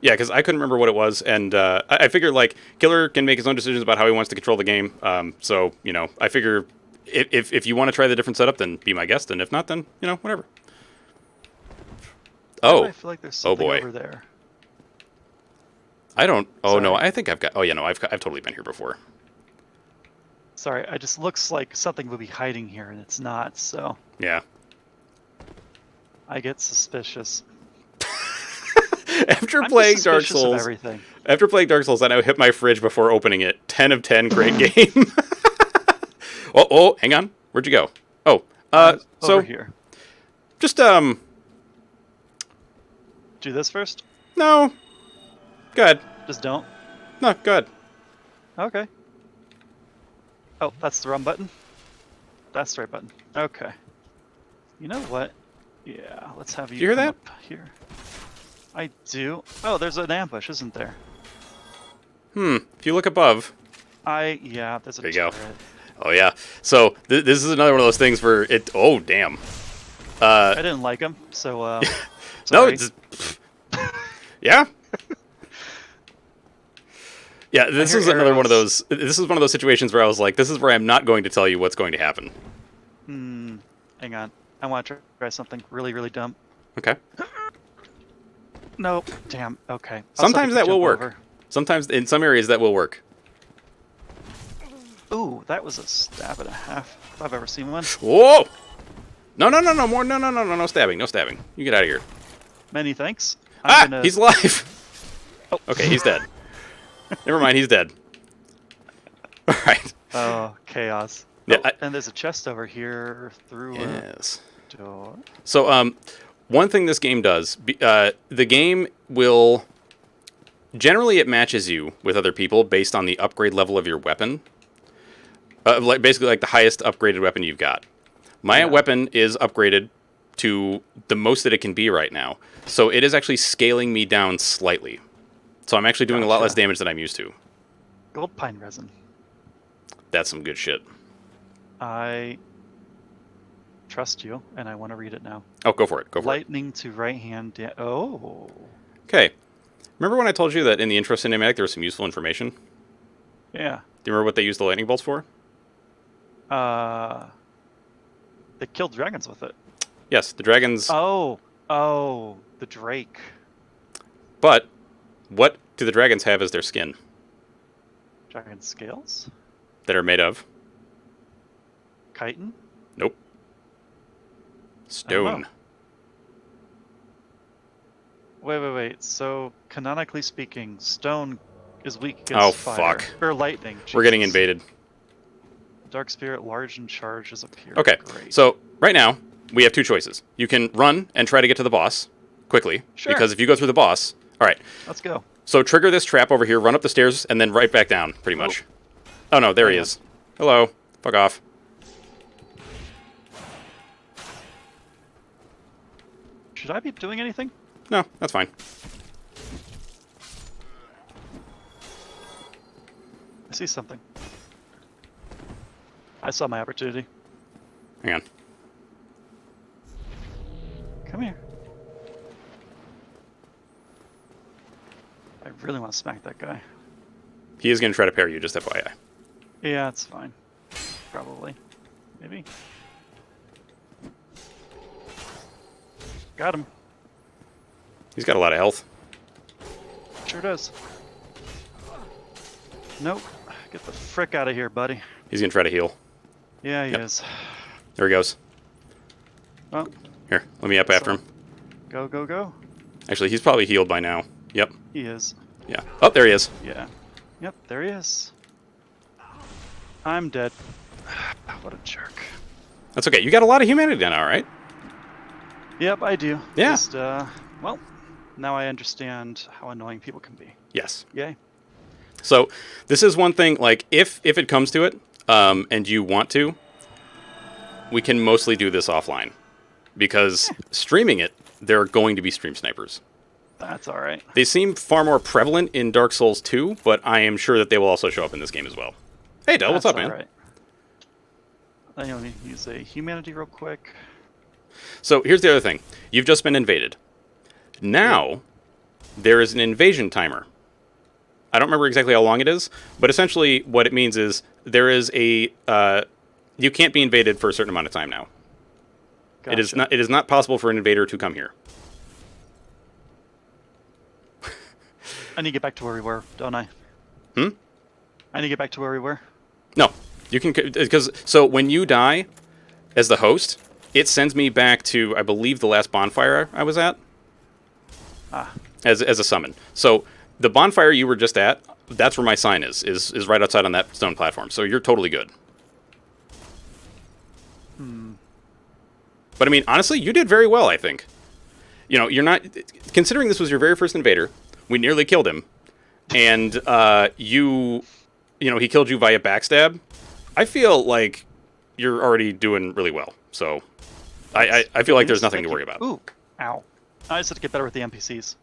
Yeah, because I couldn't remember what it was, and I figured like Killer can make his own decisions about how he wants to control the game. So you know, I figure if you want to try the different setup, then be my guest, and if not, then you know whatever. Why do Oh, I feel like there's something boy. over there. I don't. Oh no, Sorry. I think I've got. Oh yeah, no, I've totally been here before. Sorry, it just looks like something would be hiding here, and it's not. So Yeah. I get suspicious. After I'm playing just Dark suspicious of Souls, everything. after playing Dark Souls, I now hit my fridge before opening it. 10 of 10, great game. Oh, hang on. Where'd you go? Oh, so Over here. just Do this first. no. Go ahead. Just don't. No, go ahead. Okay. Oh, that's the wrong button. That's the right button. Okay. You know what? Yeah, let's have you you hear come that? up here. I do. Oh, there's an ambush, isn't there? If you look above. Yeah, there's a There you go. turret. Oh yeah. So this is another one of those things where it. Oh damn. I didn't like him, so No. sorry. It's, yeah. Yeah. This hear is another one of arrows. those. This is one of those situations where I was like, this is where I'm not going to tell you what's going to happen. Hang on. I want to try something really, really dumb. Okay. Nope. Damn. Okay. Sometimes that will work. Sometimes in some areas that will work. Ooh, that was a stab and a half. If I've ever seen one. Whoa! No, more. No stabbing. No stabbing. You get out of here. Many thanks. He's alive. Oh. Okay, he's dead. Never mind, he's dead. All right. Oh, chaos. Yeah, Oh, and there's a chest over here through Yes. a door. So, one thing this game does, the game will generally it matches you with other people based on the upgrade level of your weapon. Basically, like the highest upgraded weapon you've got. My weapon is upgraded to the most that it can be right now, so it is actually scaling me down slightly. So I'm actually doing a lot less damage than I'm used to. Gold pine resin. That's some good shit. I trust you, and I want to read it now. Oh, go for it. Go for it. Lightning to right hand. Oh. Okay. Remember when I told you that in the intro cinematic there was some useful information? Yeah. Do you remember what they used the lightning bolts for? They killed dragons with it. Yes, the dragons. Oh, the Drake. But what do the dragons have as their skin Dragon scales? that are made of? Chitin? Nope. I don't Stone. know. Wait. So, canonically speaking, stone is weak against fire. Fuck. Or lightning. We're getting Jesus. invaded. Dark spirit, large and charges appear. Okay, Great. so right now we have two choices. You can run and try to get to the boss quickly, Sure. because if you go through the boss, all right. Let's go. So trigger this trap over here, run up the stairs, and then right back down, pretty much. Oh no, there he is. Hello. Fuck off. Should I be doing anything? No, that's fine. I see something. I saw my opportunity. Hang on. Come here. really want to smack that guy. He is going to try to parry you, just FYI. Yeah, it's fine. Probably. Maybe. Got him. He's got a lot of health. Sure does. Nope. Get the frick out of here, buddy. He's going to try to heal. Yeah, he Yep. is. There he goes. Well, Here, let me up after him. go, go, go. Actually, he's probably healed by now. Yep. He is. Yeah. Oh, there he is. Yeah. Yep, there he is. I'm dead. What a jerk. That's okay. You got a lot of humanity now, right? Yep, I do. Yeah. Just, well, now I understand how annoying people can be. Yes. Yay. So this is one thing, like, if it comes to it, and you want to, we can mostly do this offline. Because streaming it, there are going to be stream snipers. That's all right. They seem far more prevalent in Dark Souls 2, but I am sure that they will also show up in this game as well. Hey, Del, what's up, man? Right. I only use a humanity real quick. So here's the other thing. You've just been invaded. Now, there is an invasion timer. I don't remember exactly how long it is, but essentially what it means is there is a... you can't be invaded for a certain amount of time now. Gotcha. It is not possible for an invader to come here. I need to get back to where we were, don't I? Hmm? I need to get back to where we were. No. You can... because so when you die as the host, it sends me back to, I believe, the last bonfire I was at. Ah. As a summon. So the bonfire you were just at, that's where my sign is right outside on that stone platform. So you're totally good. But I mean, honestly, you did very well, I think. You know, you're not... Considering this was your very first invader, we nearly killed him, and you know, he killed you via backstab. I feel like you're already doing really well. So I feel like there's nothing to worry about. Ooh, ow. I just have to get better with the NPCs.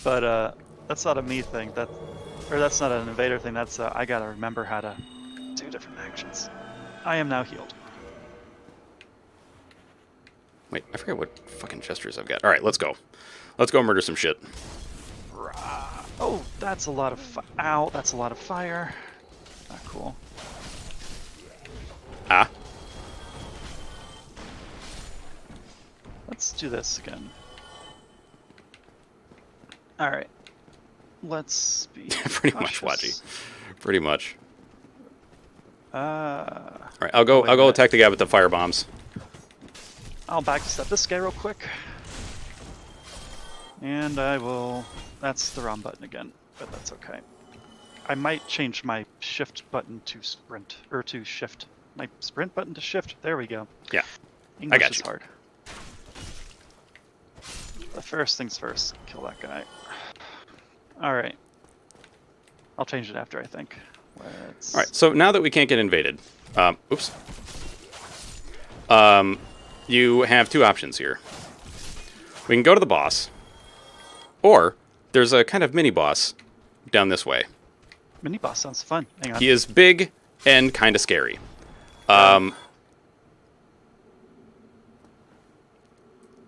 But that's not a me thing. That's not an invader thing. That's I gotta remember how to do different actions. I am now healed. Wait, I forget what fucking gestures I've got. All right, let's go. Let's go murder some shit. Oh, that's a lot of ow, that's a lot of fire. Not cool. Ah. Let's do this again. Alright. Let's be Pretty much, cautious. Wadgy. Pretty much. All right, I'll go attack the guy with the fire bombs. I'll backstep this guy real quick. And I will... That's the wrong button again, but that's okay. I might change my shift button to sprint, or to shift. My sprint button to shift? There we go. Yeah, English got is you. hard. The first things first, kill that guy. Alright. I'll change it after, I think. Let's... All right, so now that we can't get invaded, oops. You have two options here. We can go to the boss, or there's a kind of mini boss down this way. Mini boss sounds fun. Hang on. He is big and kind of scary.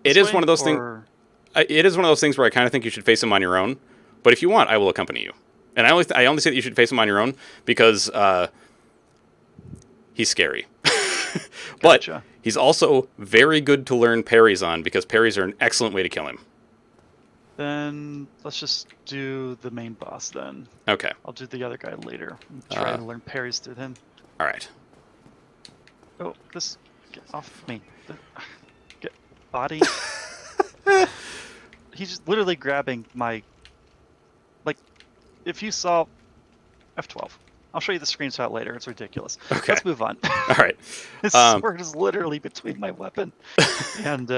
It is one of those things. It is one of those things where I kind of think you should face him on your own. But if you want, I will accompany you. And I only say that you should face him on your own because he's scary. But Gotcha. he's also very good to learn parries on because parries are an excellent way to kill him. Then let's just do the main boss then. Okay. I'll do the other guy later. And try to learn parries through him. All right. Oh, this... Get off me. Get... Body. He's just literally grabbing my... Like, if you saw... F12. I'll show you the screenshot later. It's ridiculous. Okay. Let's move on. All right. His sword is literally between my weapon. And,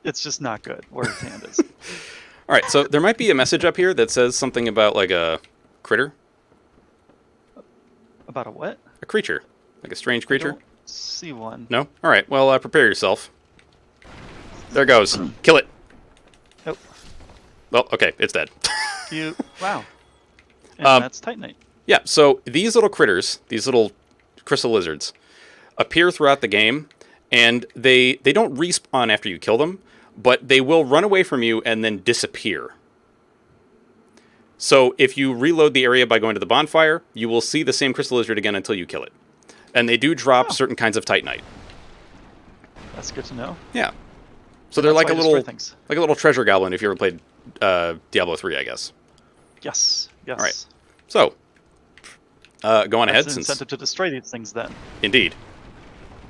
it's just not good where his hand is. All right, so there might be a message up here that says something about, like, a critter. About a what? A creature. Like a strange creature. I don't see one. No? All right, well, prepare yourself. There it goes. Kill it. Oh. Well, okay, it's dead. Wow. And that's Titanite. Yeah, so these little critters, these little crystal lizards, appear throughout the game, and they don't respawn after you kill them, but they will run away from you and then disappear. So if you reload the area by going to the bonfire, you will see the same crystal lizard again until you kill it. And they do drop certain kinds of Titanite. That's good to know. Yeah. So they're That's like a why you little destroy things. like a little treasure goblin if you ever played Diablo 3, I guess. Yes. Yes. All right. So, go on That's ahead an since incentive to destroy these things then. indeed.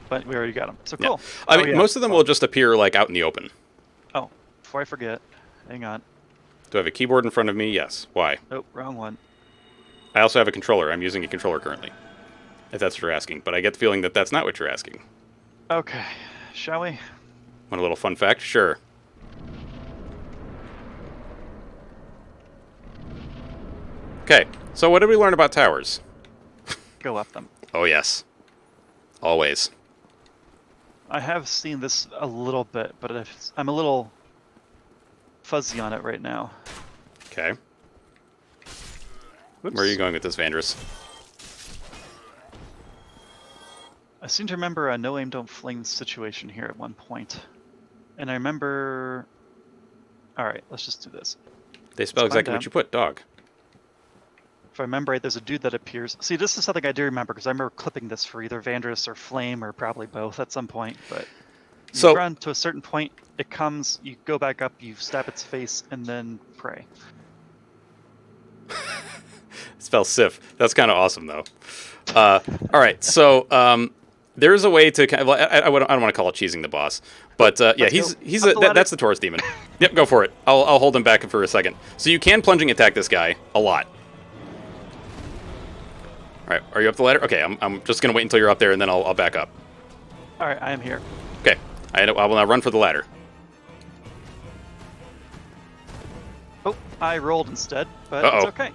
But we already got them. So Yeah. cool. I Oh, mean, yeah. most of them will just appear like out in the open. Oh, before I forget, hang on. Do I have a keyboard in front of me? Yes. Why? Oh, wrong one. I also have a controller. I'm using a controller currently. If that's what you're asking, but I get the feeling that that's not what you're asking. Okay, shall we? Want a little fun fact? Sure. Okay, so what did we learn about towers? Go up them. Oh, yes. Always. I have seen this a little bit, but I'm a little fuzzy on it right now. Okay. Whoops. Where are you going with this, Vandris? I seem to remember a no aim, don't fling situation here at one point. And I remember... Alright, let's just do this. They spell Let's climb exactly what down. you put, dog. If I remember right, there's a dude that appears. See, this is something I do remember because I remember clipping this for either Vandris or Flame or probably both at some point. But you So- run to a certain point, it comes, you go back up, you stab its face, and then pray. Spell Sif. That's kind of awesome, though. All right, so there's a way to kind of, I don't want to call it cheesing the boss, but yeah, Let's he's go. Up the ladder. that's the Taurus demon. Yep, go for it. I'll hold him back for a second. So you can plunging attack this guy a lot. All right, are you up the ladder? Okay, I'm just gonna wait until you're up there, and then I'll back up. Alright, I am here. Okay, I will now run for the ladder. Oh, I rolled instead, but Uh-oh. it's okay.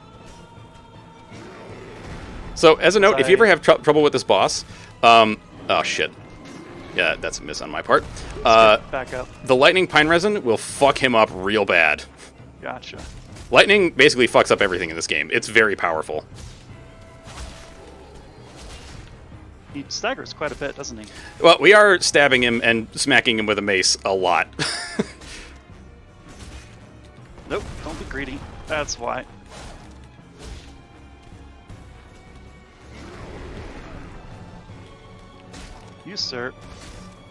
So as a note, if you I- ever have trouble with this boss, oh shit, yeah, that's a miss on my part. Back up. The lightning pine resin will fuck him up real bad. Gotcha. Lightning basically fucks up everything in this game. It's very powerful. He staggers quite a bit, doesn't he? Well, we are stabbing him and smacking him with a mace a lot. Nope, don't be greedy. That's why. You, sir.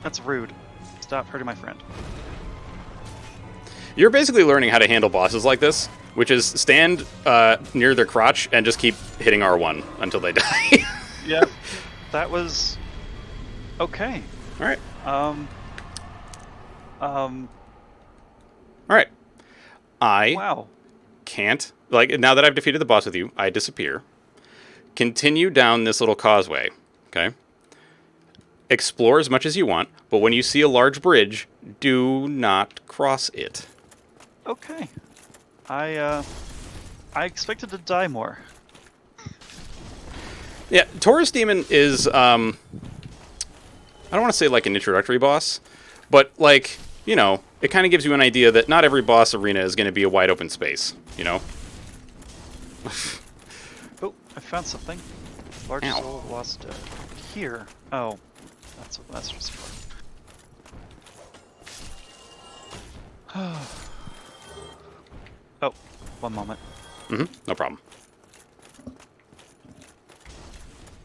That's rude. Stop hurting my friend. You're basically learning how to handle bosses like this, which is stand near their crotch and just keep hitting R1 until they die. Yep. That was... okay. All right. Wow. All right. I can't, like, now that I've defeated the boss with you, I disappear. Continue down this little causeway, okay? Explore as much as you want, but when you see a large bridge, do not cross it. Okay. I expected to die more. Yeah, Taurus Demon is, I don't want to say like an introductory boss, but like, you know, it kind of gives you an idea that not every boss arena is going to be a wide open space, you know? Oh, I found something. Large Ow. soul lost here. Oh, that's what that's just for. Oh, one moment. Mm-hmm, no problem.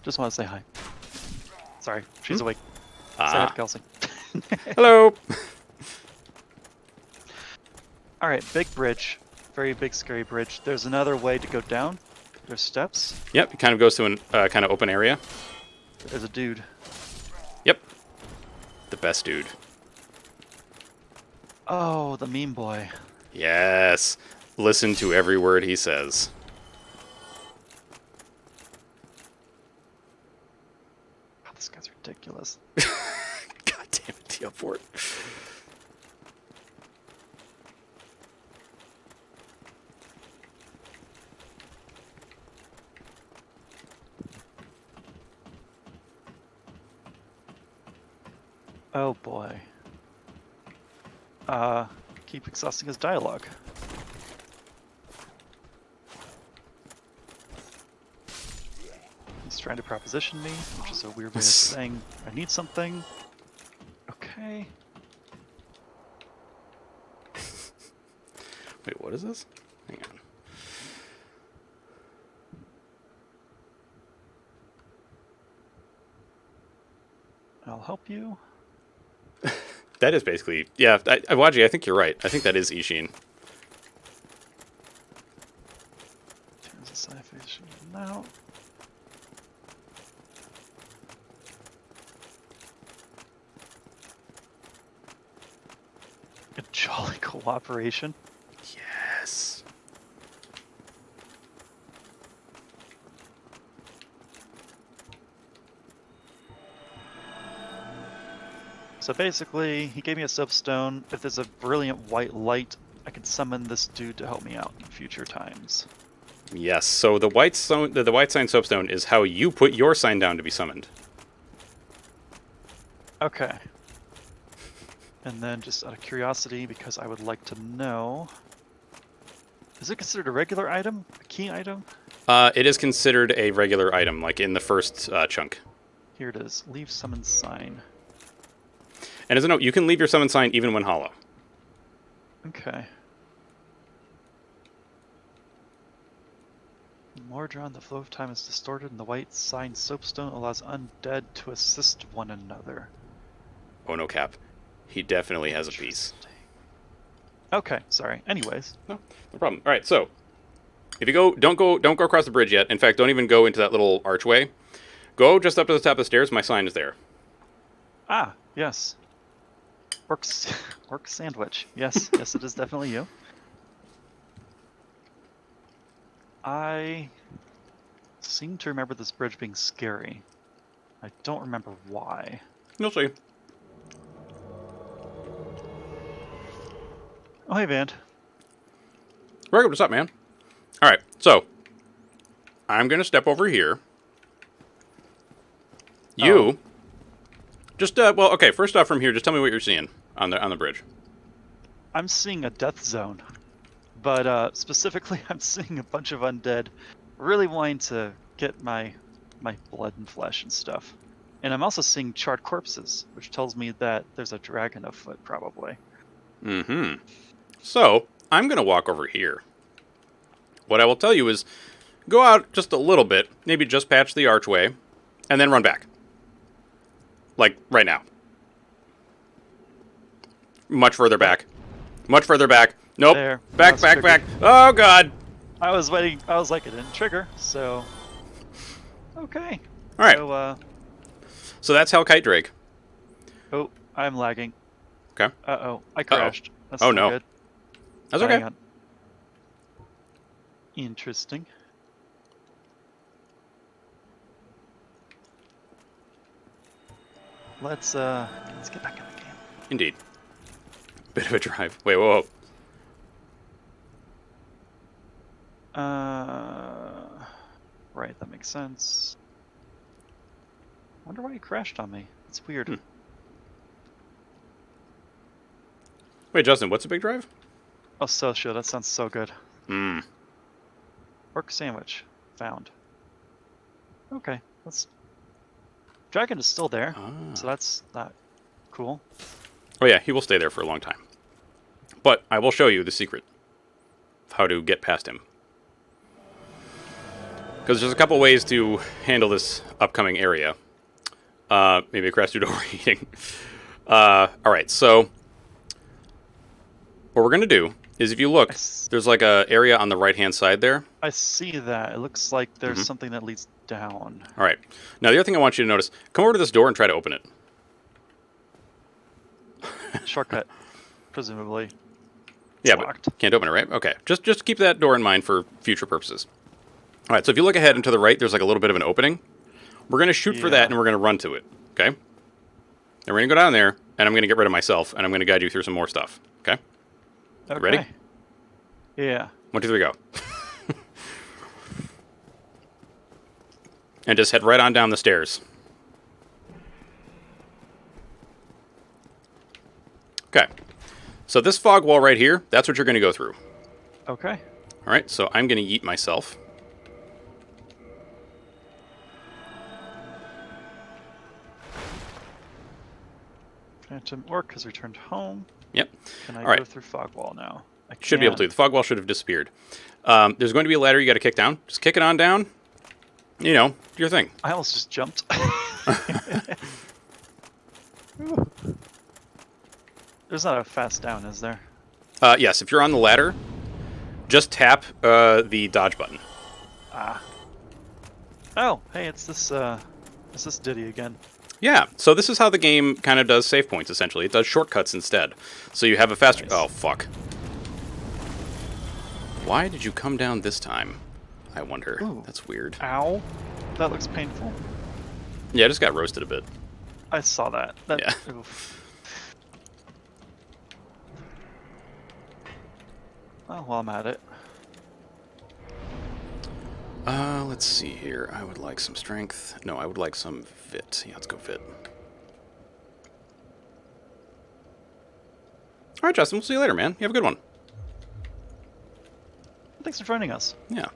Just want to say hi. Sorry, she's awake. Say hi Ah, to Kelsey. hello! Alright, big bridge. Very big, scary bridge. There's another way to go down. There's steps. Yep, it kind of goes to an kind of open area. There's a dude. Yep. The best dude. Oh, the meme boy. Yes. Listen to every word he says. God, this guy's ridiculous. God damn it, Teleport. Oh boy. Keep exhausting his dialogue. He's trying to proposition me, which is a weird way of saying I need something. Okay. Wait, what is this? Hang on. I'll help you. That is basically... Yeah, Waji, I think you're right. I think that is Ishin. Turns the sci-fi now. A jolly cooperation. Yes. So basically, he gave me a soapstone. If there's a brilliant white light, I can summon this dude to help me out in future times. Yes, so the white sign soapstone is how you put your sign down to be summoned. Okay. And then just out of curiosity, because I would like to know, is it considered a regular item? A key item? It is considered a regular item, like in the first chunk. Here it is. Leave summon sign. And as a note, you can leave your summon sign even when hollow. Okay. More drawn, the flow of time is distorted, and the white sign soapstone allows undead to assist one another. Oh no, Cap. He definitely has a piece. Okay, sorry. Anyways. No problem. All right, so if you don't go across the bridge yet. In fact, don't even go into that little archway. Go just up to the top of the stairs. My sign is there. Ah, yes. Orc sandwich. Yes, yes, it is definitely you. I seem to remember this bridge being scary. I don't remember why. You'll see. Oh, hey, Vand. Very good. What's up, man? All right, so I'm gonna step over here. You just well, okay. First off, from here, just tell me what you're seeing on the bridge. I'm seeing a death zone, but specifically, I'm seeing a bunch of undead, really wanting to get my blood and flesh and stuff. And I'm also seeing charred corpses, which tells me that there's a dragon afoot, probably. Mm-hmm. So I'm gonna walk over here. What I will tell you is, go out just a little bit, maybe just patch the archway, and then run back. Like right now. Much further back. Much further back. Nope. There. Back, back, back. Oh god. I was waiting. I was like, it didn't trigger, so. Okay. All right. So, So that's Hellkite Drake. oh, I'm lagging. Okay. Uh-oh. I crashed. That's Oh, not no. good. That's Hang okay. on. Interesting. Let's get back in the game. Indeed. Bit of a drive. Wait, whoa. Right, that makes sense. Wonder why he crashed on me. It's weird. Wait, Justin, what's a big drive? Oh, Socio, that sounds so good. Hmm. Orc sandwich. Found. Okay, let's... Dragon is still there, so that's not cool. Oh yeah, he will stay there for a long time. But I will show you the secret of how to get past him. Because there's a couple ways to handle this upcoming area. Maybe a crash due to overheating. Alright, so what we're going to do is, if you look, there's like a area on the right-hand side there. I see that. It looks like there's something that leads down. Alright. Now, the other thing I want you to notice, come over to this door and try to open it. Shortcut, presumably. Yeah, locked. but can't open it, right? Okay. Just keep that door in mind for future purposes. All right, so if you look ahead and to the right, there's like a little bit of an opening. We're going to shoot for that, and we're going to run to it, okay? And we're going to go down there, and I'm going to get rid of myself, and I'm going to guide you through some more stuff, okay? Okay. Ready? Yeah. 1, 2, 3, go. And just head right on down the stairs. Okay. So this fog wall right here, that's what you're going to go through. Okay. All right, so I'm going to yeet myself. Phantom Orc has returned home. Yep. Can I All right. go through fog wall now? I Should be able to. can. The fog wall should have disappeared. There's going to be a ladder you got to kick down. Just kick it on down. You know, do your thing. I almost just jumped. There's not a fast down, is there? Yes, if you're on the ladder, just tap the dodge button. Ah. Oh, hey, it's this Diddy again. Yeah, so this is how the game kind of does save points, essentially. It does shortcuts instead. So you have a faster... Nice. Oh, fuck. Why did you come down this time? I wonder. Ooh. That's weird. Ow. That looks painful. Yeah, I just got roasted a bit. I saw that. Yeah. Oof. Oh, while I'm at it. Let's see here. I would like some strength. No, I would like some fit. Yeah, let's go fit. All right, Justin, we'll see you later, man. You have a good one. Thanks for joining us. Yeah.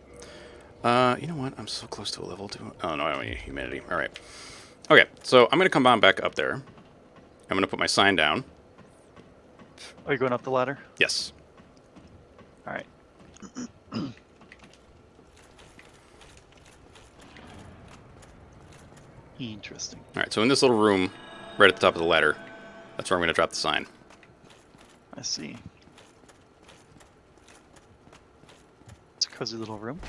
You know what? I'm so close to a level 2. Oh, no, I don't need humanity. All right. Okay, so I'm going to come on back up there. I'm going to put my sign down. Are you going up the ladder? Yes. All right. Interesting. All right, so in this little room, right at the top of the ladder, that's where I'm going to drop the sign. I see. It's a cozy little room.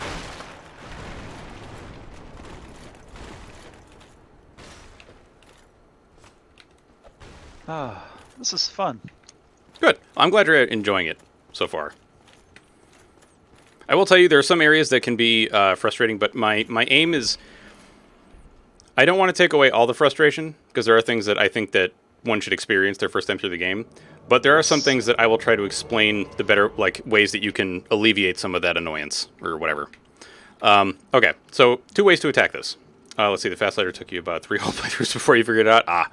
Ah, this is fun. Good. I'm glad you're enjoying it so far. I will tell you there are some areas that can be frustrating, but my aim is... I don't want to take away all the frustration, because there are things that I think that one should experience their first time through the game. But there are some things that I will try to explain the better, like, ways that you can alleviate some of that annoyance, or whatever. Okay, so 2 ways to attack this. Let's see, the fast ladder took you about 3 whole playthroughs before you figured it out.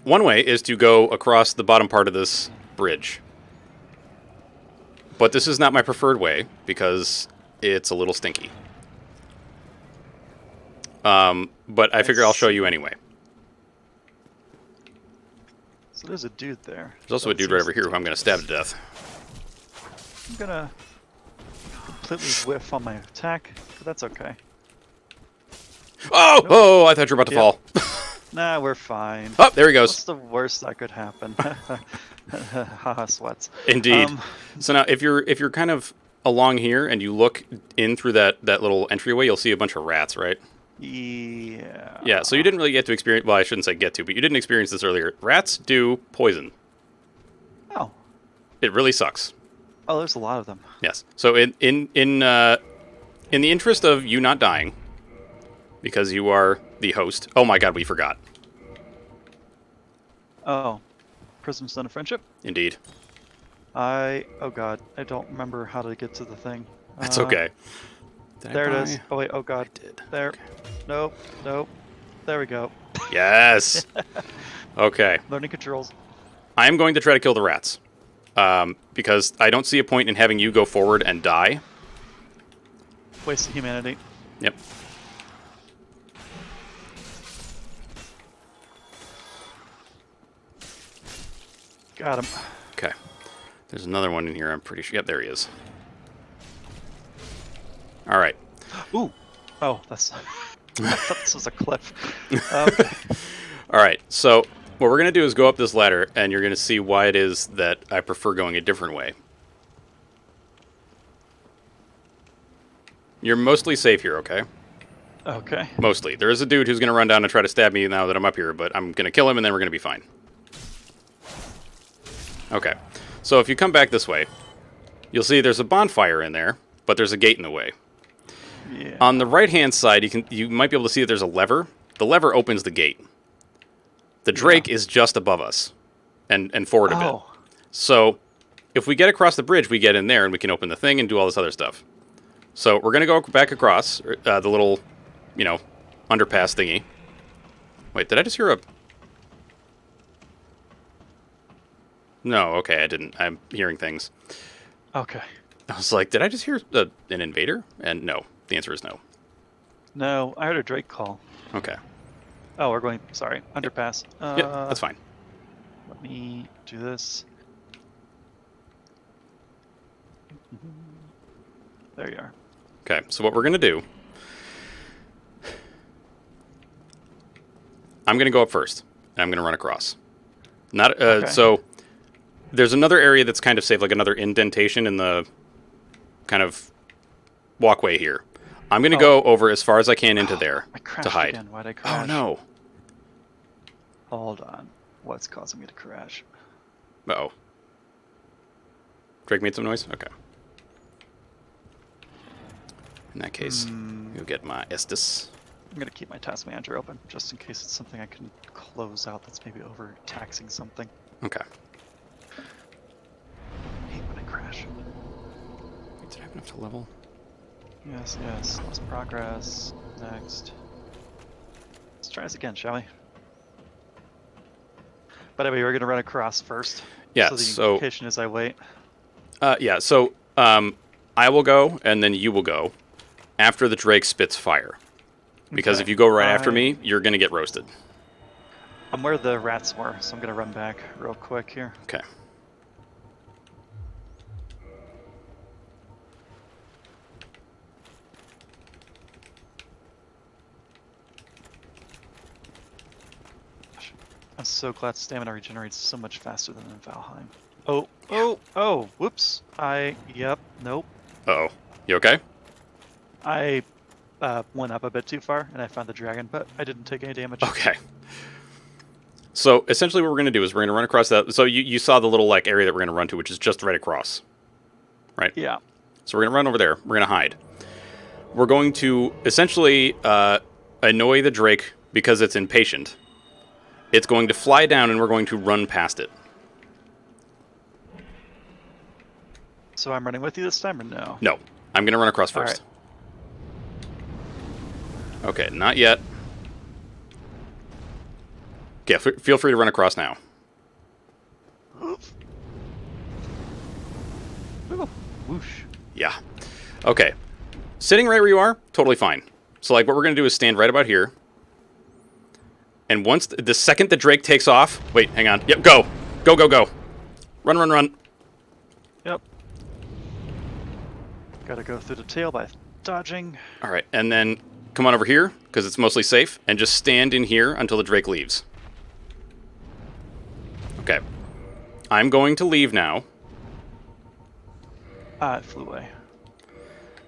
One way is to go across the bottom part of this bridge. But this is not my preferred way, because it's a little stinky. But I figure I'll show you anyway. So there's a dude there. There's also a dude right over here who I'm going to stab to death. I'm gonna completely whiff on my attack, but that's okay. Oh! Nope. Oh, I thought you were about to fall. Nah, we're fine. Oh, there he goes. What's the worst that could happen? Haha, sweats. Indeed. So now, if you're kind of along here and you look in through that little entryway, you'll see a bunch of rats, right? Yeah. Yeah, so you didn't really get to experience... Well, I shouldn't say get to, but you didn't experience this earlier. Rats do poison. Oh. It really sucks. Oh, there's a lot of them. Yes. So in the interest of you not dying, because you are the host... Oh my god, we forgot. Oh. Prism Stone of Friendship? Indeed. Oh god, I don't remember how to get to the thing. That's okay. There it is. Oh wait, oh god. I did. There. Okay. Nope. Nope. There we go. Yes! Okay. Learning controls. I am going to try to kill the rats. Because I don't see a point in having you go forward and die. Waste of humanity. Yep. Got him. Okay. There's another one in here, I'm pretty sure. Yep, there he is. All right. Ooh. Oh, that's... I thought this was a cliff. Okay. All right, so what we're going to do is go up this ladder, and you're going to see why it is that I prefer going a different way. You're mostly safe here, okay? Okay. Mostly. There is a dude who's going to run down and try to stab me now that I'm up here, but I'm going to kill him, and then we're going to be fine. Okay. So if you come back this way, you'll see there's a bonfire in there, but there's a gate in the way. Yeah. On the right-hand side, you might be able to see that there's a lever. The lever opens the gate. The Drake is just above us and forward a bit. So if we get across the bridge, we get in there and we can open the thing and do all this other stuff. So we're going to go back across the little, underpass thingy. Wait, did I just hear a... No, okay, I didn't. I'm hearing things. Okay. I was like, did I just hear an invader? And no, the answer is no. No, I heard a Drake call. Okay. Oh, we're going... Sorry. Underpass. Yeah, that's fine. Let me do this. There you are. Okay, so what we're going to do... I'm going to go up first, and I'm going to run across. Not Okay. So there's another area that's kind of safe, like another indentation in the kind of walkway here. I'm going to go over as far as I can into there I crashed to hide. again. Why'd I crash? Oh, no. Hold on. What's causing me to crash? Uh-oh. Drake made some noise? Okay. In that case, you'll get my Estus. I'm going to keep my task manager open, just in case it's something I can close out that's maybe overtaxing something. Okay. I hate when I crash. Wait, did I have enough to level? Yes, yes. Lost progress. Next. Let's try this again, shall we? By the way, we're going to run across first. Yeah, So the so... implication is I wait. Yeah, so I will go, and then you will go after the Drake spits fire. Because Okay. if you go right after me, you're going to get roasted. I'm where the rats were, so I'm going to run back real quick here. Okay. I'm so glad stamina regenerates so much faster than in Valheim. Oh, whoops. Yep, nope. Uh-oh. You okay? I went up a bit too far, and I found the dragon, but I didn't take any damage. Okay. So, essentially what we're going to do is we're going to run across that. So, you saw the little, like, area that we're going to run to, which is just right across. Right? Yeah. So, we're going to run over there. We're going to hide. We're going to, essentially, annoy the Drake because it's impatient. It's going to fly down, and we're going to run past it. So I'm running with you this time, or no? No. I'm going to run across first. All right. Okay, not yet. Yeah, feel free to run across now. Ooh, whoosh. Yeah. Okay. Sitting right where you are, totally fine. So, like, what we're going to do is stand right about here. And once, the second the Drake takes off... Wait, hang on. Yep, go. Go, go, go. Run, run, run. Yep. Gotta go through the tail by dodging. All right, and then come on over here, because it's mostly safe, and just stand in here until the Drake leaves. Okay. I'm going to leave now. Ah, it flew away.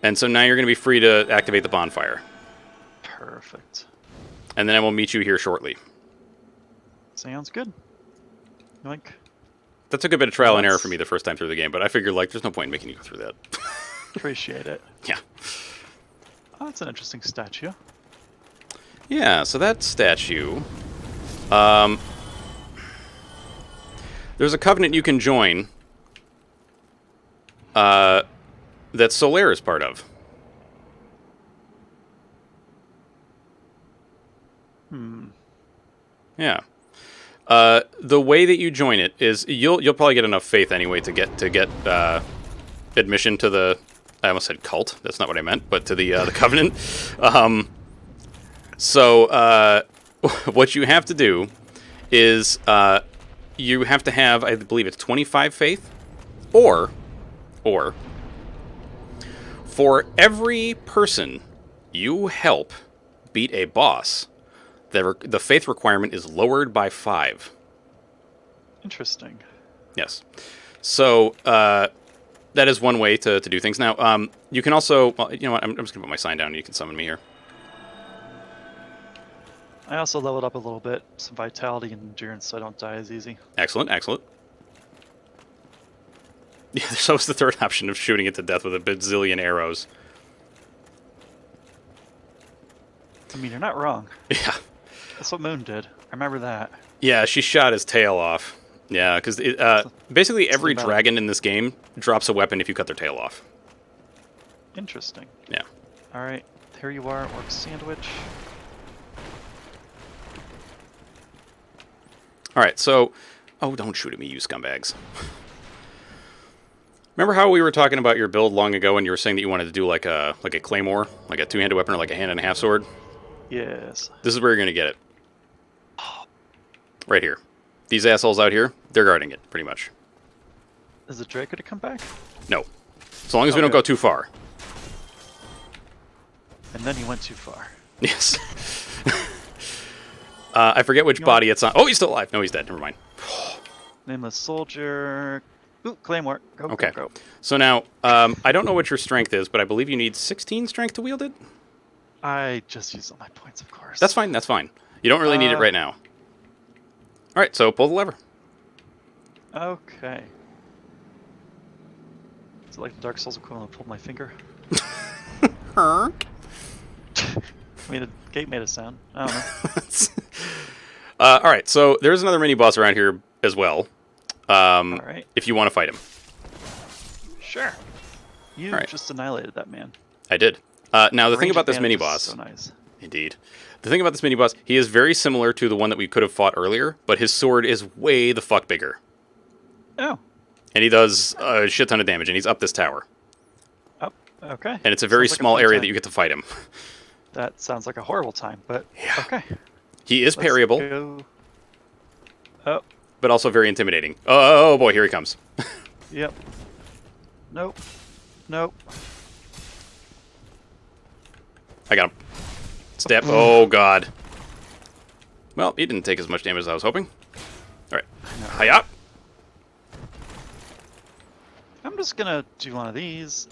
And so now you're going to be free to activate the bonfire. Perfect. And then I will meet you here shortly. Sounds good. Yoink. That took a bit of trial and error for me the first time through the game, but I figured, like, there's no point in making you go through that. Appreciate it. Yeah. Oh, that's an interesting statue. Yeah, so that statue... there's a covenant you can join that Solaire is part of. Yeah. The way that you join it is you'll probably get enough faith anyway to get admission to the... I almost said cult. That's not what I meant, but to the covenant. So what you have to do is you have to have, I believe it's 25 faith, or for every person you help beat a boss, the faith requirement is lowered by 5. Interesting. Yes. So that is one way to do things. Now, you can also... Well, you know what? I'm just going to put my sign down and you can summon me here. I also leveled up a little bit, some vitality and endurance, so I don't die as easy. Excellent, excellent. Yeah, there's always the third option of shooting it to death with a bazillion arrows. I mean, you're not wrong. Yeah. That's what Moon did. I remember that. Yeah, she shot his tail off. Yeah, because basically every dragon in this game drops a weapon if you cut their tail off. Interesting. Yeah. All right, here you are, Orc Sandwich. All right, so... Oh, don't shoot at me, you scumbags. Remember how we were talking about your build long ago and you were saying that you wanted to do like a claymore? Like a two-handed weapon or like a hand-and-a-half sword? Yes. This is where you're going to get it. Right here. These assholes out here, they're guarding it, pretty much. Is the Drake gonna come back? No. As long as we don't go too far. And then he went too far. Yes. I forget which body it's on. Oh, he's still alive. No, he's dead. Never mind. Nameless soldier. Ooh, Claymore. Go, Okay. go, go. So now, I don't know what your strength is, but I believe you need 16 strength to wield it? I just used all my points, of course. That's fine. That's fine. You don't really need it right now. All right, so pull the lever. Okay. Is it like the Dark Souls equivalent? Pull my finger. I mean, the gate made a sound. I don't know. All right, so there's another mini boss around here as well. All right. If you want to fight him. Sure. You All right. just annihilated that man. I did. Now, the thing Range about this advantage mini is boss... So nice. Indeed. The thing about this mini boss, he is very similar to the one that we could have fought earlier, but his sword is way the fuck bigger. Oh. And he does a shit ton of damage, and he's up this tower. Oh, okay. And it's a very Sounds like small fun area time. that you get to fight him. That sounds like a horrible time, but Yeah. okay. He is Let's parryable, go. Oh, but also very intimidating. Oh boy, here he comes. yep. Nope. Nope. I got him. Step. Oh god. Well, he didn't take as much damage as I was hoping. All right. Hiya. I'm just gonna do one of these.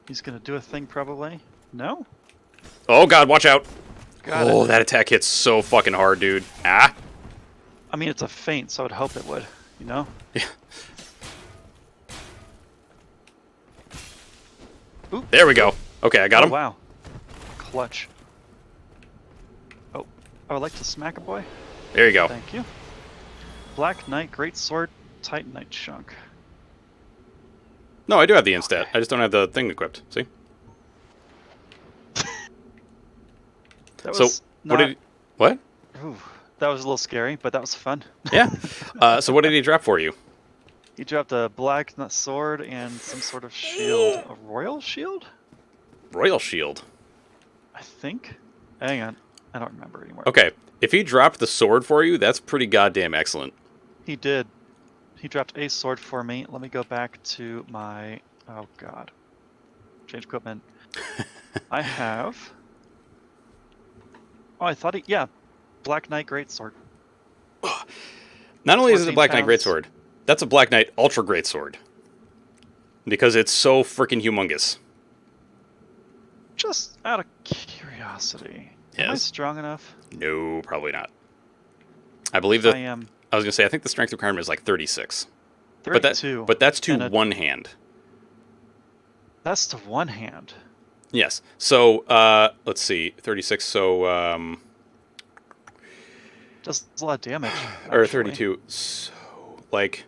He's gonna do a thing probably. No? Oh god, watch out. Got Oh, it. that attack hits so fucking hard, dude. Ah. I mean, it's a feint, so I'd hope it would, you know? Yeah. Ooh. There we go. Okay, I got him. Wow. Clutch. Oh, I would like to smack a boy. There you go. Thank you. Black Knight, Great Sword, Titanite Chunk. No, I do have the instat. I just don't have the thing equipped. See? That So, was what did... What? Ooh, that was a little scary, but that was fun. Yeah. So what did he drop for you? He dropped a black sword and some sort of shield. A royal shield? Royal Shield. I think. Hang on. I don't remember anymore. Okay. If he dropped the sword for you, that's pretty goddamn excellent. He did. He dropped a sword for me. Let me go back to my... Oh, God. Change equipment. I have... Oh, I thought he... Yeah. Black Knight Greatsword. Not only is it a 14 Black Knight pounds. Greatsword, that's a Black Knight Ultra Greatsword. Because it's so freaking humongous. Just out of curiosity. Am I Yes? strong enough? No, probably not. I believe I that... am I was going to say, I think the strength requirement is like 36. 32. But that's to and a- one hand. That's to one hand. Yes. So, let's see. 36, so... Does a lot of damage. or actually. 32. So, like...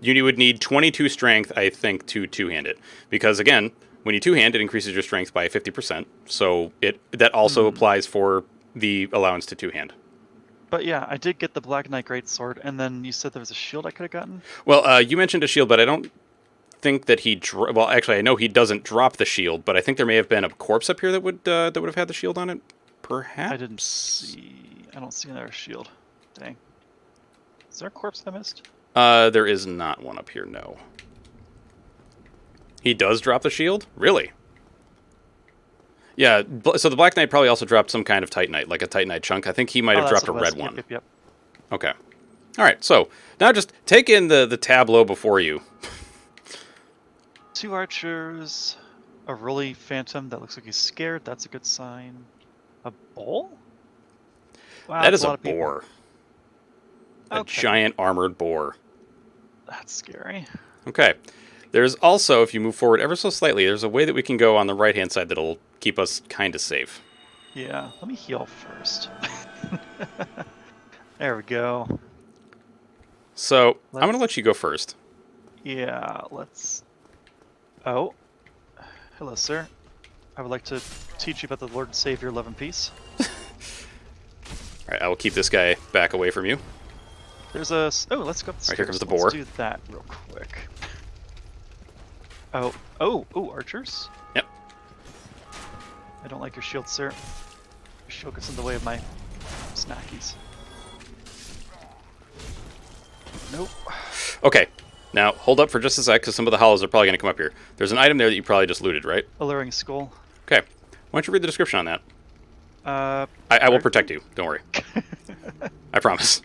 You would need 22 strength, I think, to two-hand it. Because, again, when you two-hand, it increases your strength by 50%. So, that also applies for the allowance to two-hand. But yeah, I did get the Black Knight Greatsword, and then you said there was a shield I could have gotten? Well, you mentioned a shield, but I don't think that he... well, actually, I know he doesn't drop the shield, but I think there may have been a corpse up here that would have had the shield on it. Perhaps? I didn't see... I don't see another shield. Dang. Is there a corpse I missed? There is not one up here, no. He does drop the shield? Really? Yeah, so the Black Knight probably also dropped some kind of Titanite, like a Titanite chunk. I think he might have that's dropped a what it was. red one. Yep. Okay. All right, so now just take in the tableau before you. 2 archers, a Rolly Phantom that looks like he's scared. That's a good sign. A bull? Wow, That that's is a lot of people. boar. A Okay. giant armored boar. That's scary. Okay. There's also, if you move forward ever so slightly, there's a way that we can go on the right-hand side that'll keep us kind of safe. Yeah, let me heal first. There we go. So, I'm going to Let's- let you go first. Yeah, let's... Oh. Hello, sir. I would like to teach you about the Lord and Savior, love and peace. All right, I will keep this guy back away from you. There's a... Oh, let's go up the stairs. Right, here comes the Let's boar. do that real quick. Oh, archers? Yep. I don't like your shield, sir. Your shield gets in the way of my snackies. Nope. Okay, Now, hold up for just a sec, because some of the hollows are probably going to come up here. There's an item there that you probably just looted, right? Alluring skull. Okay. Why don't you read the description on that? Uh, I will protect you. Don't worry. I promise.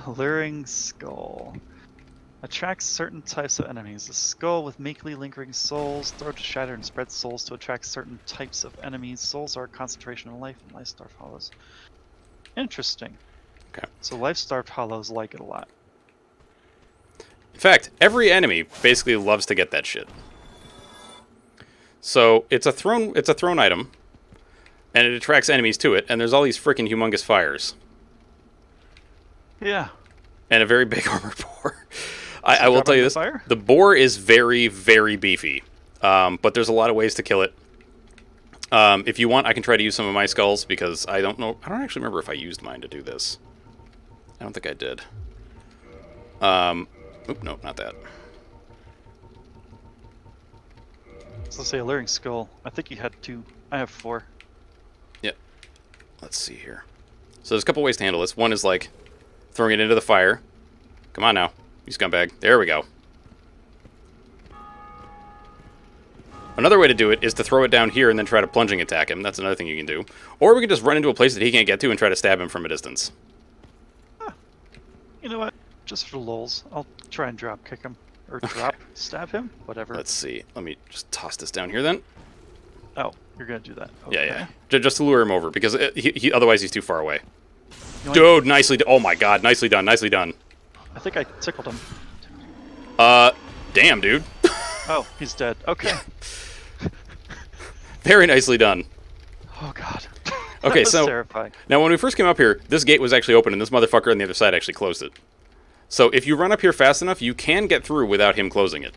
Alluring skull. Attracts certain types of enemies. A skull with meekly lingering souls. Throw to shatter and spread souls to attract certain types of enemies. Souls are a concentration of life, and life-starved hollows. Interesting. Okay. So life-starved hollows like it a lot. In fact, every enemy basically loves to get that shit. So it's a thrown item, and it attracts enemies to it, and there's all these freaking humongous fires. Yeah. And a very big armor boar. I will tell you this. Fire? The boar is very, very beefy. But there's a lot of ways to kill it. If you want, I can try to use some of my skulls, because I don't know. I don't actually remember if I used mine to do this. I don't think I did. Oop, no, not that. So let's say alluring skull. I think you had 2. I have 4. Yep. Let's see here. So there's a couple ways to handle this. One is like throwing it into the fire. Come on now, you scumbag. There we go. Another way to do it is to throw it down here and then try to plunging attack him. That's another thing you can do. Or we can just run into a place that he can't get to and try to stab him from a distance. You know what? Just for lulz, I'll try and drop kick him. Or stab him? Whatever. Let's see. Let me just toss this down here then. Oh, you're gonna do that. Okay. Yeah. Just to lure him over, because otherwise he's too far away. You know Dude, nicely done. Oh my god, nicely done, nicely done. I think I tickled him. Damn, dude. Oh, he's dead. Okay. Very nicely done. Oh god. Okay, That was so terrifying. now when we first came up here, this gate was actually open, and this motherfucker on the other side actually closed it. So if you run up here fast enough, you can get through without him closing it.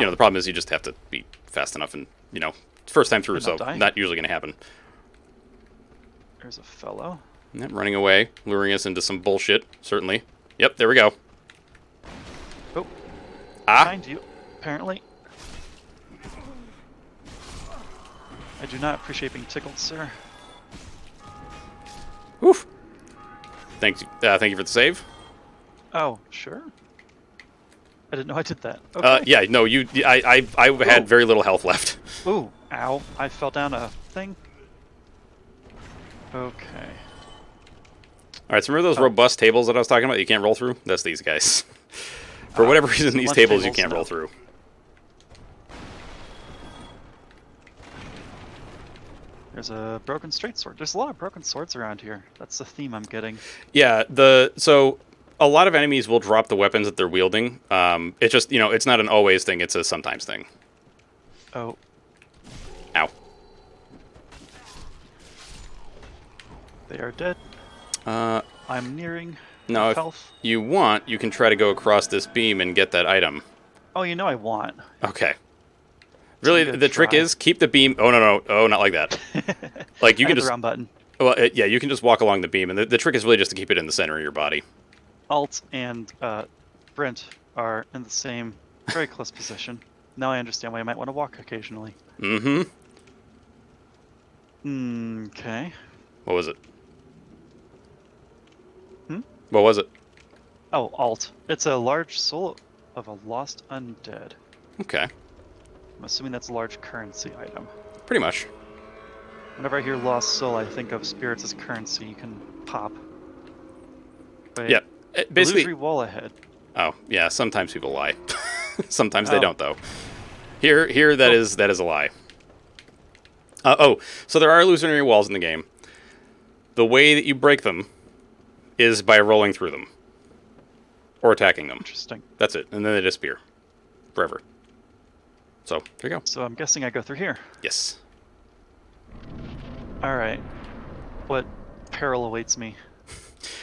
You know, the problem is you just have to be fast enough, and, you know, first time through, so not usually going to happen. There's a fellow. Yep, running away, luring us into some bullshit, certainly. Yep, there we go. Oh. Ah. Behind you, apparently. I do not appreciate being tickled, sir. Oof. Thank you for the save. Oh, sure. I didn't know I did that. Okay. Yeah, no, I had very little health left. Ooh, ow. I fell down a thing. Okay. Alright, so remember those robust tables that I was talking about that you can't roll through? That's these guys. For whatever reason, these tables you can't roll through. There's a broken straight sword. There's a lot of broken swords around here. That's the theme I'm getting. Yeah, so a lot of enemies will drop the weapons that they're wielding. It's just, you know, it's not an always thing, it's a sometimes thing. Oh. Ow. They are dead. I'm nearing No, health. if you want, you can try to go across this beam and get that item. Oh, you know I want. Okay. Really, the trick is keep the beam. Oh no, oh, not like that. Like you can just the round button. Well, yeah, you can just walk along the beam, and the trick is really just to keep it in the center of your body. Alt and Brent are in the same very close position. Now I understand why you might want to walk occasionally. Mm-hmm. Okay. What was it? Hmm? What was it? Oh, Alt. It's a large soul of a lost undead. Okay. I'm assuming that's a large currency item. Pretty much. Whenever I hear lost soul, I think of spirits as currency you can pop. Wait, Yeah. Basically. illusory wall ahead. Oh, yeah. Sometimes people lie. Sometimes they don't, though. Here, that is a lie. So there are illusionary walls in the game. The way that you break them is by rolling through them. Or attacking them. Interesting. That's it. And then they disappear. Forever. So, there you go. So I'm guessing I go through here. Yes. Alright. What peril awaits me?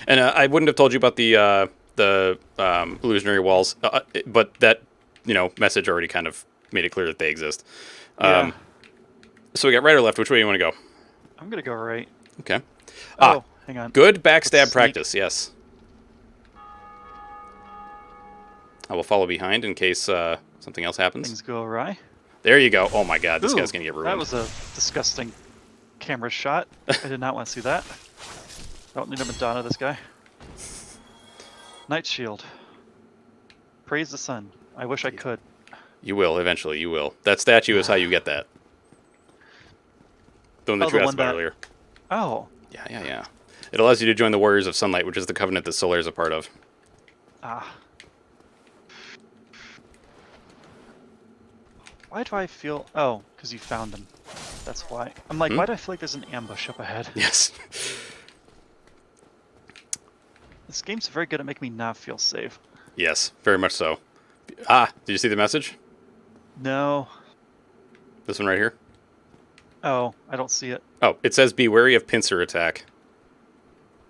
And I wouldn't have told you about the illusionary walls, but that, message already kind of made it clear that they exist. Yeah. So we got right or left. Which way do you want to go? I'm gonna go right. Okay. Oh, hang on. Good backstab Let's practice, yes. I will follow behind in case something else happens. Things go awry. There you go. Oh my god, this Ooh, guy's going to get ruined. That was a disgusting camera shot. I did not want to see that. Don't need a Madonna, this guy. Night shield. Praise the sun. I wish I could. You will, eventually, you will. That statue is how you get that. The one that Oh, you the asked one about that- earlier. Oh. Yeah. It allows you to join the Warriors of Sunlight, which is the covenant that Solaire is a part of. Ah. Why do I feel... Oh, because you found him. That's why. I'm like, why do I feel like there's an ambush up ahead? Yes. This game's very good at making me not feel safe. Yes, very much so. Ah, did you see the message? No. This one right here? Oh, I don't see it. Oh, it says be wary of pincer attack.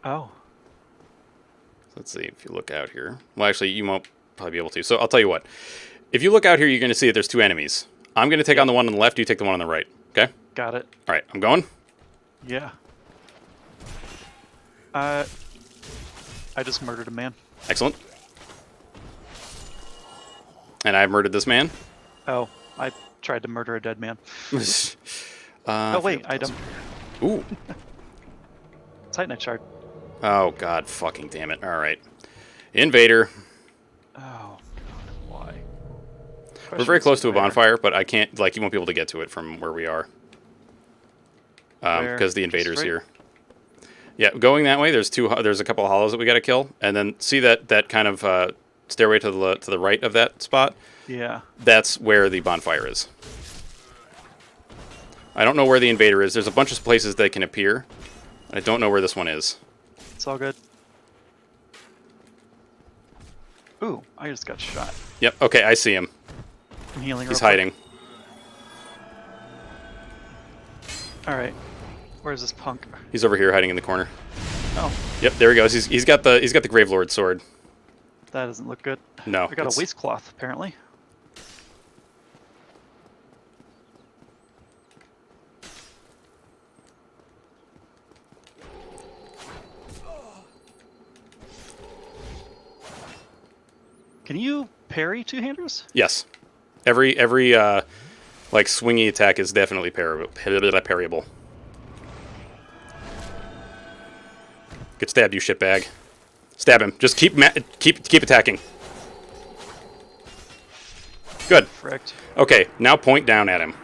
Oh. Let's see if you look out here. Well, actually, you won't probably be able to. So I'll tell you what. If you look out here, you're going to see that there's two enemies. I'm going to take on the one on the left. You take the one on the right. Okay? Got it. All right, I'm going. Yeah. I just murdered a man. Excellent. And I've murdered this man. Oh, I tried to murder a dead man. Oh, wait, item. Ooh. Titanite shard. Oh, God fucking damn it. All right. Invader. Oh, God, why? We're very close to a bonfire, but I can't, like, you won't be able to get to it from where we are. Because the invader's Straight? here. Yeah, going that way, there's a couple of hollows that we got to kill. And then see that kind of stairway to the right of that spot? Yeah. That's where the bonfire is. I don't know where the invader is. There's a bunch of places they can appear. I don't know where this one is. It's all good. Ooh, I just got shot. Yep, okay, I see him. I'm healing. He's real quick. hiding. All right. Where's this punk? He's over here hiding in the corner. Oh, Yep, there he goes. He's got the Gravelord sword. that doesn't look good. No. I got it's- a waistcloth, apparently. Can you parry two-handers? Yes. Every like swingy attack is definitely parryable. Get stabbed, you shitbag. Stab him. Just keep attacking. Good. Fricked. Okay, now point down at him.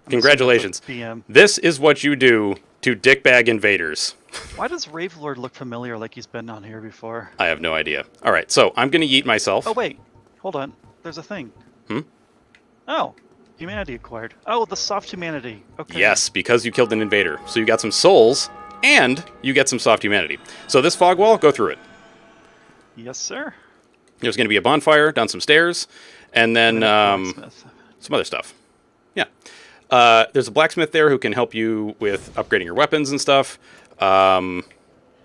Congratulations. BM. This is what you do to dickbag invaders. Why does Ravelord look familiar like he's been on here before? I have no idea. All right, so I'm going to yeet myself. Oh, wait. Hold on. There's a thing. Oh. Humanity acquired. Oh, the soft humanity. Okay. Yes, because you killed an invader. So you got some souls, and you get some soft humanity. So this fog wall, go through it. Yes, sir. There's going to be a bonfire, down some stairs, and then Blacksmith. some other stuff. Yeah. There's a blacksmith there who can help you with upgrading your weapons and stuff. I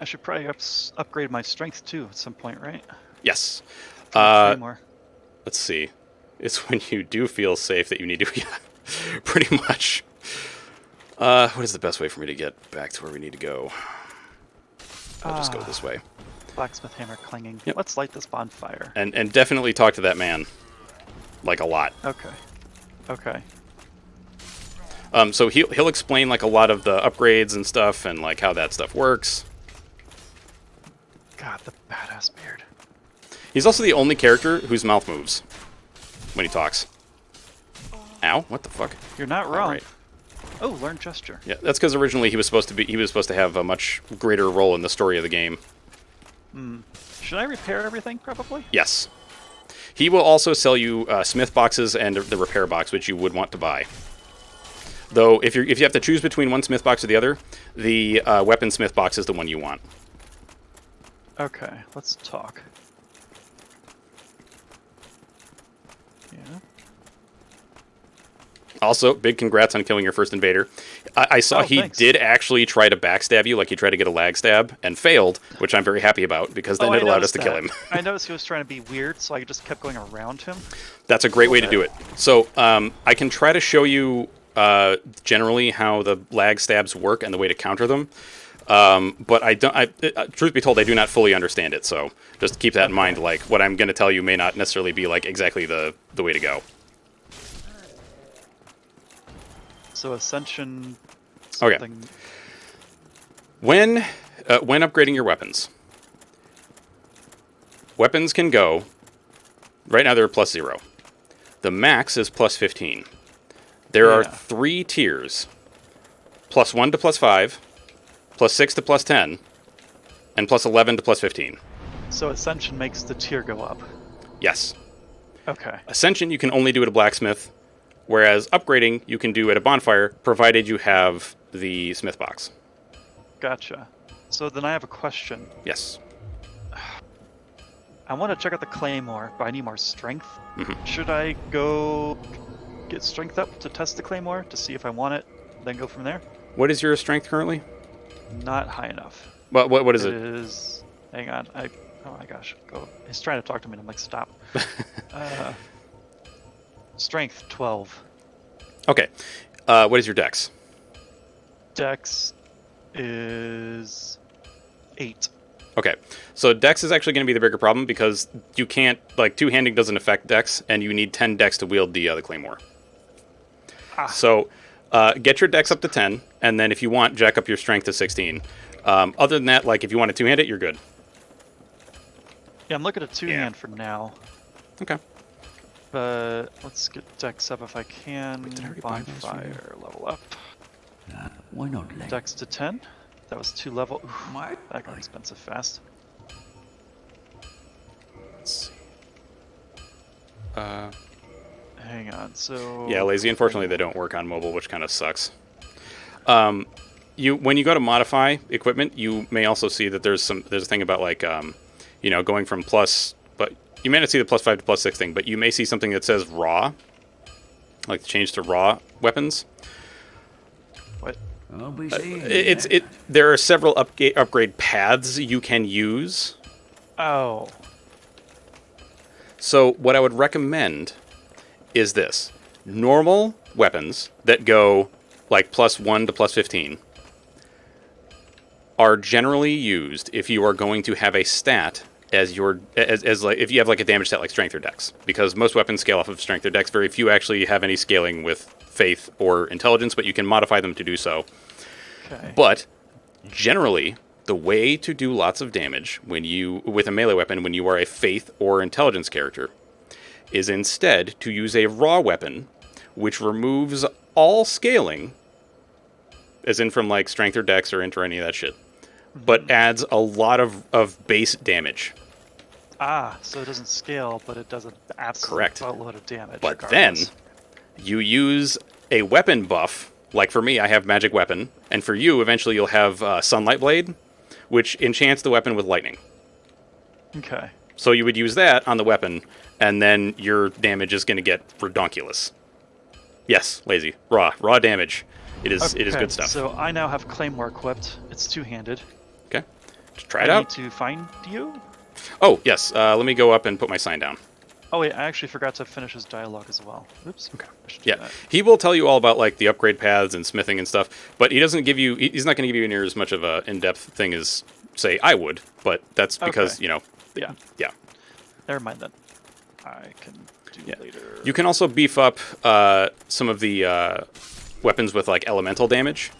should probably upgrade my strength too at some point, right? Yes. 3 more. Let's see. It's when you do feel safe that you need to... Yeah, pretty much. What is the best way for me to get back to where we need to go? I'll just go this way. Blacksmith hammer clanging. Yep. Let's light this bonfire. And definitely talk to that man. Like, a lot. Okay. Okay. So he'll explain, like, a lot of the upgrades and stuff and, like, how that stuff works. God, the badass beard. He's also the only character whose mouth moves when he talks. Ow, what the fuck? You're not All wrong. right. Oh, learn gesture. Yeah, that's because originally he was supposed to have a much greater role in the story of the game. Should I repair everything, probably? Yes. He will also sell you smith boxes and the repair box, which you would want to buy. Though, if you have to choose between one smith box or the other, the weapon smith box is the one you want. Okay, let's talk. Yeah. Also, big congrats on killing your first invader. I saw Oh, he thanks. did actually try to backstab you, like he tried to get a lag stab, and failed, which I'm very happy about, because then Oh, it I allowed us noticed to kill that. him. I noticed he was trying to be weird, so I just kept going around him. That's a great way to do it. So I can try to show you generally how the lag stabs work and the way to counter them. But I don't. Truth be told, I do not fully understand it. So just keep that in mind. Like, what I'm going to tell you may not necessarily be like exactly the way to go. So Ascension. Okay. Something. When When upgrading your weapons. Weapons can go... Right now they're +0. The max is +15. There are 3 tiers. +1 to +5, +6 to +10, and +11 to +15. So Ascension makes the tier go up. Yes. Okay. Ascension you can only do at a blacksmith, whereas upgrading you can do at a bonfire, provided you have the smith box. Gotcha. So then I have a question. Yes. I want to check out the Claymore, but I need more strength. Mhm. Should I go get strength up to test the Claymore to see if I want it, then go from there? What is your strength currently? Not high enough. What is it? It is... Hang on. Oh my gosh. Go. He's trying to talk to me and I'm like, stop. Strength 12. Okay. What is your dex? Dex is 8. Okay. So dex is actually going to be the bigger problem because you can't, like, two-handing doesn't affect dex, and you need 10 dex to wield the claymore. So get your dex up to 10, and then if you want, jack up your strength to 16. Other than that, like, if you want to two-hand it, you're good. Yeah, I'm looking at two-hand for now. Okay. But let's get dex up if I can. Wait, did I already buy those for you? Bonfire level up. Why not let Dex to 10. That was 2 level. Oof, that got expensive fast. Let's see. Hang on. So Yeah, lazy. Unfortunately, they don't work on mobile, which kind of sucks. When you go to modify equipment, you may also see that there's a thing about like going from plus, but you may not see the +5 to +6 thing, but you may see something that says raw, like change to raw weapons. What? I'll be seeing There are several upgrade paths you can use. Oh. So what I would recommend is this: normal weapons that go like +1 to +15 are generally used if you are going to have a stat as like if you have like a damage stat like strength or dex, because most weapons scale off of strength or dex. Very few actually have any scaling with faith or intelligence, but you can modify them to do so. Okay. But generally, the way to do lots of damage with a melee weapon when you are a faith or intelligence character is instead to use a raw weapon, which removes all scaling, as in from like strength or dex or int or any of that shit, but adds a lot of base damage. So it doesn't scale, but it does an absolute Correct. boatload of damage. But regardless. then you use a weapon buff. Like for me, I have magic weapon, and for you, eventually you'll have sunlight blade, which enchants the weapon with lightning. Okay. So you would use that on the weapon, and then your damage is going to get redonkulous. Yes, lazy. Raw damage. It is good stuff. So I now have Claymore equipped. It's two-handed. Okay. Just try it I out. need to find you? Oh, yes. Let me go up and put my sign down. Oh wait, I actually forgot to finish his dialogue as well. Oops. Okay. I should do Yeah, that. he will tell you all about like the upgrade paths and smithing and stuff, but he's not going to give you near as much of a in-depth thing as say I would, but that's because, Okay. Yeah. Never mind then. I can do later. You can also beef up some of the weapons with like elemental damage,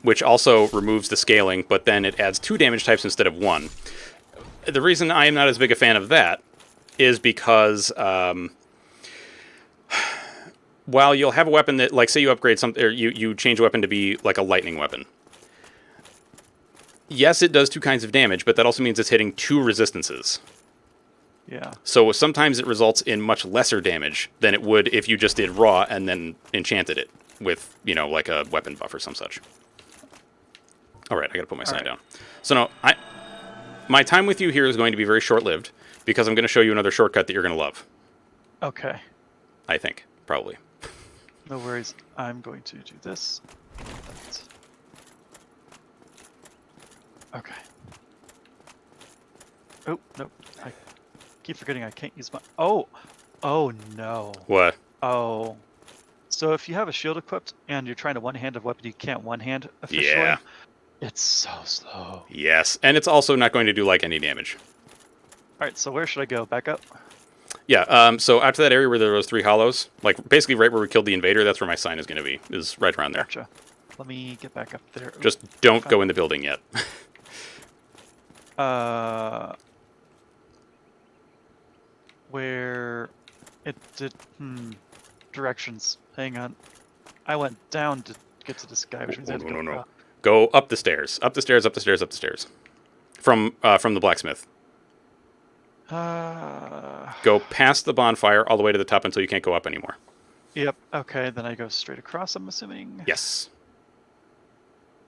which also removes the scaling, but then it adds 2 damage types instead of 1. The reason I am not as big a fan of that is because while you'll have a weapon that, like, say you upgrade something, or you change a weapon to be like a lightning weapon. Yes, it does 2 kinds of damage, but that also means it's hitting 2 resistances. Yeah. So sometimes it results in much lesser damage than it would if you just did raw and then enchanted it with, like a weapon buff or some such. All right, I gotta put my sign down. So no, my time with you here is going to be very short-lived because I'm going to show you another shortcut that you're going to love. Okay. I think, probably. No worries. I'm going to do this. Okay. Oh, nope. I keep forgetting I can't use my... Oh! Oh, no. What? Oh. So if you have a shield equipped and you're trying to one-hand a weapon you can't one-hand officially, Yeah. it's so slow. Yes, and it's also not going to do like any damage. Alright, so where should I go? Back up? Yeah, so after that area where there was 3 hollows, like basically right where we killed the invader, that's where my sign is going to be, is right around there. Gotcha. Let me get back up there. Just don't go in the building yet. Where it did. Directions. Hang on. I went down to get to this guy, which means I had to go No. up. Go up the stairs. Up the stairs, up the stairs, up the stairs. From the blacksmith. Go past the bonfire all the way to the top until you can't go up anymore. Yep. Okay, then I go straight across, I'm assuming. Yes.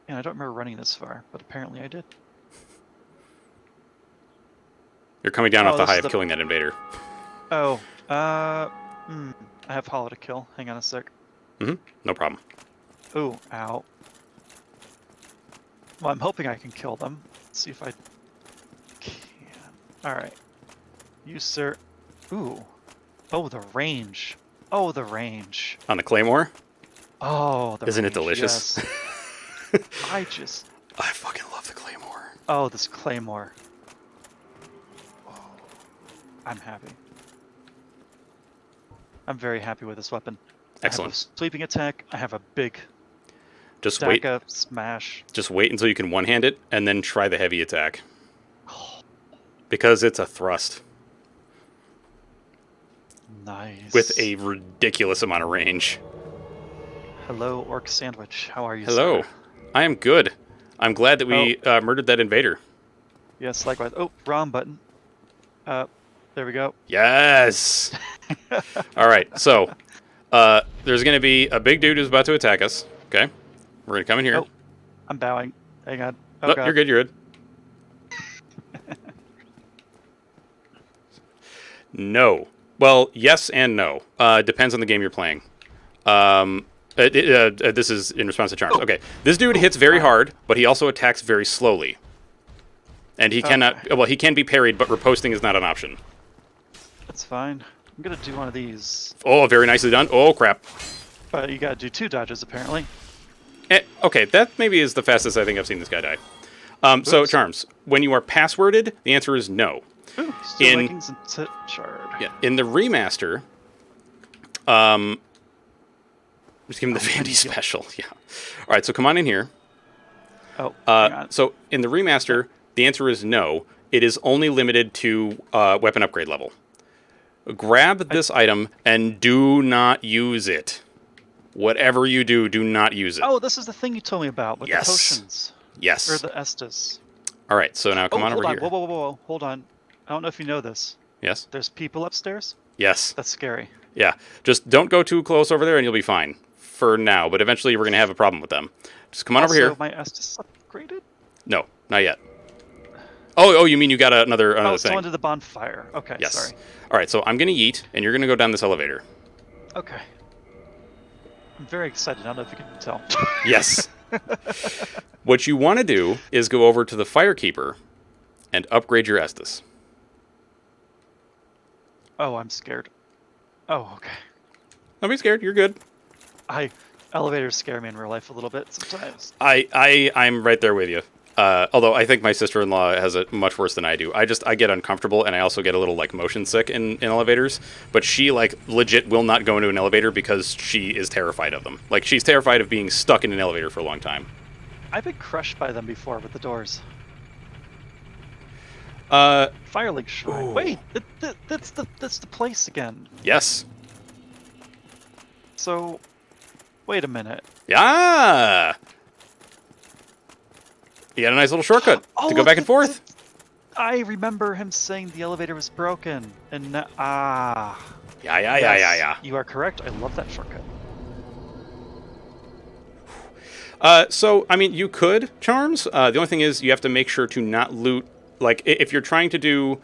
And I don't remember running this far, but apparently I did. You're coming down off the this high is of killing that invader. Oh, I have hollow to kill. Hang on a sec. No problem. Ooh, ow. Well, I'm hoping I can kill them. Let's see if I can. Alright. You, sir. Ooh. Oh, the range. Oh, the range. On the claymore? Oh, the Isn't range, it delicious? Yes. I fucking love the claymore. Oh, this claymore. Oh, I'm happy. I'm very happy with this weapon. Excellent. I have a sweeping attack. I have a big Just wait. Smash. Just wait until you can one-hand it, and then try the heavy attack. Because it's a thrust. Nice. With a ridiculous amount of range. Hello, Orc Sandwich. How are you, Hello. sir? I am good. I'm glad that we murdered that invader. Yes, likewise. Oh, wrong button. There we go. Yes! All right, so there's going to be a big dude who's about to attack us. Okay? We're going to come in here. Oh, I'm bowing. Hang on. Oh, No, God. you're good, you're good. No. Well, yes and no. Depends on the game you're playing. This is in response to Charms. Okay. This dude hits very hard, but he also attacks very slowly. And he cannot... Well, he can be parried, but riposting is not an option. That's fine. I'm going to do one of these. Oh, very nicely done. Oh, crap. But you got to do 2 dodges, apparently. Okay, that maybe is the fastest I think I've seen this guy die. So, Charms, when you are passworded, the answer is no. Ooh, still leggings and shard. Yeah, in the remaster, just give him the Vandy special. Yeah. All right, so come on in here. Oh, hang on. So in the remaster, the answer is no. It is only limited to weapon upgrade level. Grab this item and do not use it. Whatever you do, do not use it. Oh, this is the thing you told me about with the potions. Yes. Or the Estus. All right, so now come on over here. Whoa. Hold on. I don't know if you know this. Yes? There's people upstairs? Yes. That's scary. Yeah. Just don't go too close over there and you'll be fine. For now, but eventually we're going to have a problem with them. Just come on over here. My Estus upgraded? No, not yet. Oh, you mean you got another thing? Still under the bonfire. Okay, yes. Sorry. All right, so I'm going to yeet, and you're going to go down this elevator. Okay. I'm very excited. I don't know if you can tell. Yes. What you want to do is go over to the Firekeeper and upgrade your Estus. Oh, I'm scared. Oh, okay. Don't be scared. You're good. Elevators scare me in real life a little bit sometimes. I'm right there with you. Although I think my sister-in-law has it much worse than I do. I get uncomfortable, and I also get a little like motion sick in elevators. But she like legit will not go into an elevator because she is terrified of them. Like she's terrified of being stuck in an elevator for a long time. I've been crushed by them before with the doors. Firelink Shrine. Wait, that's the place again. Yes. So, wait a minute. Yeah. You got a nice little shortcut to go back and forth. I remember him saying the elevator was broken, and Yeah. You are correct. I love that shortcut. So, I mean, you could, Charms. The only thing is you have to make sure to not loot. Like, if you're trying to do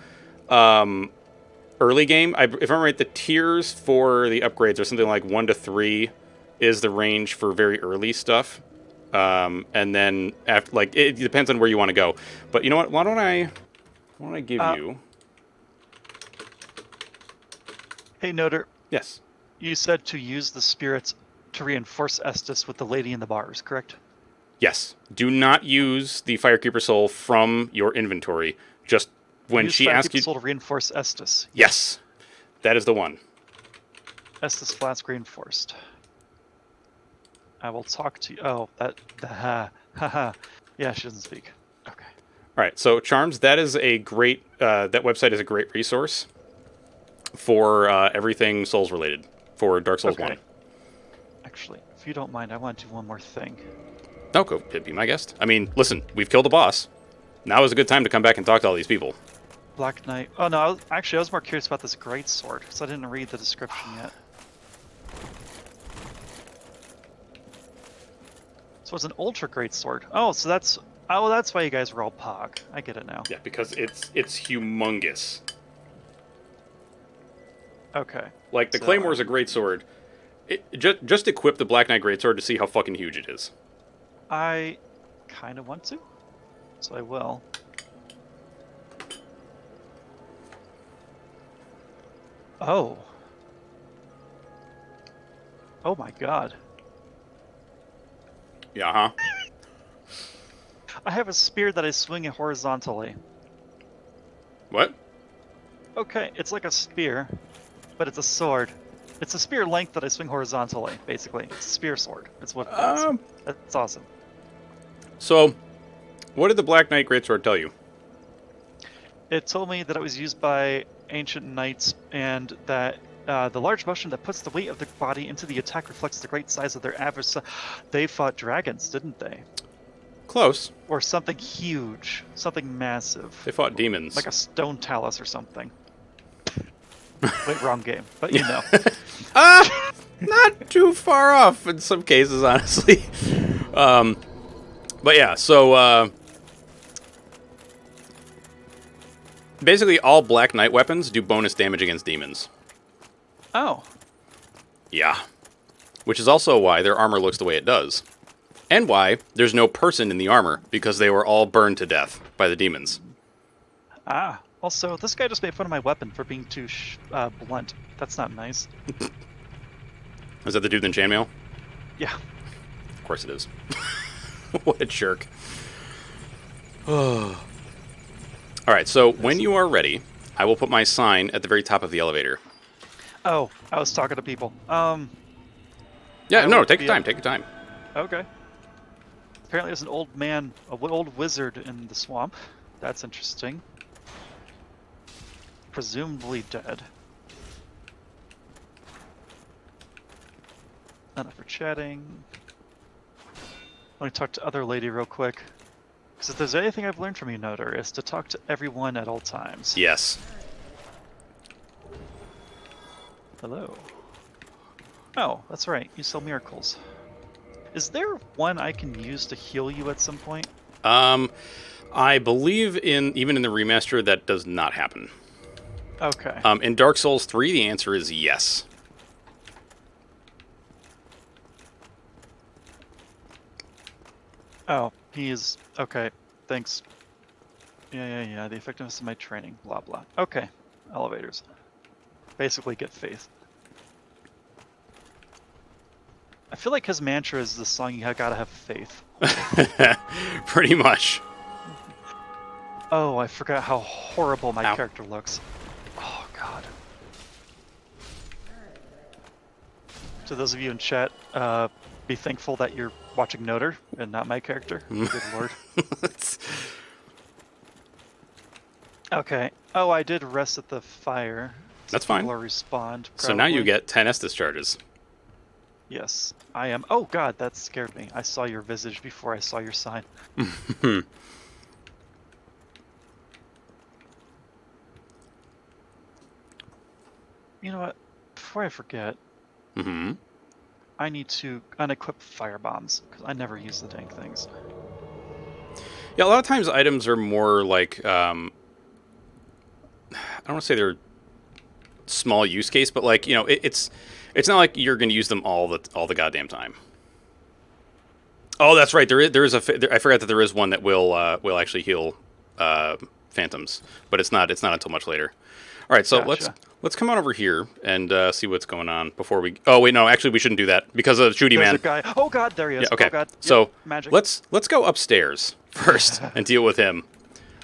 early game, if I remember right, the tiers for the upgrades are something like 1 to 3 is the range for very early stuff. And then, after, like, it depends on where you want to go. But you know what? Why don't I give you... Hey, Noter. Yes. You said to use the spirits to reinforce Estus with the lady in the bars, correct? Yes. Do not use the Firekeeper Soul from your inventory. Just when she asks you... Soul to reinforce Estus. Yes. That is the one. Estus Flask reinforced. I will talk to you. Oh, that... Yeah, she doesn't speak. Okay. All right, so Charms, that is a great. That website is a great resource for everything Souls related for Dark Souls Okay. 1. Actually, if you don't mind, I want to do one more thing. Oh, go be my guest. I mean, listen, we've killed a boss. Now is a good time to come back and talk to all these people. Black Knight. Oh no, I was more curious about this great sword, because I didn't read the description yet. So it's an ultra great sword. Oh, so that's why you guys were all pog. I get it now. Yeah, because it's humongous. Okay. Like the So, Claymore is a great sword. Just equip the Black Knight Greatsword to see how fucking huge it is. I kind of want to, so I will. Oh. Oh my god. Yeah, huh? I have a spear that I swing horizontally. What? Okay, it's like a spear, but it's a sword. It's a spear length that I swing horizontally, basically. It's a spear sword. That's what it is. That's awesome. So, what did the Black Knight Greatsword tell you? It told me that it was used by ancient knights, and that the large motion that puts the weight of the body into the attack reflects the great size of their adversary. They fought dragons, didn't they? Close. Or something huge, something massive. They fought demons. Like a stone talus or something. Wait, wrong game, but you know. Not too far off in some cases, honestly. But yeah, so basically all Black Knight weapons do bonus damage against demons. Oh. Yeah. Which is also why their armor looks the way it does. And why there's no person in the armor, because they were all burned to death by the demons. Ah. Also, this guy just made fun of my weapon for being too blunt. That's not nice. Is that the dude in chainmail? Yeah. Of course it is. What a jerk. Alright, so when you are ready, I will put my sign at the very top of the elevator. Oh, I was talking to people. Yeah, no, take your time, take your time. Okay. Apparently there's an old man, an old wizard in the swamp. That's interesting. Presumably dead. Enough for chatting. Let me talk to other lady real quick. Because if there's anything I've learned from you, Noter, is to talk to everyone at all times. Yes. Hello. Oh, that's right. You sell miracles. Is there one I can use to heal you at some point? I believe even in the remaster that does not happen. Okay. In Dark Souls 3, the answer is yes. Oh, he is... Okay, thanks. Yeah. The effectiveness of my training, blah, blah. Okay, elevators. Basically, get faith. I feel like his mantra is the song, you gotta have faith. Pretty much. Oh, I forgot how horrible my Ow. character looks. Oh, God. To those of you in chat, be thankful that you're watching Noter and not my character. Good lord. Okay. Oh, I did rest at the fire. So That's fine. People are respawned. So now you probably. get 10 Estus charges. Yes, I am. Oh god, that scared me. I saw your visage before I saw your sign. You know what? Before I forget, I need to unequip fire bombs, because I never use the dang things. Yeah, a lot of times items are more like, I don't want to say they're small use case, but like, you know, it's not like you're going to use them all the goddamn time. Oh, that's right. There is I forgot that there is one that will actually heal phantoms, but it's not until much later. All right, so Gotcha. let's come on over here and see what's going on before we. Oh wait, no, actually we shouldn't do that because of Shooty There's Man. a guy. Oh god, there he is. Yeah, okay. Oh god. Yep, So magic. let's go upstairs first and deal with him.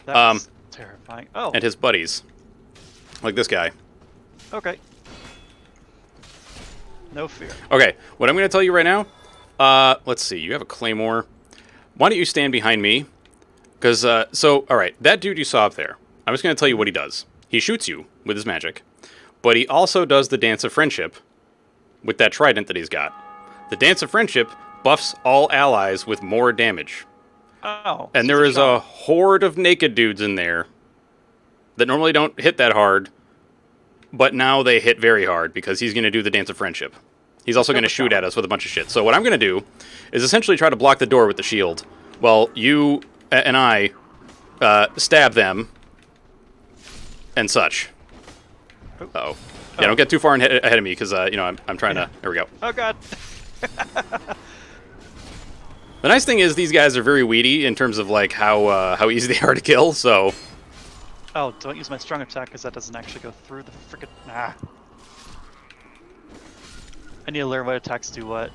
That was terrifying. Oh. And his buddies, like this guy. Okay. No fear. Okay, what I'm going to tell you right now, let's see, you have a claymore. Why don't you stand behind me? Because, all right, that dude you saw up there, I'm just going to tell you what he does. He shoots you with his magic, but he also does the Dance of Friendship with that trident that he's got. The Dance of Friendship buffs all allies with more damage. Oh. And so there he's is a horde of naked dudes in there that normally don't hit that hard, but now they hit very hard because he's going to do the Dance of Friendship. He's also going to shoot at us with a bunch of shit. So what I'm going to do is essentially try to block the door with the shield while you and I stab them and such. Uh-oh. Yeah, don't get too far ahead of me because, I'm trying to... There we go. Oh, God. The nice thing is these guys are very weedy in terms of, like, how easy they are to kill, so... Oh, don't use my strong attack because that doesn't actually go through the frickin'... Ah. I need to learn what attacks do what.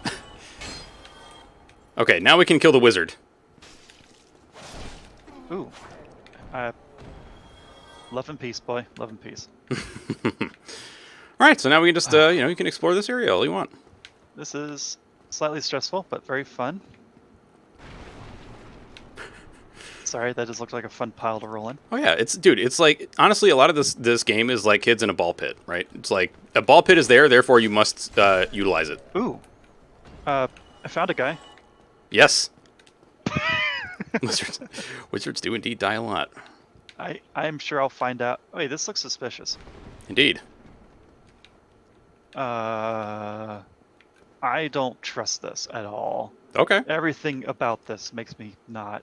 Okay, now we can kill the wizard. Ooh. Love and peace, boy. Love and peace. Alright, so now we can just, you can explore this area all you want. This is slightly stressful, but very fun. Sorry, that just looked like a fun pile to roll in. Oh yeah, it's like, honestly, a lot of this game is like kids in a ball pit, right? It's like, a ball pit is there, therefore you must utilize it. Ooh. I found a guy. Yes. Wizards do indeed die a lot. I'm sure I'll find out. Wait, this looks suspicious. Indeed. I don't trust this at all. Okay. Everything about this makes me not.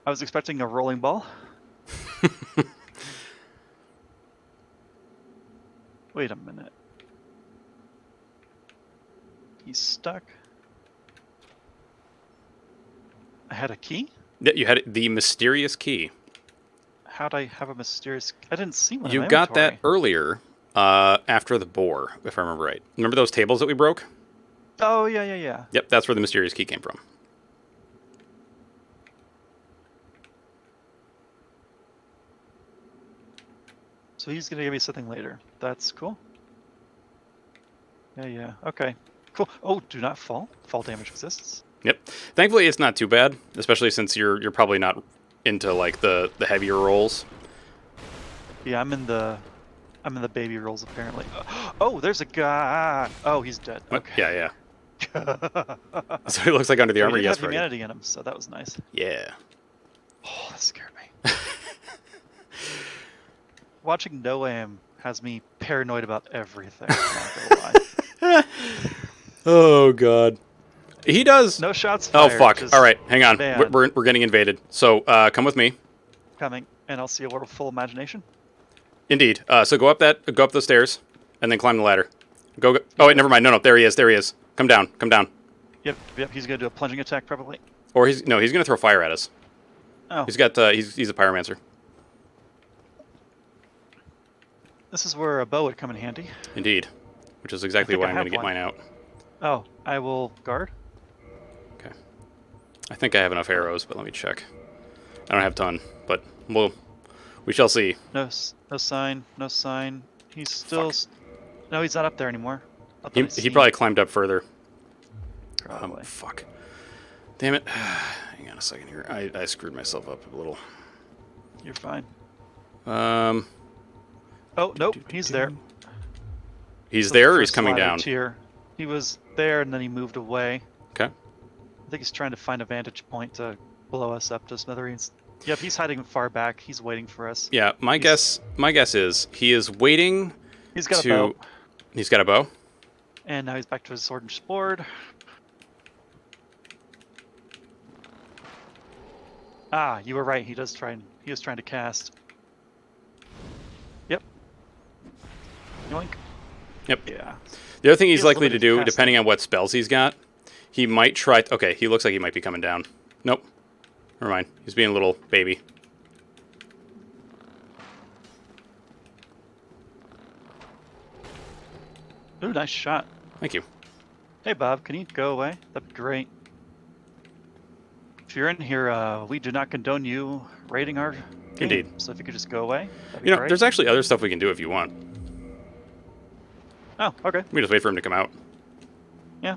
I was expecting a rolling ball. Wait a minute. He's stuck. I had a key? Yeah, you had the mysterious key. How'd I have a mysterious... I didn't see one in You my got that inventory. earlier after the boar, if I remember right. Remember those tables that we broke? Oh, yeah. Yep, that's where the mysterious key came from. So he's gonna give me something later. That's cool. Yeah. Okay. Cool. Oh, do not fall. Fall damage exists. Yep. Thankfully, it's not too bad, especially since you're probably not into like the heavier rolls. Yeah, I'm in the baby rolls apparently. Oh, there's a guy. Oh, he's dead. Okay. Yeah. So he looks like under the armor. He did Yes, have humanity in him, so that was nice. Yeah. Oh, that scared me. Watching No Aim has me paranoid about everything. I'm not gonna lie. Oh God. He does. No shots Oh fired. fuck! Just All right, hang on. banned. We're getting invaded. So come with me. Coming, and I'll see a world of full imagination. Indeed. So go up the stairs, and then climb the ladder. Go. Oh wait, never mind. No. There he is. Come down. Yep. He's gonna do a plunging attack probably. Or he's gonna throw fire at us. Oh. He's got he's a pyromancer. This is where a bow would come in handy. Indeed. Which is exactly think why I I'm gonna have get one. mine out. Oh, I will guard. Okay. I think I have enough arrows, but let me check. I don't have a ton, but we shall see. No sign. He's still. No, he's not up there anymore. He probably climbed up further. Probably. Fuck. Damn it. Hang on a second here. I screwed myself up a little. You're fine. Oh, nope. He's there. He's So there the or he's first coming ladder down? Tier. He was there and then he moved away. Okay. I think he's trying to find a vantage point to blow us up to smithereens. Yep, he's hiding far back. He's waiting for us. Yeah, my guess is he is waiting He's got to... a bow. He's got a bow? And now he's back to his sword and sword. Ah, you were right. He was trying to cast. Yep. Yoink. Yep. Yeah. The other thing he's He has likely to limited do, casting. depending on what spells he's got, he might try... Okay, he looks like he might be coming down. Nope. Never mind. He's being a little baby. Ooh, nice shot. Thank you. Hey, Bob, can you go away? That'd be great. If you're in here, we do not condone you raiding our game. Indeed. So if you could just go away, that'd be You know, great. there's actually other stuff we can do if you want. Oh, okay. We just wait for him to come out. Yeah.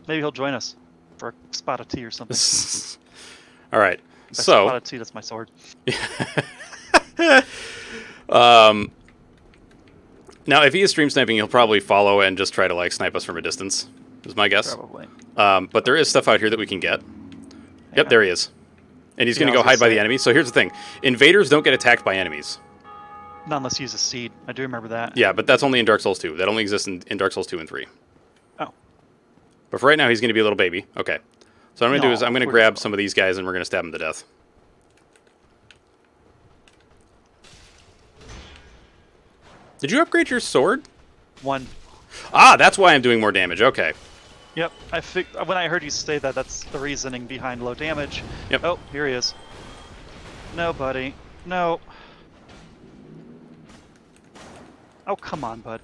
Maybe he'll join us. for a spot of tea or something. All right. If I So, spot of tea, that's my sword. now if he is stream sniping, he'll probably follow and just try to like snipe us from a distance. Is my guess. Probably. But there is stuff out here that we can get. Yep, there he is. And he's Yeah, going to I go was hide by gonna the say- enemy. So here's the thing. Invaders don't get attacked by enemies. Not unless you use a seed. I do remember that. Yeah, but that's only in Dark Souls 2. That only exists in Dark Souls 2 and 3. Oh. But for right now, he's going to be a little baby. Okay. So what I'm going to do is No, I'm going to we're grab just- some of these guys and we're going to stab them to death. Did you upgrade your sword? 1. Ah, that's why I'm doing more damage. Okay. Yep. When I heard you say that, that's the reasoning behind low damage. Yep. Oh, here he is. No, buddy. No. Oh, come on, bud.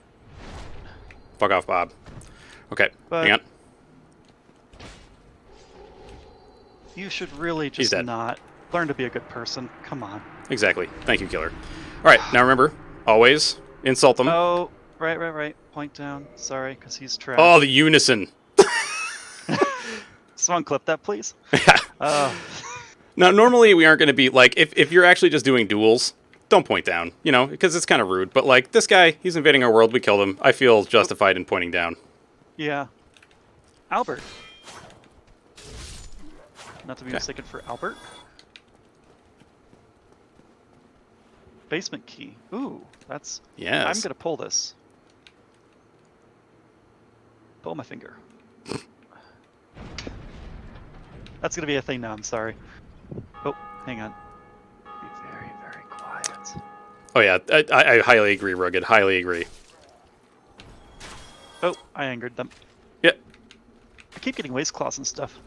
Fuck off, Bob. Okay, But- hang on. You should really He's just dead. not learn to be a good person. Come on. Exactly. Thank you, killer. All right, now remember, always insult them. Oh, right. Point down. Sorry, because he's trash. Oh, the unison. Someone clip that, please. Now, normally we aren't going to be like, if you're actually just doing duels, don't point down, you know, because it's kind of rude. But like this guy, he's invading our world. We killed him. I feel justified in pointing down. Yeah. Albert. Not to be mistaken for Albert. Basement key. Ooh, that's... Yes. I'm gonna pull this. Pull my finger. That's gonna be a thing now, I'm sorry. Oh, hang on. Be very, very quiet. Oh yeah, I highly agree, Rugged. Highly agree. Oh, I angered them. Yep. I keep getting waste claws and stuff.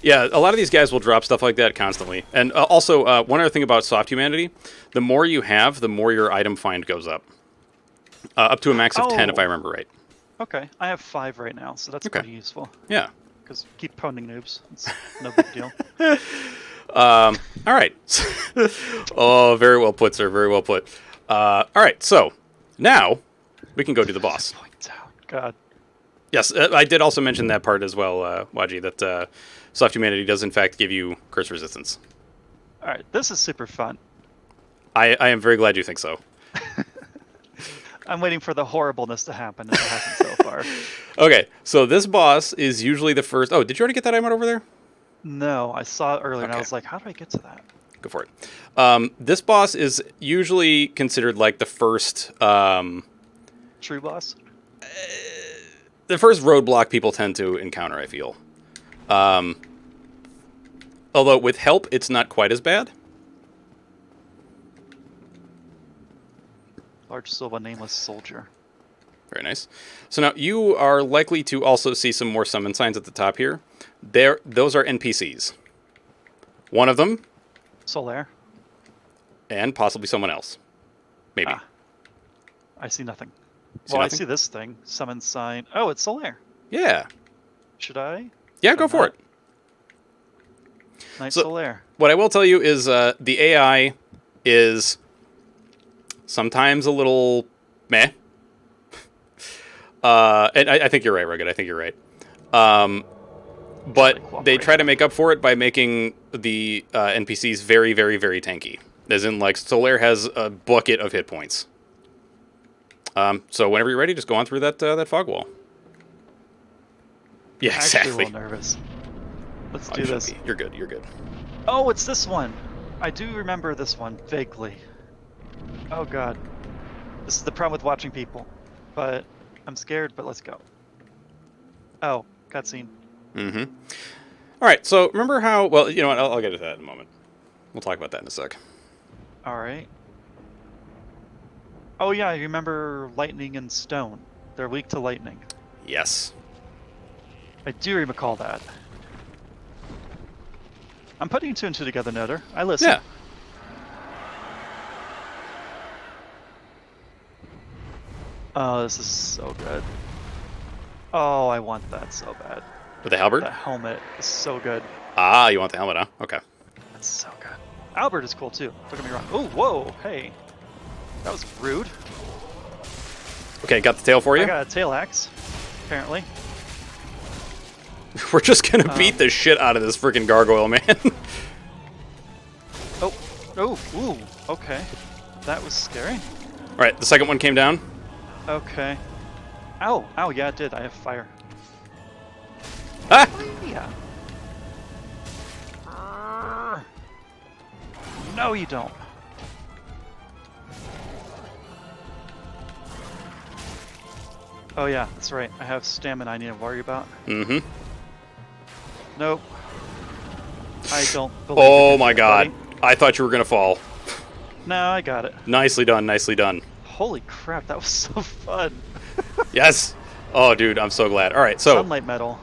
Yeah, a lot of these guys will drop stuff like that constantly. And also, one other thing about soft humanity, the more you have, the more your item find goes up. Up to a max of 10, if I remember right. Okay, I have 5 right now, so that's Okay. pretty useful. Yeah. Because keep pounding noobs. It's no big deal. All right. Oh, very well put, sir. Very well put. All right, so now we can go do the boss. Points out. God. Yes, I did also mention that part as well, Waji, that soft humanity does in fact give you curse resistance. Alright, this is super fun. I am very glad you think so. I'm waiting for the horribleness to happen, and it hasn't so far. Okay, so this boss is usually the first... Oh, did you already get that item over there? No, I saw it earlier, and I Okay. was like, how do I get to that? Go for it. This boss is usually considered like the first... True boss? the first roadblock people tend to encounter, I feel. Although with help, it's not quite as bad. Large silver nameless soldier. Very nice. So now you are likely to also see some more summon signs at the top here. Those are NPCs. One of them, Solaire. and possibly someone else. Maybe. Ah. I see nothing. See Well, nothing? I see this thing. Summon sign. Oh, it's Solaire. Yeah. Should I? Yeah, go for it. Knight So- Solaire. What I will tell you is the AI is sometimes a little meh. And I think you're right, Rugged. I think you're right. But they try to make up for it by making the NPCs very, very, very tanky. As in, like, Solaire has a bucket of hit points. So whenever you're ready, just go on through that fog wall. Yeah, I'm actually a exactly. little nervous. Let's Oh, do you this. shouldn't be. You're good. You're good. Oh, it's this one. I do remember this one vaguely. Oh god. This is the problem with watching people. But I'm scared, but let's go. Oh, cutscene. Mm-hmm. All right. So remember how? Well, you know what? I'll get to that in a moment. We'll talk about that in a sec. Alright. Oh yeah, I remember lightning and stone. They're weak to lightning. Yes. I do recall that. I'm putting 2 and 2 together, Noder. I listen. Yeah. Oh, this is so good. Oh, I want that so bad. With the halberd? The helmet is so good. Ah, you want the helmet, huh? Okay. That's so good. Albert is cool too. Don't get me wrong. Oh, whoa, hey. That was rude. Okay, got the tail for you? I got a tail axe, apparently. We're just gonna beat the shit out of this freaking gargoyle, man. Oh, ooh, okay. That was scary. All right, the second one came down. Okay. Ow, yeah, it did. I have fire. Ah! Yeah. No, you don't. Oh yeah, that's right. I have stamina I need to worry about. Mm-hmm. Nope. I don't believe Oh you, my god. buddy. I thought you were gonna fall. No, I got it. Nicely done, nicely done. Holy crap, that was so fun. Yes! Oh, dude, I'm so glad. All right, so... Sunlight metal.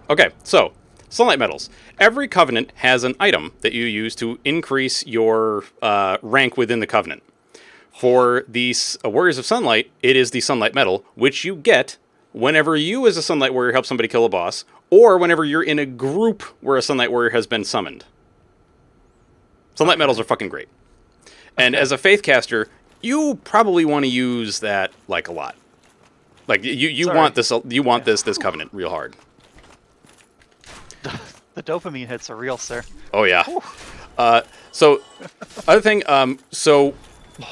Okay, so, sunlight metals. Every covenant has an item that you use to increase your rank within the covenant. For these Warriors of Sunlight, it is the sunlight metal, which you get whenever you as a sunlight warrior help somebody kill a boss, or whenever you're in a group where a sunlight warrior has been summoned. Sunlight metals are fucking great. And as a faith caster, you probably want to use that like a lot. Like you want this this covenant real hard. The dopamine hits are real, sir. Oh yeah. So other thing, so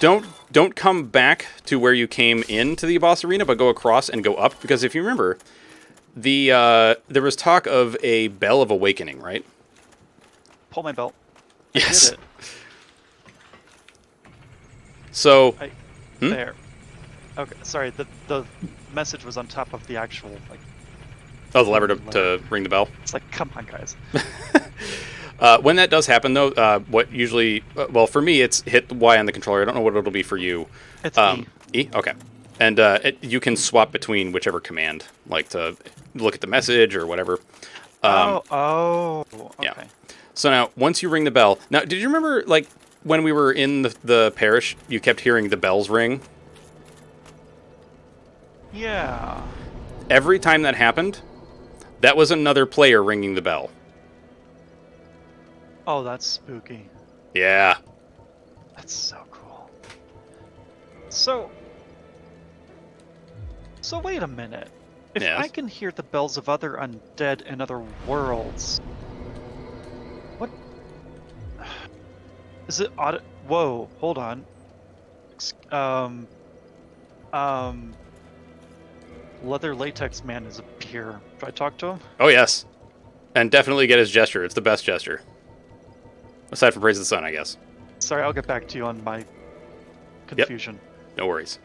don't come back to where you came into the boss arena, but go across and go up, because if you remember, there was talk of a Bell of Awakening, right? Pull my belt. Yes. I did it. So There. Okay, sorry. The message was on top of the actual like. oh, the lever to ring the bell. It's like, come on, guys. When that does happen, though, what usually, well, for me, it's hit Y on the controller. I don't know what it'll be for you. It's E. E? Okay. And you can swap between whichever command, like to look at the message or whatever. Okay. Yeah. So now, once you ring the bell... Now, did you remember, like, when we were in the parish, you kept hearing the bells ring? Yeah. Every time that happened, that was another player ringing the bell. Oh, that's spooky. Yeah. That's so cool. So wait a minute. If Yes? I can hear the bells of other undead and other worlds, what is it? Whoa, hold on. Leather latex man is up here. Do I talk to him? Oh, yes. And definitely get his gesture. It's the best gesture. Aside from Praise of the Sun, I guess. Sorry, I'll get back to you on my confusion. No worries.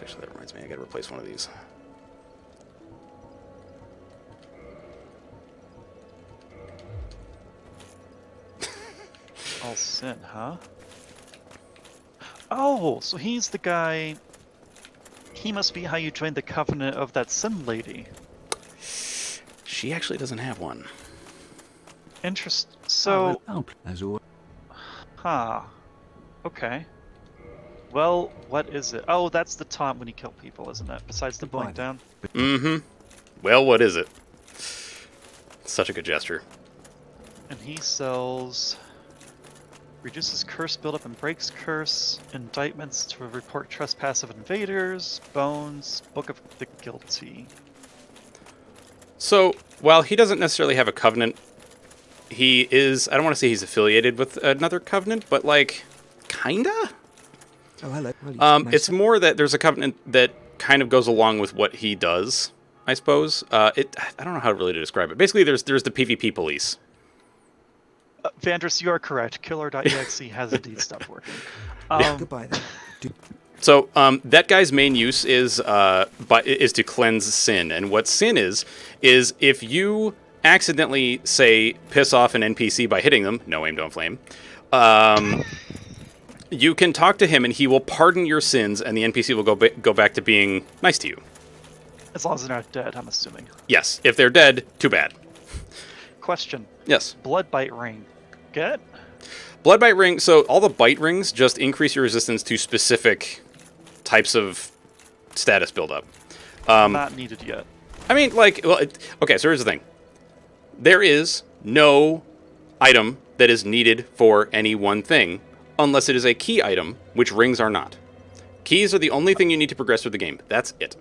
Actually, that reminds me, I gotta replace one of these. All sin, huh? Oh, so he's the guy... He must be how you joined the covenant of that sin lady. She actually doesn't have one. So... as always. Huh. Okay. Well, what is it? Oh, that's the taunt when you kill people, isn't it? Besides the blink down? Mm-hmm. Well, what is it? Such a good gesture. And he sells... Reduces curse buildup and breaks curse. Indictments to report trespass of invaders. Bones. Book of the Guilty. So, while he doesn't necessarily have a covenant, he is... I don't want to say he's affiliated with another covenant, but, like, kinda? Oh, hello. Well, It's more that there's a covenant that kind of goes along with what he does, I suppose. I don't know how really to describe it. Basically, there's the PvP police. Vandris, you are correct. Killer.exe has indeed stopped working. goodbye then. So that guy's main use is to cleanse sin, and what sin is if you accidentally say piss off an NPC by hitting them, no aim, don't flame. You can talk to him, and he will pardon your sins, and the NPC will go back to being nice to you. As long as they're not dead, I'm assuming. Yes, if they're dead, too bad. Question. Yes. Blood bite ring. Get? Blood bite ring. So all the bite rings just increase your resistance to specific types of status buildup. Not needed yet. I mean, like, well, okay. So here's the thing: there is no item that is needed for any one thing, unless it is a key item, which rings are not. Keys are the only thing you need to progress through the game. That's it.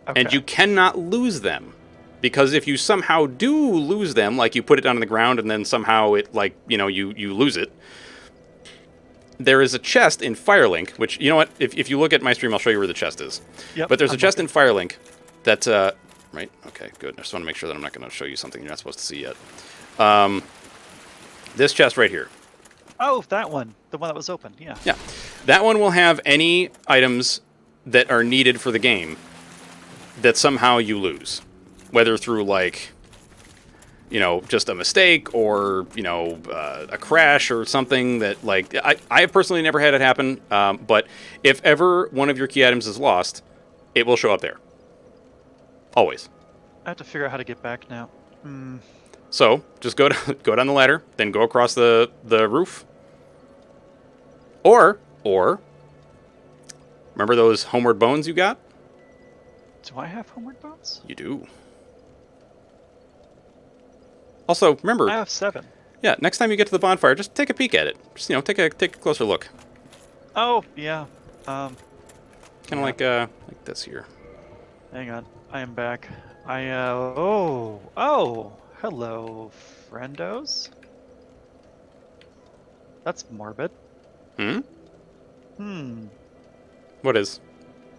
Okay. And you cannot lose them because if you somehow do lose them, like you put it down on the ground and then somehow it, like, you know, you lose it, there is a chest in Firelink, which, you know what, if you look at my stream, I'll show you where the chest is. Yep, but there's a I'm chest looking. in Firelink that, right? Okay, good. I just want to make sure that I'm not going to show you something you're not supposed to see yet. This chest right here. Oh, that one. The one that was open, yeah. Yeah. That one will have any items that are needed for the game that somehow you lose. Whether through, like, you know, just a mistake or, you know, a crash or something that, like, I have personally never had it happen, but if ever one of your key items is lost, it will show up there. Always. I have to figure out how to get back now. So, just go down the ladder, then go across the roof. Or, remember those homeward bones you got? Do I have homeward bones? You do. Also, remember... I have 7. Yeah, next time you get to the bonfire, just take a peek at it. Just, you know, take a closer look. Oh, yeah. Kind of like this here. Hang on. I am back. Oh, hello, friendos. That's morbid. What is?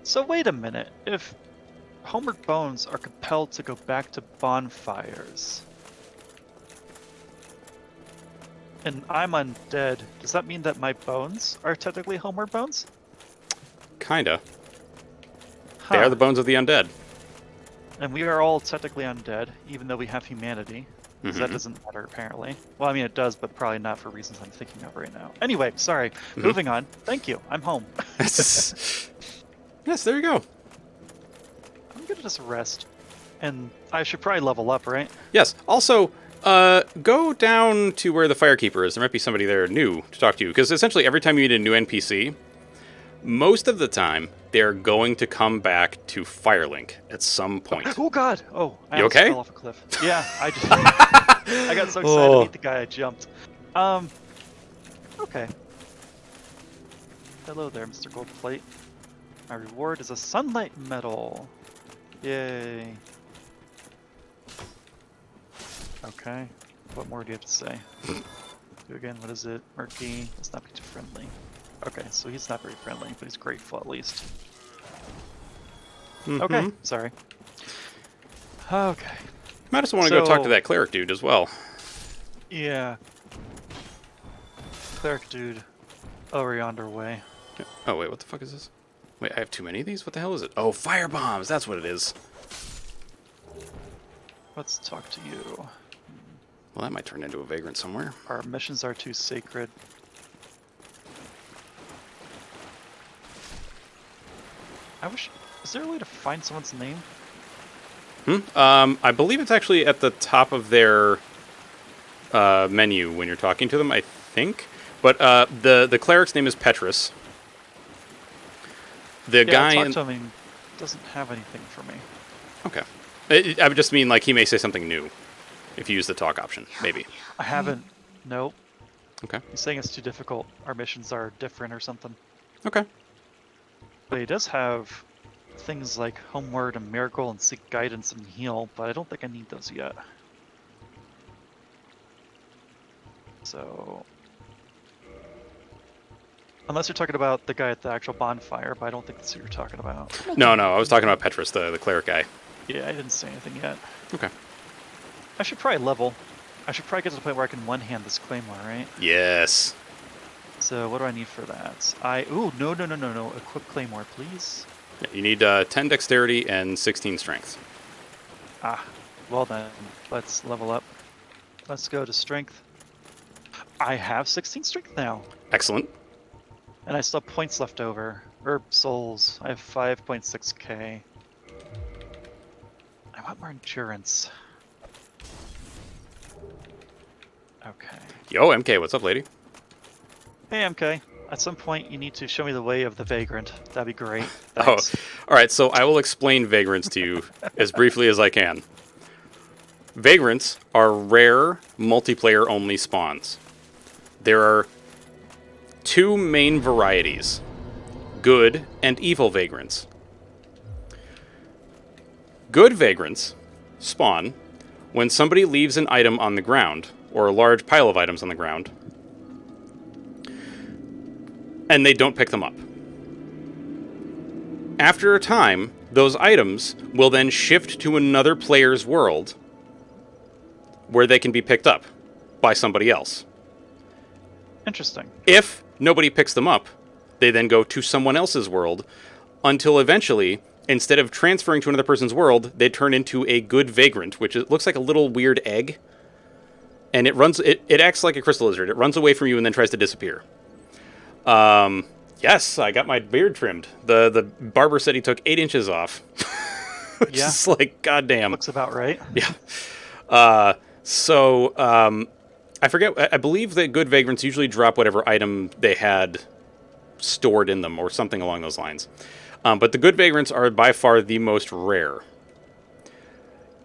So wait a minute. If homeward bones are compelled to go back to bonfires, and I'm undead, does that mean that my bones are technically homeward bones? Kinda. Huh. They are the bones of the undead. And we are all technically undead, even though we have humanity. Because that doesn't matter, apparently. Well, I mean, it does, but probably not for reasons I'm thinking of right now. Anyway, sorry. Moving on. Thank you. I'm home. Yes, there you go. I'm gonna just rest. And I should probably level up, right? Yes. Also, go down to where the firekeeper is. There might be somebody there new to talk to you. Because essentially, every time you meet a new NPC, most of the time, they're going to come back to Firelink at some point. Oh, God! Oh, I You almost okay? fell off a cliff. Yeah, I just... I got so excited to meet the guy, I jumped. Okay. Hello there, Mr. Goldplate. My reward is a sunlight medal. Yay. Okay. What more do you have to say? Do again, what is it? Murky. Let's not be too friendly. Okay, so he's not very friendly, but he's grateful at least. Okay, sorry. Okay. Might also want to go talk to that cleric dude as well. Yeah. Cleric dude. Over yonder way. Oh, wait, what the fuck is this? Wait, I have too many of these? What the hell is it? Oh, fire bombs! That's what it is. Let's talk to you. Well, that might turn into a vagrant somewhere. Our missions are too sacred. I wish... Is there a way to find someone's name? I believe it's actually at the top of their menu when you're talking to them, I think. But the cleric's name is Petrus. The guy... I talked to him and he doesn't have anything for me. Okay. I would just mean, like, he may say something new if you use the talk option, maybe. I haven't. Nope. Okay. He's saying it's too difficult. Our missions are different or something. Okay. But he does have things like Homeward and Miracle and Seek Guidance and Heal, but I don't think I need those yet. So... Unless you're talking about the guy at the actual bonfire, but I don't think that's who you're talking about. No, I was talking about Petrus, the cleric guy. Yeah, I didn't say anything yet. Okay. I should probably level. I should probably get to the point where I can one-hand this claymore, right? Yes. So what do I need for that? Ooh, no. Equip claymore, please. Yeah, you need 10 dexterity and 16 strength. Ah, well then, let's level up. Let's go to strength. I have 16 strength now. Excellent. And I still have points left over. Or souls. I have 5.6k. I want more endurance. Okay. Yo, MK, what's up, lady? Hey, MK. At some point, you need to show me the way of the vagrant. That'd be great. Oh, Thanks. all right. So I will explain vagrants to you as briefly as I can. Vagrants are rare multiplayer-only spawns. There are two main varieties: good and evil vagrants. Good vagrants spawn when somebody leaves an item on the ground, or a large pile of items on the ground, and they don't pick them up. After a time, those items will then shift to another player's world where they can be picked up by somebody else. Interesting. If nobody picks them up, they then go to someone else's world until eventually, instead of transferring to another person's world, they turn into a good vagrant, which looks like a little weird egg. And it acts like a crystal lizard. It runs away from you and then tries to disappear. Yes, I got my beard trimmed. The barber said he took 8 inches off. Which is like, goddamn. Looks about right. Yeah. I forget. I believe that good vagrants usually drop whatever item they had stored in them or something along those lines. But the good vagrants are by far the most rare.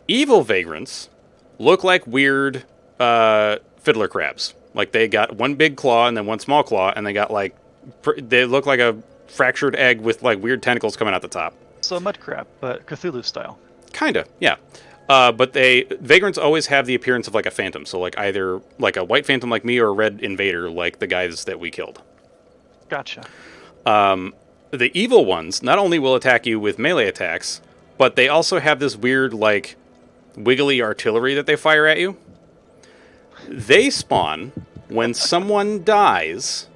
Evil vagrants look like weird fiddler crabs. Like they got one big claw and then one small claw, and they look like a fractured egg with like weird tentacles coming out the top. So a mud crab, but Cthulhu style. Kinda, yeah. But vagrants always have the appearance of like a phantom. So like either like a white phantom like me or a red invader like the guys that we killed. Gotcha. The evil ones not only will attack you with melee attacks, but they also have this weird like wiggly artillery that they fire at you. They spawn when someone dies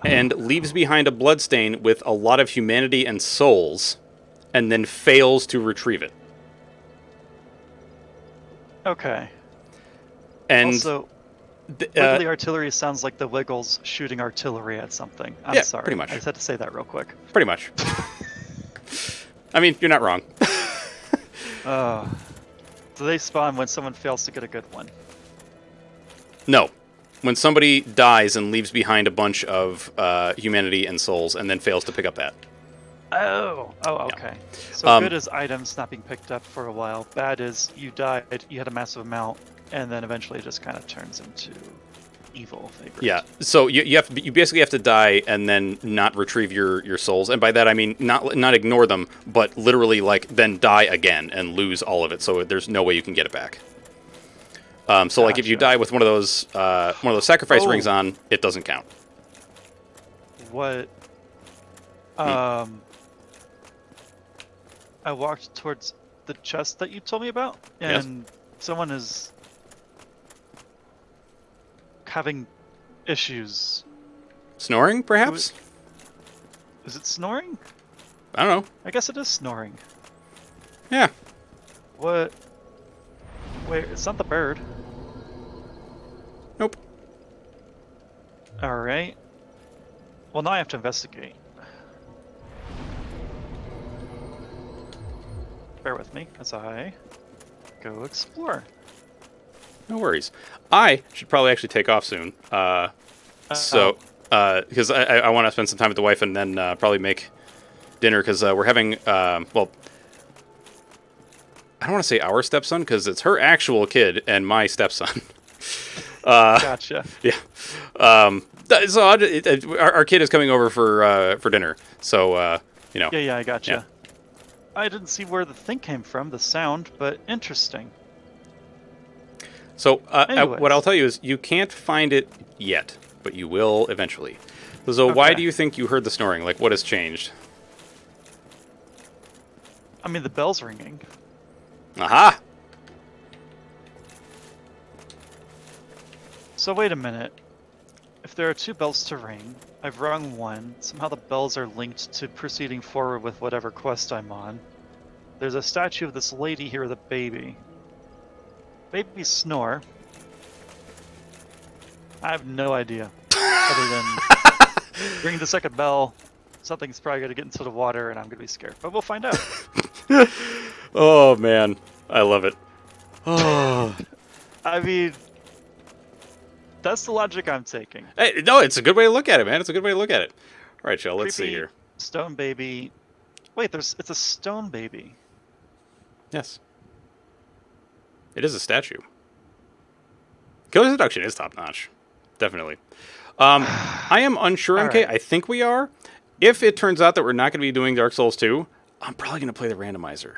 and leaves behind a bloodstain with a lot of humanity and souls, and then fails to retrieve it. Okay. And also, wiggly artillery sounds like the Wiggles shooting artillery at something. I'm sorry. Pretty much. I just had to say that real quick. Pretty much. I mean, you're not wrong. So they spawn when someone fails to get a good one. No. When somebody dies and leaves behind a bunch of humanity and souls and then fails to pick up that. Oh, okay. Yeah. So good is items not being picked up for a while. Bad is you died, you had a massive amount, and then eventually it just kind of turns into evil vagrant. Yeah. So you basically have to die and then not retrieve your souls, and by that I mean not ignore them, but literally like then die again and lose all of it. So there's no way you can get it back. So like if you die with one of those sacrifice rings on, it doesn't count. What? I walked towards the chest that you told me about, and someone is having issues. Snoring, perhaps? Is it snoring? I don't know. I guess it is snoring. Yeah. What? Wait, it's not the bird. Nope. Alright. Well, now I have to investigate. Bear with me as I go explore. No worries. I should probably actually take off soon. Because I want to spend some time with the wife and then probably make dinner because we're having, I don't want to say our stepson because it's her actual kid and my stepson. Gotcha. Yeah. So our kid is coming over for dinner. So, you know. Yeah, I gotcha. Yeah. I didn't see where the thing came from, the sound, but interesting. So what I'll tell you is you can't find it yet, but you will eventually. So why do you think you heard the snoring? Like, what has changed? I mean, the bell's ringing. Aha! So wait a minute. If there are 2 bells to ring, I've rung one. Somehow the bells are linked to proceeding forward with whatever quest I'm on. There's a statue of this lady here with a baby. Baby snore. I have no idea. Other than ring the second bell, something's probably going to get into the water and I'm going to be scared. But we'll find out. Oh, man. I love it. Oh. I mean, that's the logic I'm taking. Hey, no, it's a good way to look at it, man. It's a good way to look at it. All right, Joe, let's see Creepy here. Stone baby. Wait, it's a stone baby. Yes. It is a statue. Killer Seduction is top-notch. Definitely. I am unsure, MK. Right. I think we are. If it turns out that we're not going to be doing Dark Souls 2, I'm probably going to play the randomizer.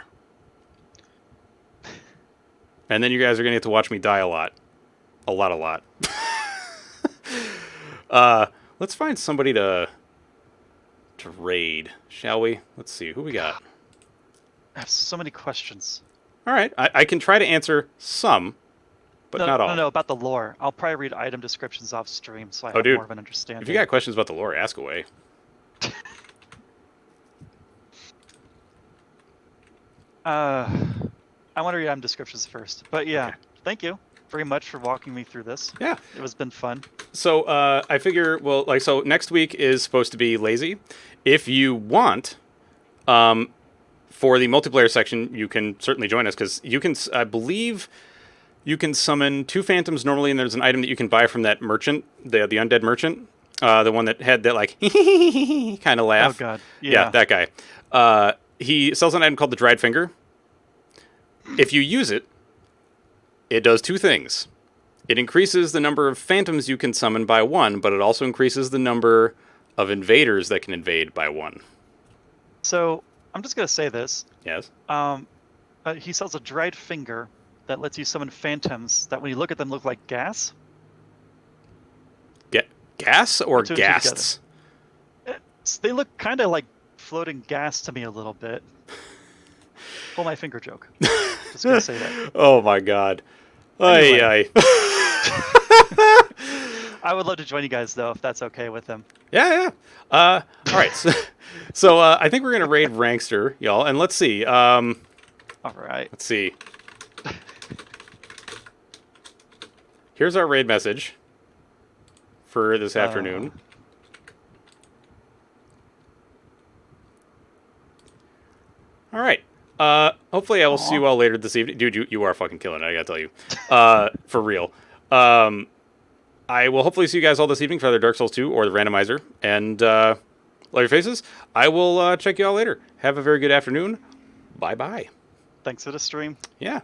and then you guys are gonna get to watch me die a lot. A lot. Let's find somebody to raid, shall we? Let's see, who we got? I have so many questions. All right, I can try to answer some, but not all. No, about the lore. I'll probably read item descriptions off stream so I have dude, more of an understanding. If you got questions about the lore, ask away. I want to read item descriptions first. But yeah, Okay. Thank you very much for walking me through this. Yeah. It was been fun. So I figure, well, like, so next week is supposed to be lazy. If you want, for the multiplayer section, you can certainly join us, because you can, I believe, you can summon 2 phantoms normally, and there's an item that you can buy from that merchant, the undead merchant, the one that had that like kind of laugh. Oh god, yeah, that guy. He sells an item called the dried finger. If you use it, it does 2 things. It increases the number of phantoms you can summon by 1, but it also increases the number of invaders that can invade by 1. So I'm just gonna say this. Yes. He sells a dried finger that lets you summon phantoms that when you look at them look like gas. Gas or Two and two ghasts? They look kind of like floating gas to me a little bit. Pull my finger joke. Just gonna say that. Oh my god. Anyway. Aye. I would love to join you guys though, if that's okay with them. Yeah. All right. So I think we're gonna raid Rankster, y'all, and let's see. All right. Let's see. Here's our raid message for this afternoon. All right. Hopefully I will see you all later this evening. Dude, you are fucking killing it, I gotta tell you. For real. I will hopefully see you guys all this evening for either Dark Souls 2 or the randomizer. And love your faces. I will check you all later. Have a very good afternoon. Bye-bye. Thanks for the stream. Yeah.